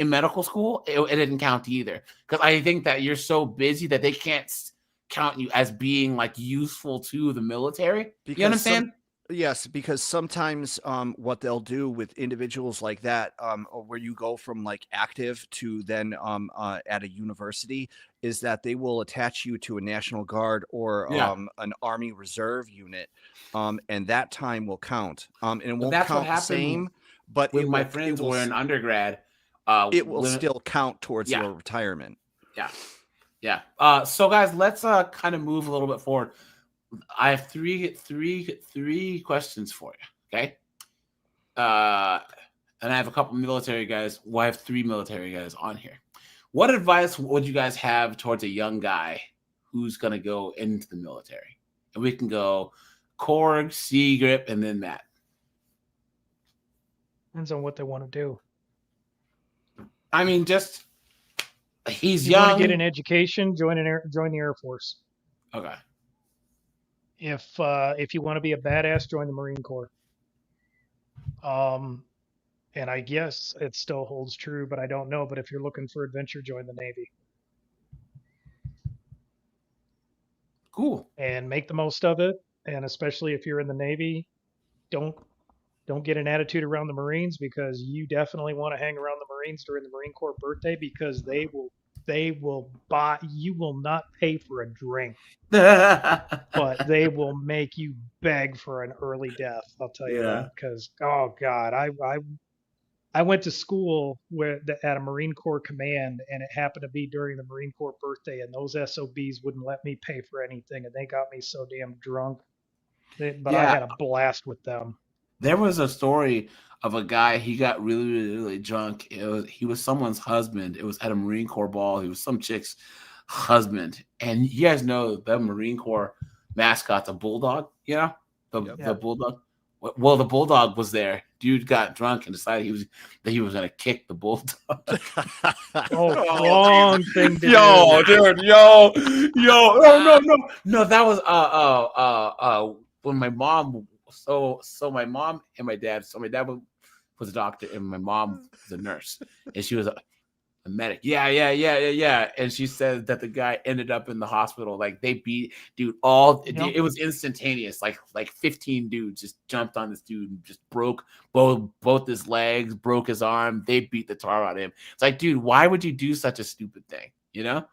medical school, it didn't count either. Because I think that you're so busy that they can't count you as being like useful to the military. You understand? Yes, because sometimes what they'll do with individuals like that, where you go from like active to then at a university, is that they will attach you to a National Guard or an Army Reserve unit, and that time will count. And it won't that's what count the happened same, but when it my will- friends it will were s- in undergrad. It will when- still count towards Yeah. your retirement. Yeah. So guys, let's kind of move a little bit forward. I have three questions for you. Okay. And I have a couple military guys. Well, I have 3 military guys on here. What advice would you guys have towards a young guy who's going to go into the military? And we can go Korg, Seagrip, and then Matt. Depends on what they want to do. I mean, just he's You want young. to get an education, join the Air Force. Okay. If you want to be a badass, join the Marine Corps. And I guess it still holds true, but I don't know. But if you're looking for adventure, join the Navy. Cool. And make the most of it. And especially if you're in the Navy, don't get an attitude around the Marines, because you definitely want to hang around the Marines during the Marine Corps birthday, because they will buy, you will not pay for a drink, but they will make you beg for an early death. I'll tell you that, because oh god, I went to school at a Marine Corps command, and it happened to be during the Marine Corps birthday, and those SOBs wouldn't let me pay for anything, and they got me so damn drunk. But I had a blast with them. There was a story of a guy, he got really, really, really drunk. He was someone's husband. It was at a Marine Corps ball. He was some chick's husband. And you guys know the Marine Corps mascot, the bulldog, the bulldog. Well, the bulldog was there. Dude got drunk and decided he was gonna kick the bulldog. Wrong thing to do. Dude, no. That was when my mom. So my mom and my dad. So my dad was a doctor and my mom was a nurse, and she was a medic. Yeah. And she said that the guy ended up in the hospital. Like they beat dude it was instantaneous. Like 15 dudes just jumped on this dude and just broke both his legs, broke his arm. They beat the tar out of him. It's like, dude, why would you do such a stupid thing? You know,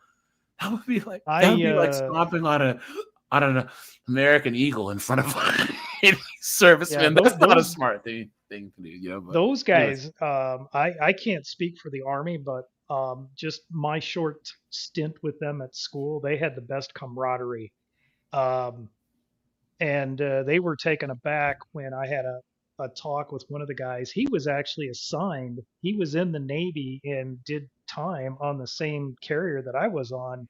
that would be like stomping on an American eagle in front of any serviceman. That's not a smart thing to do, But those guys, I can't speak for the Army, but just my short stint with them at school, they had the best camaraderie. and they were taken aback when I had a talk with one of the guys. He was actually assigned. He was in the Navy and did time on the same carrier that I was on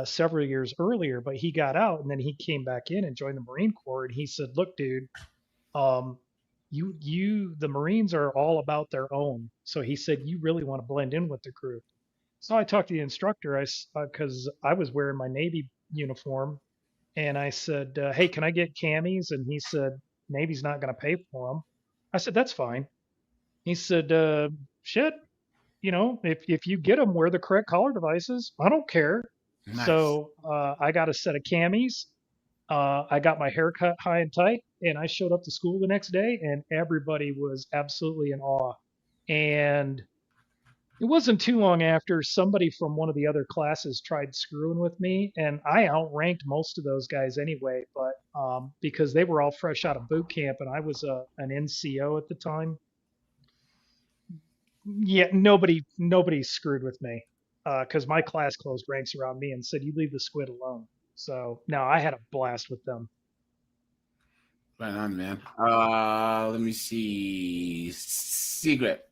several years earlier, but he got out and then he came back in and joined the Marine Corps. And he said, "Look, dude, um, the Marines are all about their own." So he said, "You really want to blend in with the group." So I talked to the instructor, because I was wearing my Navy uniform, and I said, "Hey, can I get camis?" And he said, "Navy's not going to pay for them." I said, "That's fine." He said, "Shit, if you get them, wear the correct collar devices. I don't care." Nice. So I got a set of camis. I got my hair cut high and tight, and I showed up to school the next day, and everybody was absolutely in awe. And it wasn't too long after somebody from one of the other classes tried screwing with me, and I outranked most of those guys anyway. But because they were all fresh out of boot camp, and I was an NCO at the time, yeah, nobody screwed with me because my class closed ranks around me and said, "You leave the squid alone." So no, I had a blast with them. Right on, man. Let me see. Secret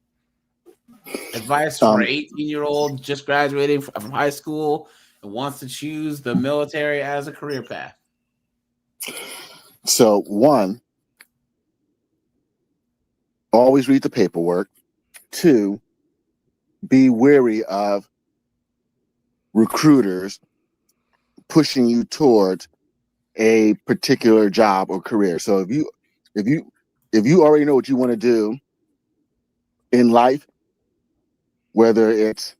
advice for an 18-year-old just graduating from high school and wants to choose the military as a career path. So, one, always read the paperwork. Two, be wary of recruiters pushing you towards a particular job or career. So if you already know what you want to do in life, whether it's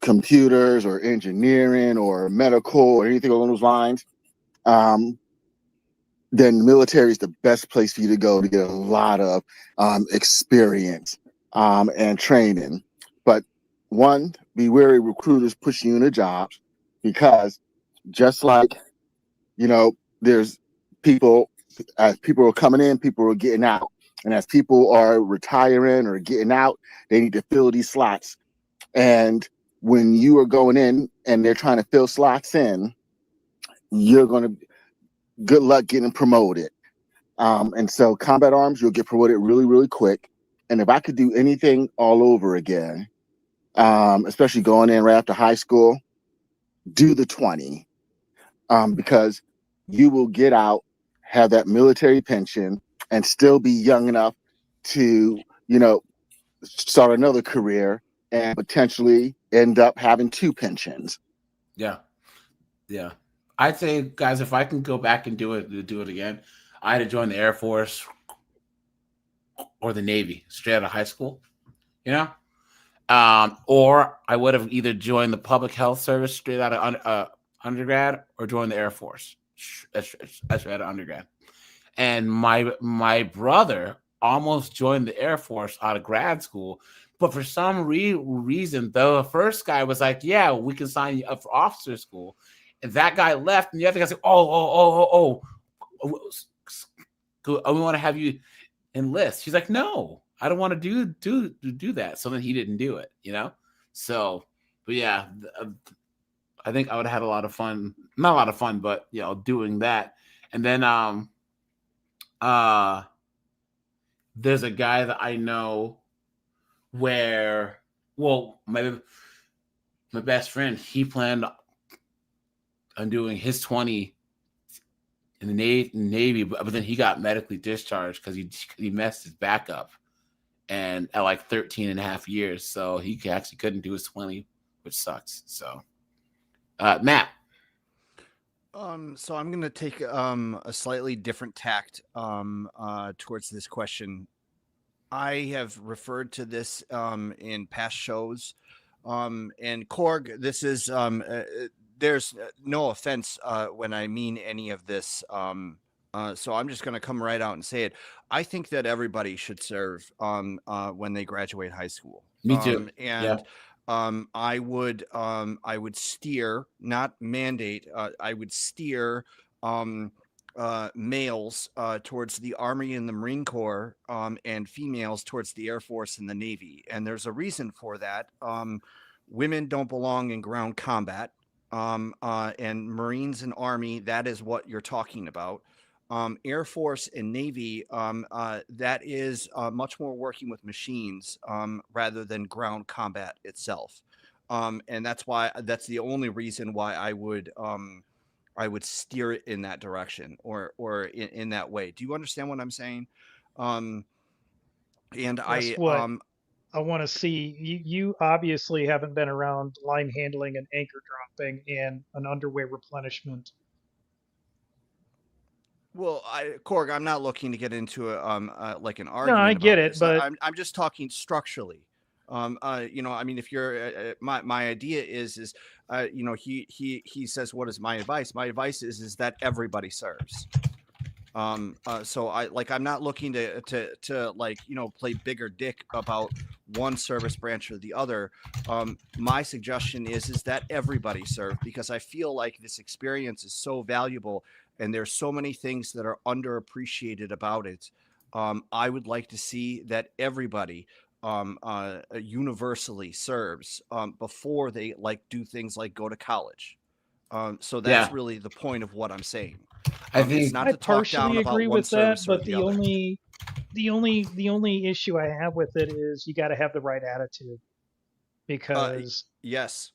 computers or engineering or medical or anything along those lines, then the military is the best place for you to go to get a lot of experience and training. But one, be wary of recruiters pushing you into jobs, because just like there's people, as people are coming in, people are getting out. And as people are retiring or getting out, they need to fill these slots. And when you are going in and they're trying to fill slots in, good luck getting promoted. And so combat arms, you'll get promoted really, really quick. And if I could do anything all over again, especially going in right after high school, do the 20. Because you will get out, have that military pension, and still be young enough to, start another career and potentially end up having 2 pensions. Yeah. Yeah. I'd say, guys, if I can go back and do it again, I'd have joined the Air Force or the Navy straight out of high school, or I would have either joined the public health service straight out of undergrad or joined the Air Force straight out of undergrad. And my brother almost joined the Air Force out of grad school, but for some reason, the first guy was like, "Yeah, we can sign you up for officer school," and that guy left, and the other guy said, "Oh, we want to have you enlist." He's like, "No, I don't want to do that." So then he didn't do it, So, but yeah, I think I would have had a lot of fun. Not a lot of fun, but doing that. And then there's a guy that I know where, my best friend, he planned on doing his 20 in the Navy, but then he got medically discharged because he messed his back up, and at like 13 and a half years, so he actually couldn't do his 20, which sucks. So Matt. So I'm going to take a slightly different tact towards this question. I have referred to this in past shows, and Korg, this is there's no offense when I mean any of this. So I'm just going to come right out and say it. I think that everybody should serve when they graduate high school. Me too. I would steer, not mandate. I would steer males towards the Army and the Marine Corps, and females towards the Air Force and the Navy. And there's a reason for that. Women don't belong in ground combat. and Marines and Army, that is what you're talking about. Air Force and Navy, that is much more working with machines rather than ground combat itself. And that's the only reason why I would steer it in that direction or in that way. Do you understand what I'm saying? And That's what I want to see. You obviously haven't been around line handling and anchor dropping and an underway replenishment. Well, Korg, I'm not looking to get into like an No, argument. I get about it, this. but I'm just talking structurally. You know, I mean, if you're my idea is you know, he says, what is my advice? My advice is that everybody serves. So I'm not looking to like, you know, play bigger dick about one service branch or the other. My suggestion is that everybody serve, because I feel like this experience is so valuable and there's so many things that are underappreciated about it. I would like to see that everybody universally serves before they like do things like go to college. So that's really the point of what I'm saying. I think it's not to talk down partially about agree one with that, service or but the the other. only issue I have with it is you got to have the right attitude, because yes,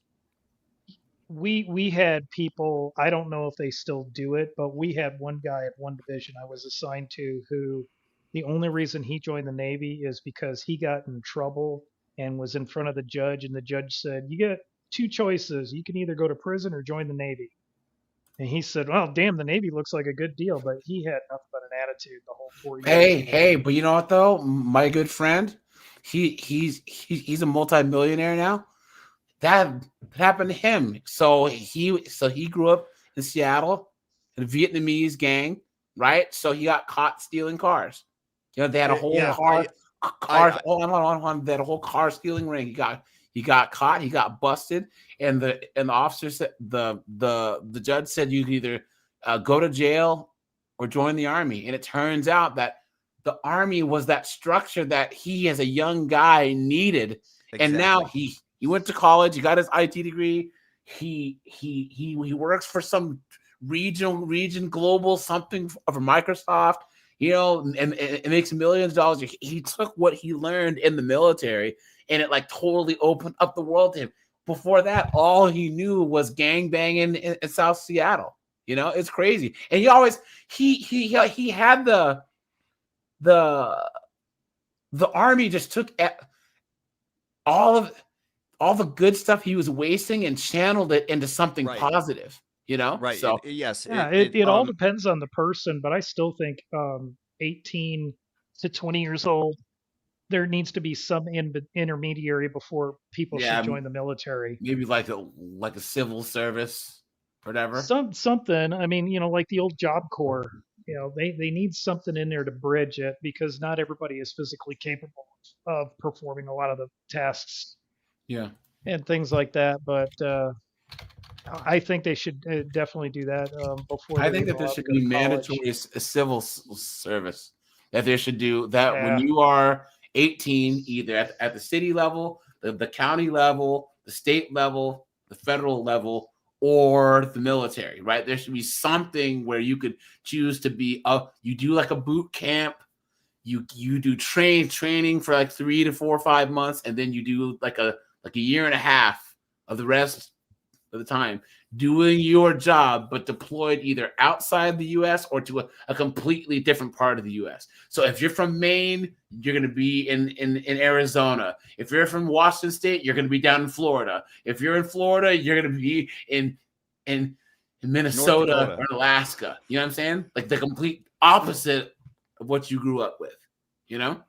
we had people, I don't know if they still do it, but we had one guy at one division I was assigned to who the only reason he joined the Navy is because he got in trouble and was in front of the judge, and the judge said, you get two choices. You can either go to prison or join the Navy. And he said, well, damn, the Navy looks like a good deal, but he had nothing but an attitude the whole 4 years. Hey, but you know what though? My good friend, he's a multi-millionaire now. That happened to him. So he grew up in Seattle in a Vietnamese gang, right? So he got caught stealing cars. You know, they had a whole hold on. They had a whole car stealing ring. He got caught, he got busted, and the officer said the judge said you could either go to jail or join the Army. And it turns out that the Army was that structure that he as a young guy needed. And now he went to college, he got his IT degree, he works for some region global something of a Microsoft, you know, and makes millions of dollars. He took what he learned in the military and it like totally opened up the world to him. Before that, all he knew was gang banging in South Seattle. You know, it's crazy. And he always he had the Army just took all the good stuff he was wasting and channeled it into something positive. You know, right? So It all depends on the person, but I still think 18 to 20 years old, there needs to be some intermediary before people should join the military. Maybe like a civil service, whatever. Something. I mean, you know, like the old Job Corps. You know, they need something in there to bridge it, because not everybody is physically capable of performing a lot of the tasks. Yeah. And things like that, but I think they should definitely do that before. I think that there should be mandatory civil service. That there should do that when you are 18, either at the city level, the county level, the state level, the federal level, or the military, right? There should be something where you could choose to be you do like a boot camp, you do training for like 3 to 4 or 5 months, and then you do like a year and a half of the rest of the time doing your job, but deployed either outside the U.S. or to a completely different part of the U.S. So if you're from Maine, you're going to be in Arizona. If you're from Washington State, you're going to be down in Florida. If you're in Florida, you're going to be in Minnesota or Alaska. You know what I'm saying? Like the complete opposite of what you grew up with, you know?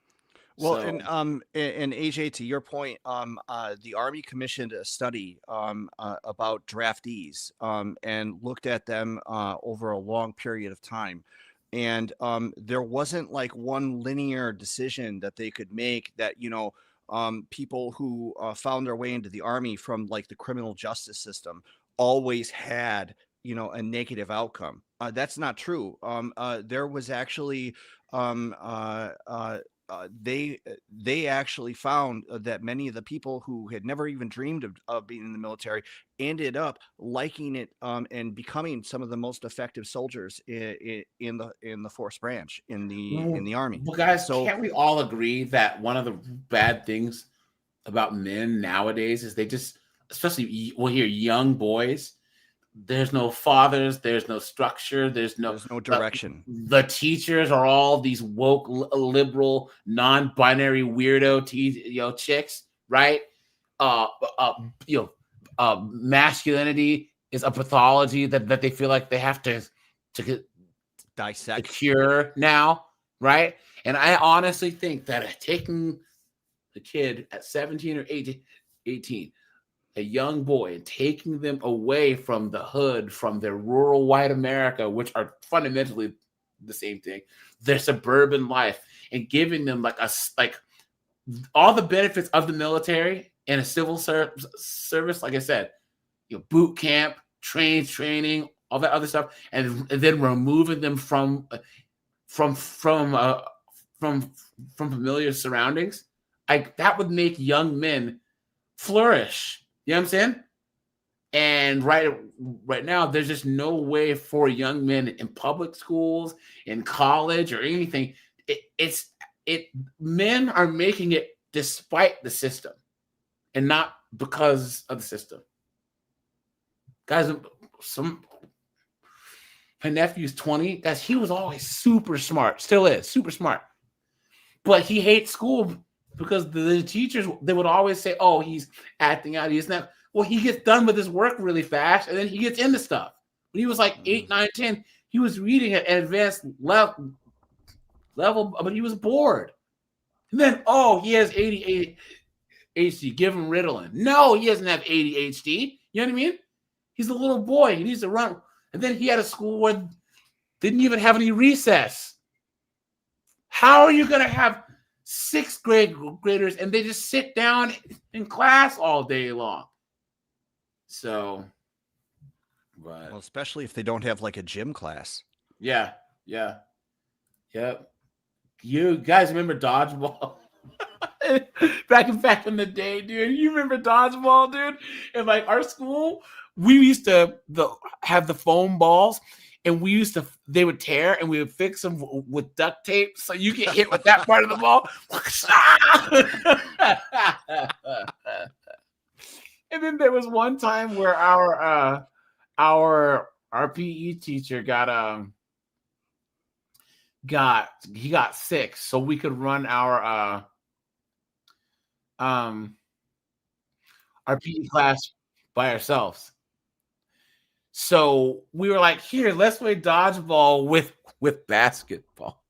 Well, and AJ, to your point, the Army commissioned a study about draftees and looked at them over a long period of time. And there wasn't like one linear decision that they could make that, you know, people who found their way into the Army from like the criminal justice system always had, you know, a negative outcome. That's not true. There was actually they actually found that many of the people who had never even dreamed of being in the military ended up liking it and becoming some of the most effective soldiers in the force branch in the army. Well, guys, So can't we all agree that one of the bad things about men nowadays is they just, especially we'll hear young boys, there's no fathers, there's no structure, there's no direction. The teachers are all these woke, liberal, non-binary weirdo chicks, right? Masculinity is a pathology that they feel like they have to dissect, cure now, right? And I honestly think that taking the kid at 17 or 18, a young boy, and taking them away from the hood, from their rural white America, which are fundamentally the same thing, their suburban life, and giving them like all the benefits of the military and a civil service, like I said, boot camp, training, all that other stuff, and then removing them from familiar surroundings. That would make young men flourish. You know what I'm saying? And right now, there's just no way for young men in public schools, in college, or anything. Men are making it despite the system, and not because of the system. Guys, my nephew's 20. Guys, he was always super smart, still is super smart, but he hates school because the teachers, they would always say, "Oh, he's acting out. He's not." Well, he gets done with his work really fast, and then he gets into stuff. When he was like 8, 9, 10, he was reading at an advanced level, but he was bored. And then, he has ADHD. Give him Ritalin. No, he doesn't have ADHD. You know what I mean? He's a little boy. He needs to run. And then he had a school where didn't even have any recess. How are you going to have 6th graders and they just sit down in class all day long? So, but well, especially if they don't have like a gym class. Yeah. You guys remember dodgeball? back in the day, dude. You remember dodgeball, dude? In like our school, we used to have the foam balls, and they would tear, and we would fix them with duct tape, so you get hit with that part of the ball. And then there was one time where our PE teacher got sick, so we could run our PE class by ourselves. So we were like, "Here, let's play dodgeball with basketball."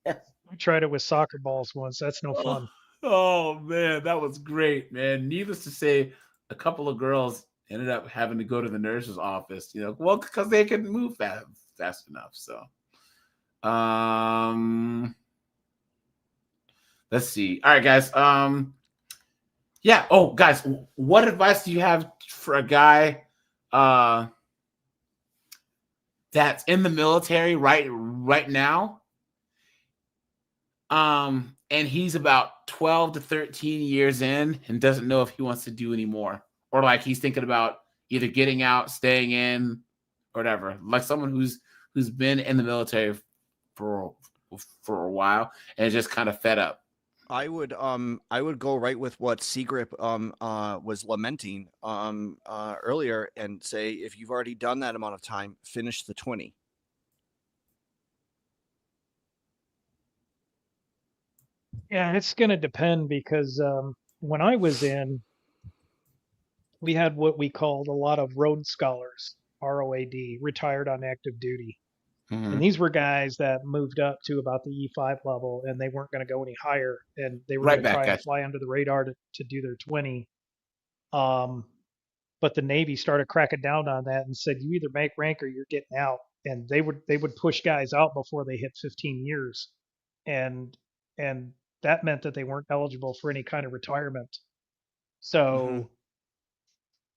We tried it with soccer balls once. That's no fun. Oh man, that was great, man. Needless to say, a couple of girls ended up having to go to the nurse's office, because they couldn't move fast enough. So, let's see. All right, guys. Yeah. Oh, guys, what advice do you have for a guy that's in the military right now? And he's about 12 to 13 years in and doesn't know if he wants to do any more, or like he's thinking about either getting out, staying in, or whatever. Like someone who's been in the military for a while and is just kind of fed up. I would go right with what Seagrip was lamenting earlier and say, if you've already done that amount of time, finish the 20. Yeah, it's going to depend because when I was in, we had what we called a lot of road scholars, ROAD, retired on active duty. Mm-hmm. And these were guys that moved up to about the E5 level, and they weren't going to go any higher, and they were going to try and fly under the radar to do their 20. But the Navy started cracking down on that and said, you either make rank or you're getting out. And they would push guys out before they hit 15 years. And that meant that they weren't eligible for any kind of retirement. So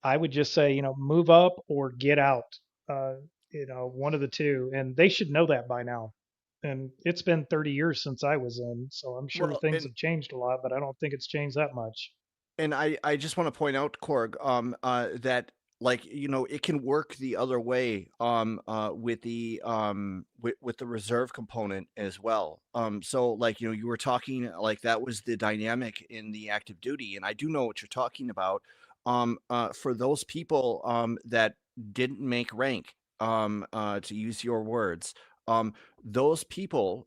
I would just say, move up or get out, one of the two. And they should know that by now. And it's been 30 years since I was in, so I'm sure Well, things have changed a lot, but I don't think it's changed that much. And I just want to point out, Korg, that like it can work the other way with the reserve component as well. So like you were talking like that was the dynamic in the active duty, and I do know what you're talking about. For those people that didn't make rank, to use your words, those people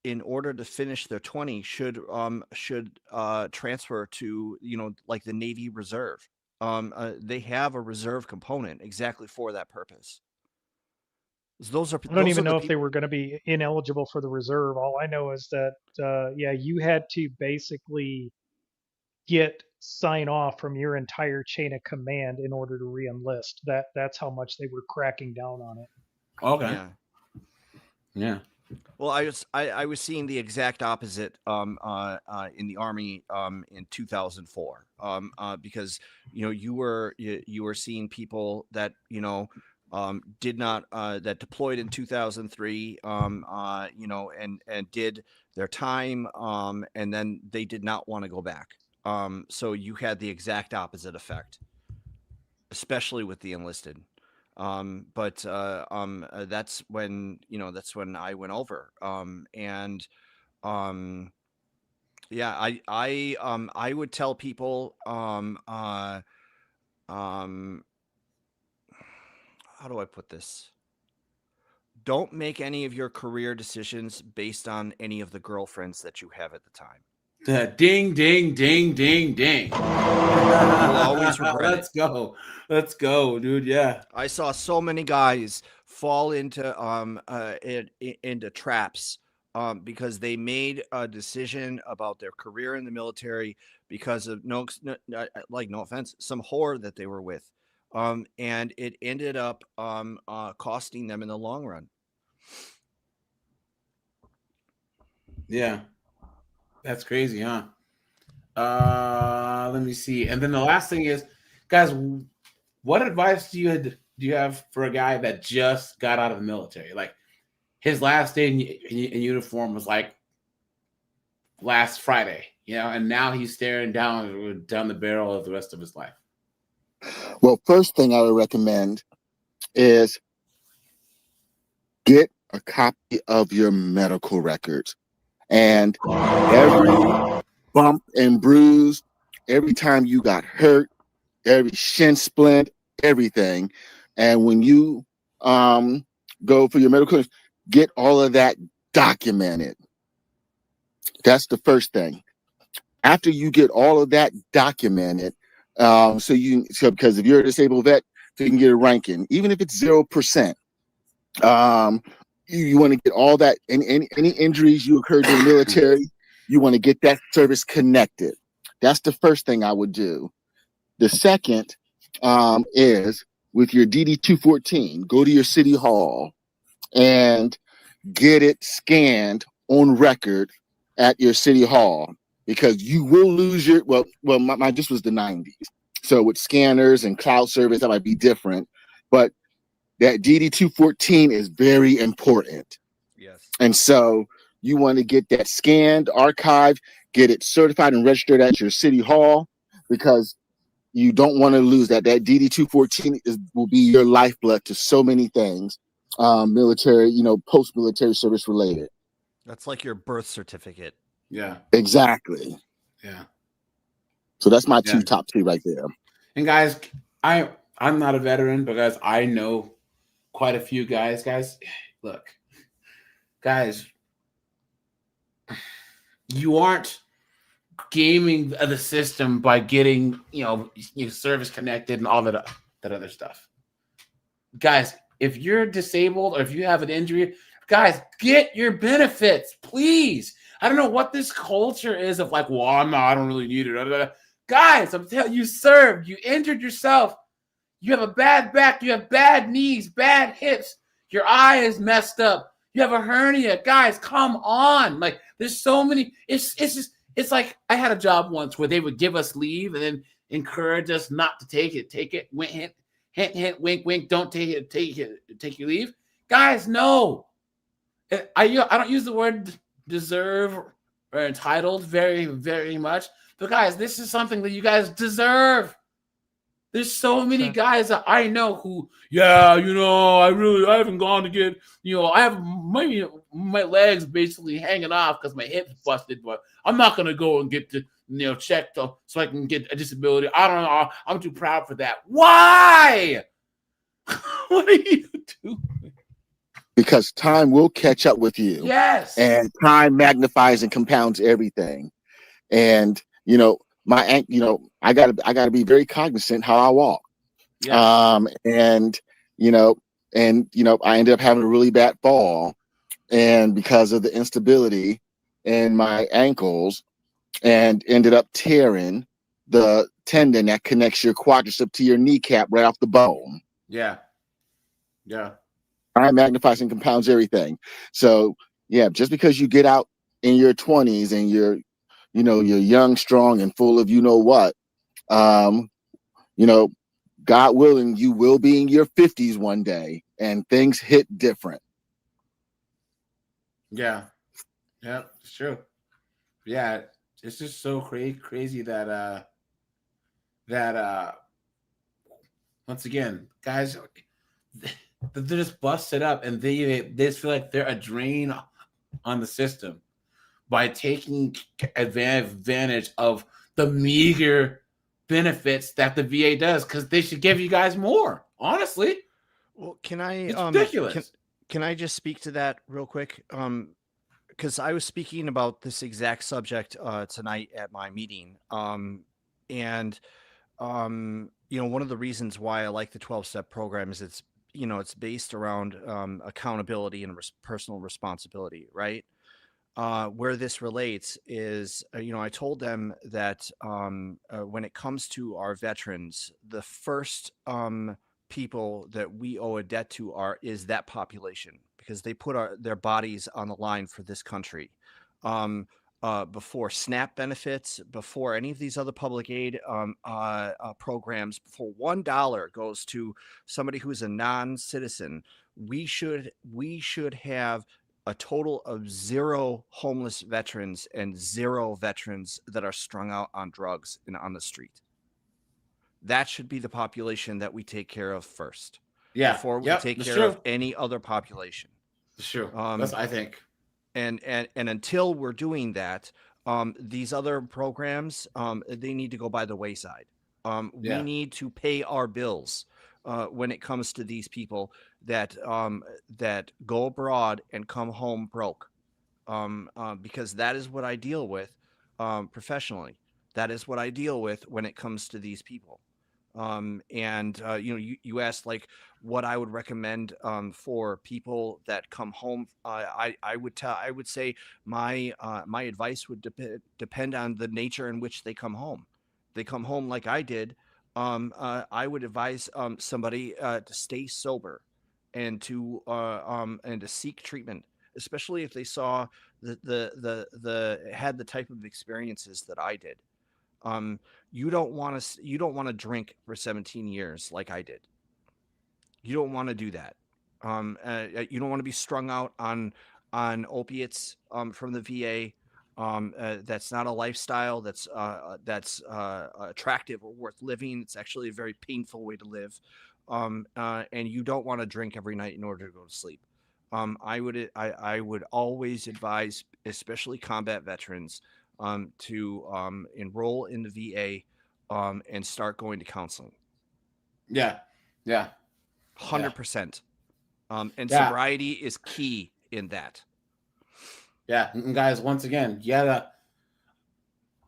in order to finish their 20 should transfer to like the Navy Reserve. They have a reserve component exactly for that purpose. Those are I don't those even are the know if they were going to be ineligible for the reserve. All I know is that yeah, you had to basically get sign off from your entire chain of command in order to re-enlist. That's how much they were cracking down on it. Okay. Yeah. Yeah. Well, I was seeing the exact opposite in the Army in 2004 because you were seeing people that did not that deployed in 2003 and did their time and then they did not want to go back. So you had the exact opposite effect, especially with the enlisted. But that's when I went over. Yeah, I would tell people how do I put this? Don't make any of your career decisions based on any of the girlfriends that you have at the time. Ding, ding, ding, ding, ding. You'll always regret it. Let's go, dude. Yeah. I saw so many guys fall into traps because they made a decision about their career in the military because of no offense, some whore that they were with, and it ended up costing them in the long run. Yeah. That's crazy, huh? Let me see. And then the last thing is, guys, what advice do you have for a guy that just got out of the military? Like his last day in uniform was like last Friday, and now he's staring down the barrel of the rest of his life. Well, first thing I would recommend is get a copy of your medical records. And every bump and bruise, every time you got hurt, every shin splint, everything. And when you go for your medical, get all of that documented. That's the first thing. After you get all of that documented, because if you're a disabled vet, so you can get a ranking, even if it's 0%. You want to get all that, any injuries you occurred in the military, you want to get that service connected. That's the first thing I would do. The second is with your DD-214, go to your city hall and get it scanned on record at your city hall, because you will lose your, my this was the 90s. So with scanners and cloud service, that might be different, but that DD-214 is very important. Yes. And so you want to get that scanned, archived, get it certified and registered at your city hall, because you don't want to lose that. That DD-214 will be your lifeblood to so many things, military, post-military service related. That's like your birth certificate. Yeah. Exactly. Yeah. So that's my top two right there. And guys, I'm not a veteran, but guys, I know quite a few guys. Guys, look, guys, you aren't gaming the system by getting service connected and all that other stuff. Guys, if you're disabled or if you have an injury, guys, get your benefits, please. I don't know what this culture is of like, well, I don't really need it. Guys, I'm telling you, served, you injured yourself. You have a bad back, you have bad knees, bad hips, your eye is messed up, you have a hernia. Guys, come on. Like, there's so many, it's like I had a job once where they would give us leave and then encourage us not to take it. Take it, hint, wink, wink, don't take it, take your leave. Guys, no. I don't use the word deserve or entitled very, very much. But guys, this is something that you guys deserve. There's so many guys that I know who, I haven't gone to get, I have my legs basically hanging off because my hip's busted, but I'm not gonna go and get checked so I can get a disability. I don't know. I'm too proud for that. Why? What are you doing? Because time will catch up with you. Yes. And time magnifies and compounds everything. And I gotta be very cognizant how I walk. Yeah. And I ended up having a really bad fall, and because of the instability in my ankles, and ended up tearing the tendon that connects your quadricep to your kneecap right off the bone. Yeah. Time magnifies and compounds everything. So just because you get out in your 20s and you're young, strong, and full of what, God willing, you will be in your 50s one day, and things hit different. Yeah, it's true. Yeah, it's just so crazy that once again, guys, they're just busted up, and they just feel like they're a drain on the system by taking advantage of the meager benefits that the VA does, because they should give you guys more. Honestly, well, can I? It's ridiculous. Can I just speak to that real quick? Because I was speaking about this exact subject tonight at my meeting, and one of the reasons why I like the 12-step program is it's based around accountability and personal responsibility, right? Where this relates is, I told them that when it comes to our veterans, the first people that we owe a debt to is that population, because they put their bodies on the line for this country. Before SNAP benefits, before any of these other public aid programs, before $1 goes to somebody who's a non-citizen, we should have a total of 0 homeless veterans and 0 veterans that are strung out on drugs and on the street. That should be the population that we take care of first. Yeah. Before we take care of any other population. Sure. That's, I think. And until we're doing that, these other programs, they need to go by the wayside. We need to pay our bills when it comes to these people that go abroad and come home broke, because that is what I deal with professionally. That is what I deal with when it comes to these people. You asked like what I would recommend for people that come home. I would say my advice would depend on the nature in which they come home. They come home like I did. I would advise somebody to stay sober and to seek treatment, especially if they saw had the type of experiences that I did. You don't want to drink for 17 years like I did. You don't want to do that. You don't want to be strung out on opiates from the VA. That's not a lifestyle that's attractive or worth living. It's actually a very painful way to live. And you don't want to drink every night in order to go to sleep. I would always advise, especially combat veterans, to enroll in the VA and start going to counseling. Yeah. 100%. And sobriety is key in that. Yeah, and guys, once again, you gotta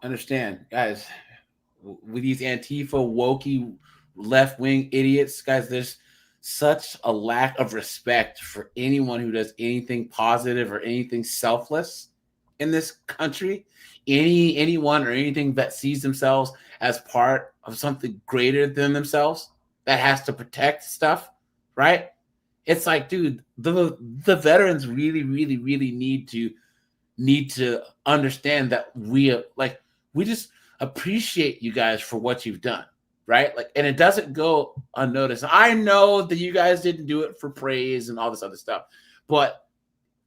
understand, guys, with these Antifa, wokey, left-wing idiots, guys, there's such a lack of respect for anyone who does anything positive or anything selfless in this country. Anyone or anything that sees themselves as part of something greater than themselves that has to protect stuff, right? It's like, dude, the veterans really, really, really need to understand that we just appreciate you guys for what you've done, right? Like, and it doesn't go unnoticed. I know that you guys didn't do it for praise and all this other stuff, but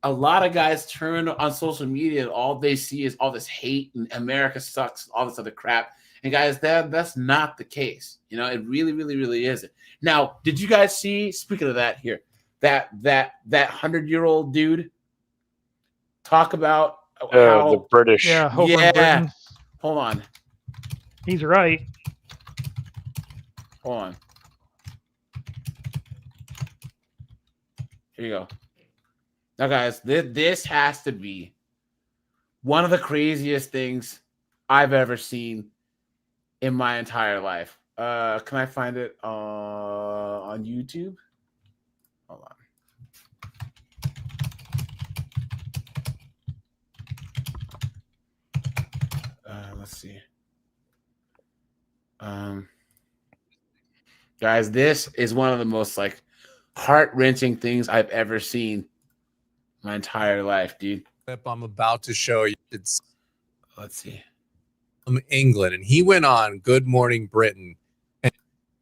a lot of guys turn on social media and all they see is all this hate and America sucks, all this other crap. And guys, that's not the case. You know, it really, really, really isn't. Now, did you guys see, speaking of that here, that 100-year-old dude talk about how the British. Yeah, over in Britain. Hold on. He's right. Hold on. Here you go. Now, guys, this has to be one of the craziest things I've ever seen in my entire life. Can I find it on YouTube? Hold on. Let's see. Guys, this is one of the most like heart-wrenching things I've ever seen my entire life, dude. I'm about to show you. It's Let's see. from England, and he went on Good Morning Britain. And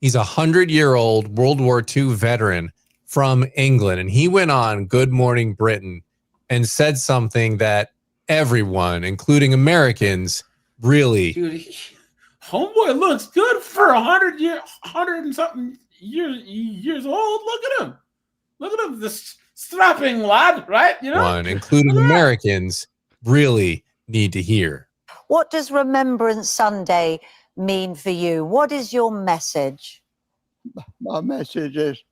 he's a 100-year-old World War II veteran from England, and he went on Good Morning Britain and said something that everyone, including Americans, really. Dude, homeboy looks good for 100 and something years old. Look at him. Look at him, this strapping lad, right? You know, One, including Americans, really need to hear. What does Remembrance Sunday mean for you? What is your message? My message is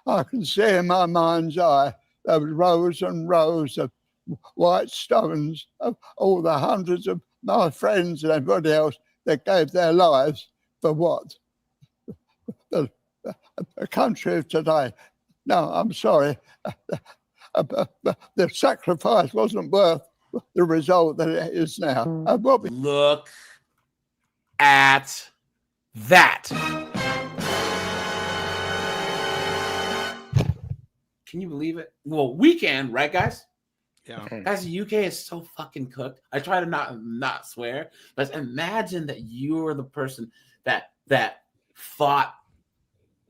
I can see in my mind's eye those rows and rows of white stones of all the hundreds of my friends and everybody else that gave their lives for what? The country of today. No, I'm sorry. The sacrifice wasn't worth the result that it is now. Look at that. Can you believe it? Well, we can, right, guys? Yeah. Guys, the UK is so fucking cooked. I try to not swear, but imagine that you were the person that fought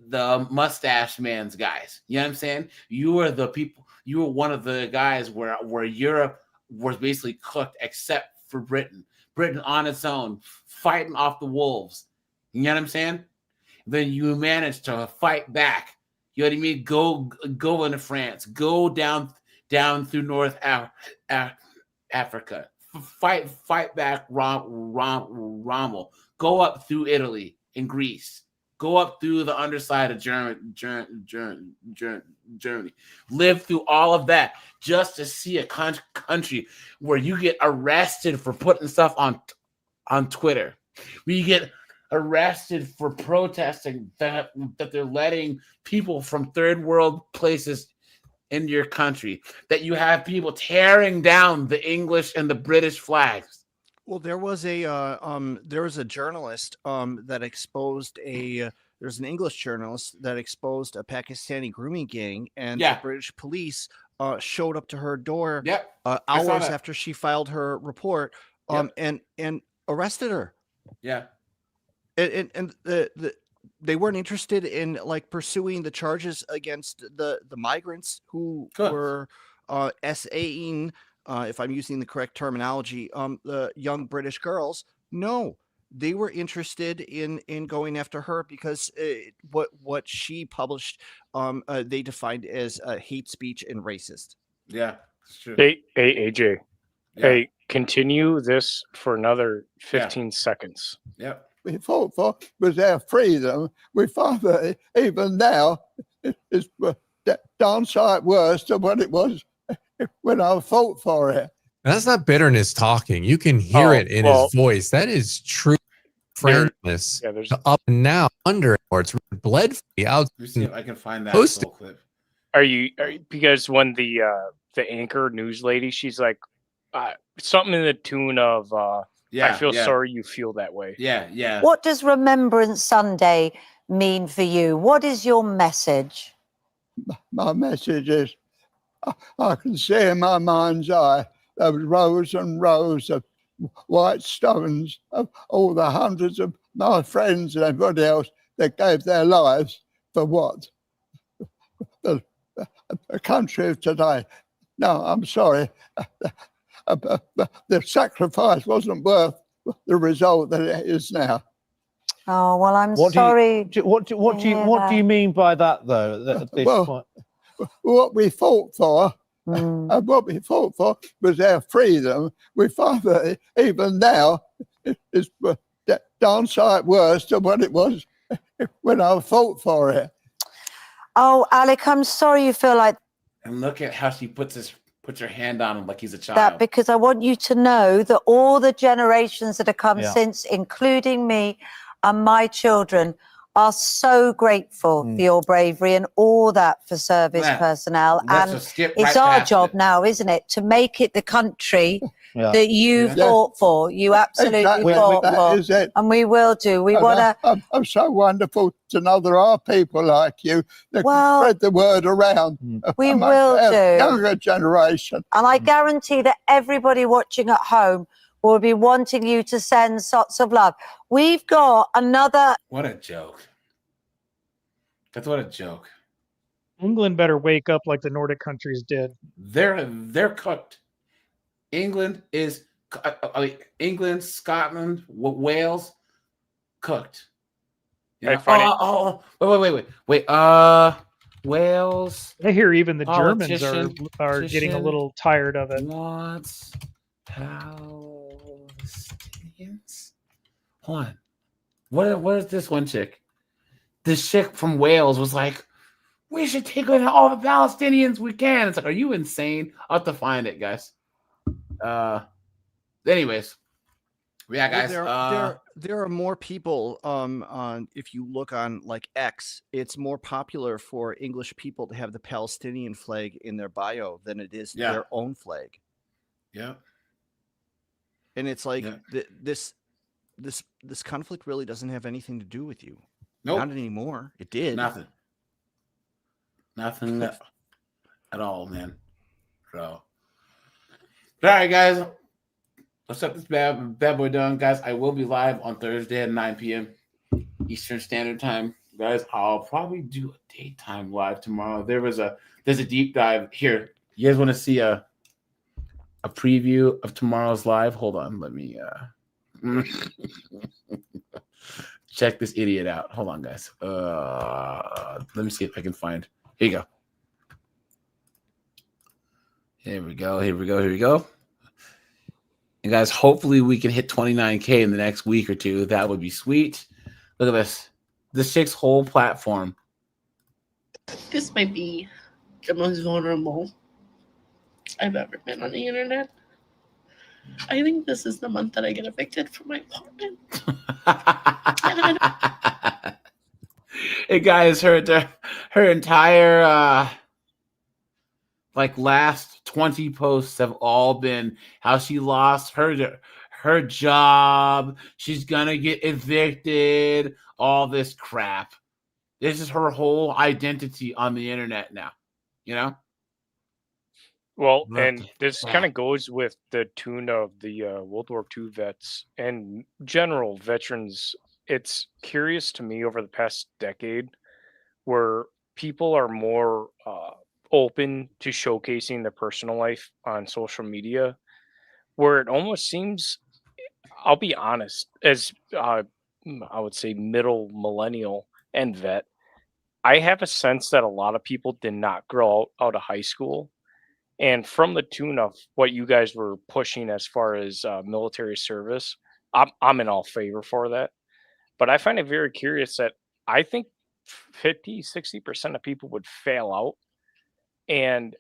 the mustache man's guys. You know what I'm saying? You were the people. You were one of the guys where Europe was basically cooked, except for Britain. Britain on its own, fighting off the wolves. You know what I'm saying? Then you managed to fight back. You know what I mean? Go into France. Go down through North Africa. Fight back Rommel. Go up through Italy and Greece. Go up through the underside of Germany. Live through all of that just to see a country where you get arrested for putting stuff on Twitter. Where you get arrested for protesting that they're letting people from third world places into your country. That you have people tearing down the English and the British flags. Well, there was a journalist that exposed there's an English journalist that exposed a Pakistani grooming gang, and the British police showed up to her door hours after she filed her report and arrested her. Yeah. And they weren't interested in like pursuing the charges against the migrants who were SAing, if I'm using the correct terminology, the young British girls. No, they were interested in going after her because what she published, they defined as hate speech and racist. Yeah, it's true. Hey, AJ. Yeah. Hey, continue this for another 15 seconds. Yep. We fought for was our freedom. We find that even now it's darn sight worse than what it was when I fought for it. That's not bitterness talking. You can hear it in his voice. That is true friendliness. There's up and now under, or it's bled free out. Let me see if I can find that Post full clip. Are you because when the anchor news lady, she's like something in the tune of I feel sorry you feel that way. Yeah. What does Remembrance Sunday mean for you? What is your message? My message is I can see in my mind's eye those rows and rows of white stones of all the hundreds of my friends and everybody else that gave their lives for what? The country of today. no, I'm sorry. The sacrifice wasn't worth the result that it is now. Oh, well, I'm What sorry. What do you mean by that, though? That this Well, what we fought for, and what we fought for was our freedom. We find that even now it's darn sight worse than what it was when I fought for it. Oh, Alec, I'm sorry you feel like And look at how she puts her hand on him like he's a child. that, because I want you to know that all the generations that have come Yeah. since, including me and my children, are so grateful for your bravery and all that for service Man, personnel. let's And just skip it's right our past job it. now, isn't it, to make it the country Yeah. that you Yeah. fought for. You absolutely Exactly, fought that for. is it. And we will do. We And want to. I'm so wonderful to know there are people like you that Well, can spread the word around. we amongst will our do. Younger generation. And I guarantee that everybody watching at home will be wanting you to send lots of love. We've got another. What a joke. That's what a joke. England better wake up like the Nordic countries did. They're cooked. England is England, Scotland, Wales, cooked. You I know? find Wait. Wales. I hear even the Germans politician- are getting a little tired of it. Wants Palestinians. Hold on. What is this one chick? This chick from Wales was like, we should take on all the Palestinians we can. It's like, are you insane? I'll have to find it, guys. Anyways. Yeah, guys. There are more people on if you look on like X, it's more popular for English people to have the Palestinian flag in their bio than it is Yeah. their own flag. Yeah. And it's like this conflict really doesn't have anything to do with you. Nope. Not anymore. It did. Nothing at all, man. So, all right, guys. Let's shut this bad boy down, guys. I will be live on Thursday at 9 p.m. Eastern Standard Time, guys. I'll probably do a daytime live tomorrow. There's a deep dive here. You guys want to see a preview of tomorrow's live? Hold on, let me check this idiot out. Hold on, guys. Let me see if I can find. Here you go. Here we go. And guys, hopefully we can hit 29K in the next week or two. That would be sweet. Look at this. This chick's whole platform. This might be the most vulnerable I've ever been on the internet. I think this is the month that I get evicted from my apartment. Hey guys, her entire like last 20 posts have all been how she lost her job. She's gonna get evicted. All this crap. This is her whole identity on the internet now. You know. Well, Look and at this that. kind of goes with the tune of the World War II vets and general veterans. It's curious to me over the past decade where people are more open to showcasing their personal life on social media, where it almost seems, I'll be honest, as I would say middle millennial and vet, I have a sense that a lot of people did not grow out of high school. And from the tune of what you guys were pushing as far as military service, I'm in all favor for that. But I find it very curious that I think 50-60% of people would fail out. And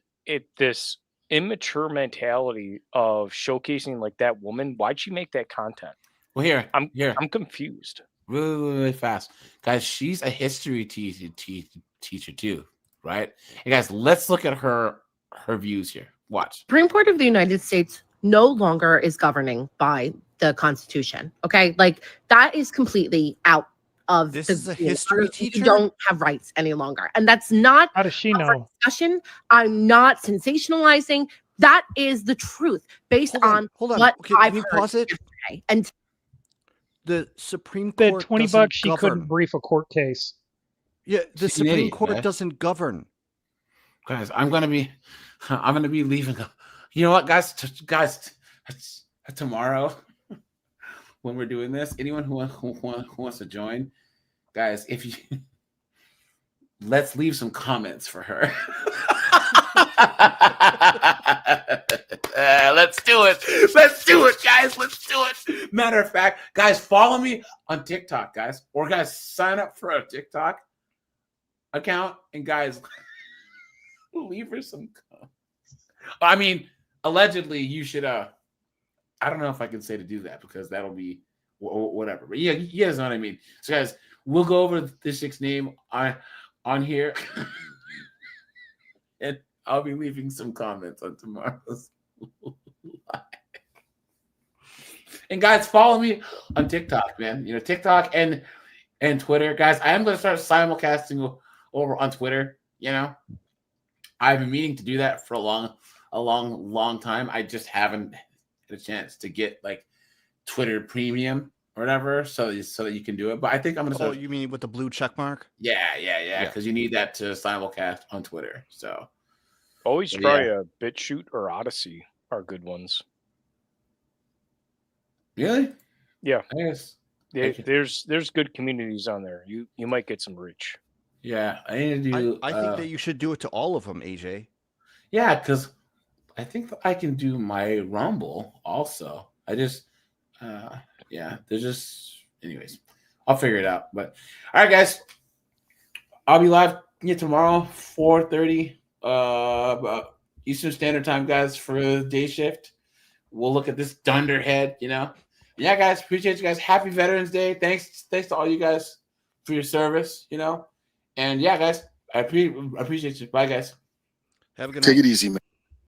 this immature mentality of showcasing like that woman, why'd she make that content? Well, I'm confused. Really fast, guys. She's a history teacher too, right? And guys, let's look at her views here. Watch. Supreme Court of the United States no longer is governing by the Constitution. Okay, like that is completely out of This the, is a you know, history you teacher? don't have rights any longer, and that's not How does she up for know? discussion. I'm not sensationalizing. That is the truth based on hold on. what Okay, I've can you heard pause it? yesterday. And The Supreme Bet Court 20 doesn't bucks she govern. couldn't brief a court case. Yeah, the She's an Supreme idiot, Court man. doesn't govern. guys, I'm gonna be leaving. You know what, guys? Tomorrow when we're doing this, anyone who wants to join, guys, if you let's leave some comments for her. Let's do it. Let's do it, guys. Let's do it. Matter of fact, guys, follow me on TikTok, guys. Or guys, sign up for a TikTok account and guys, leave her some comments. I mean, allegedly, you should. I don't know if I can say to do that because that'll be whatever. But yeah, you guys know what I mean. So, guys, we'll go over this chick's name on here, and I'll be leaving some comments on tomorrow's live. And guys, follow me on TikTok, man. You know, TikTok and Twitter, guys. I am going to start simulcasting over on Twitter. You know, I've been meaning to do that for a long time. I just haven't had a chance to get like Twitter Premium or whatever, so that you can do it. But I think I'm gonna start. Oh, you mean with the blue check mark? Yeah. Because you need that to simulcast on Twitter. So Always try a BitChute or Odyssey are good ones. Really? Yeah. I guess. There's good communities on there. You might get some reach. Yeah, I need to do. I think that you should do it to all of them, AJ. Yeah, because I think I can do my Rumble also. I just, there's just, anyways, I'll figure it out. But all right, guys, I'll be live tomorrow, 4:30 Eastern Standard Time, guys, for the day shift. We'll look at this dunderhead, you know. Yeah, guys, appreciate you guys. Happy Veterans Day. Thanks to all you guys for your service, you know. And yeah, guys, I appreciate you. Bye, guys. Have a good Take night. it easy, man.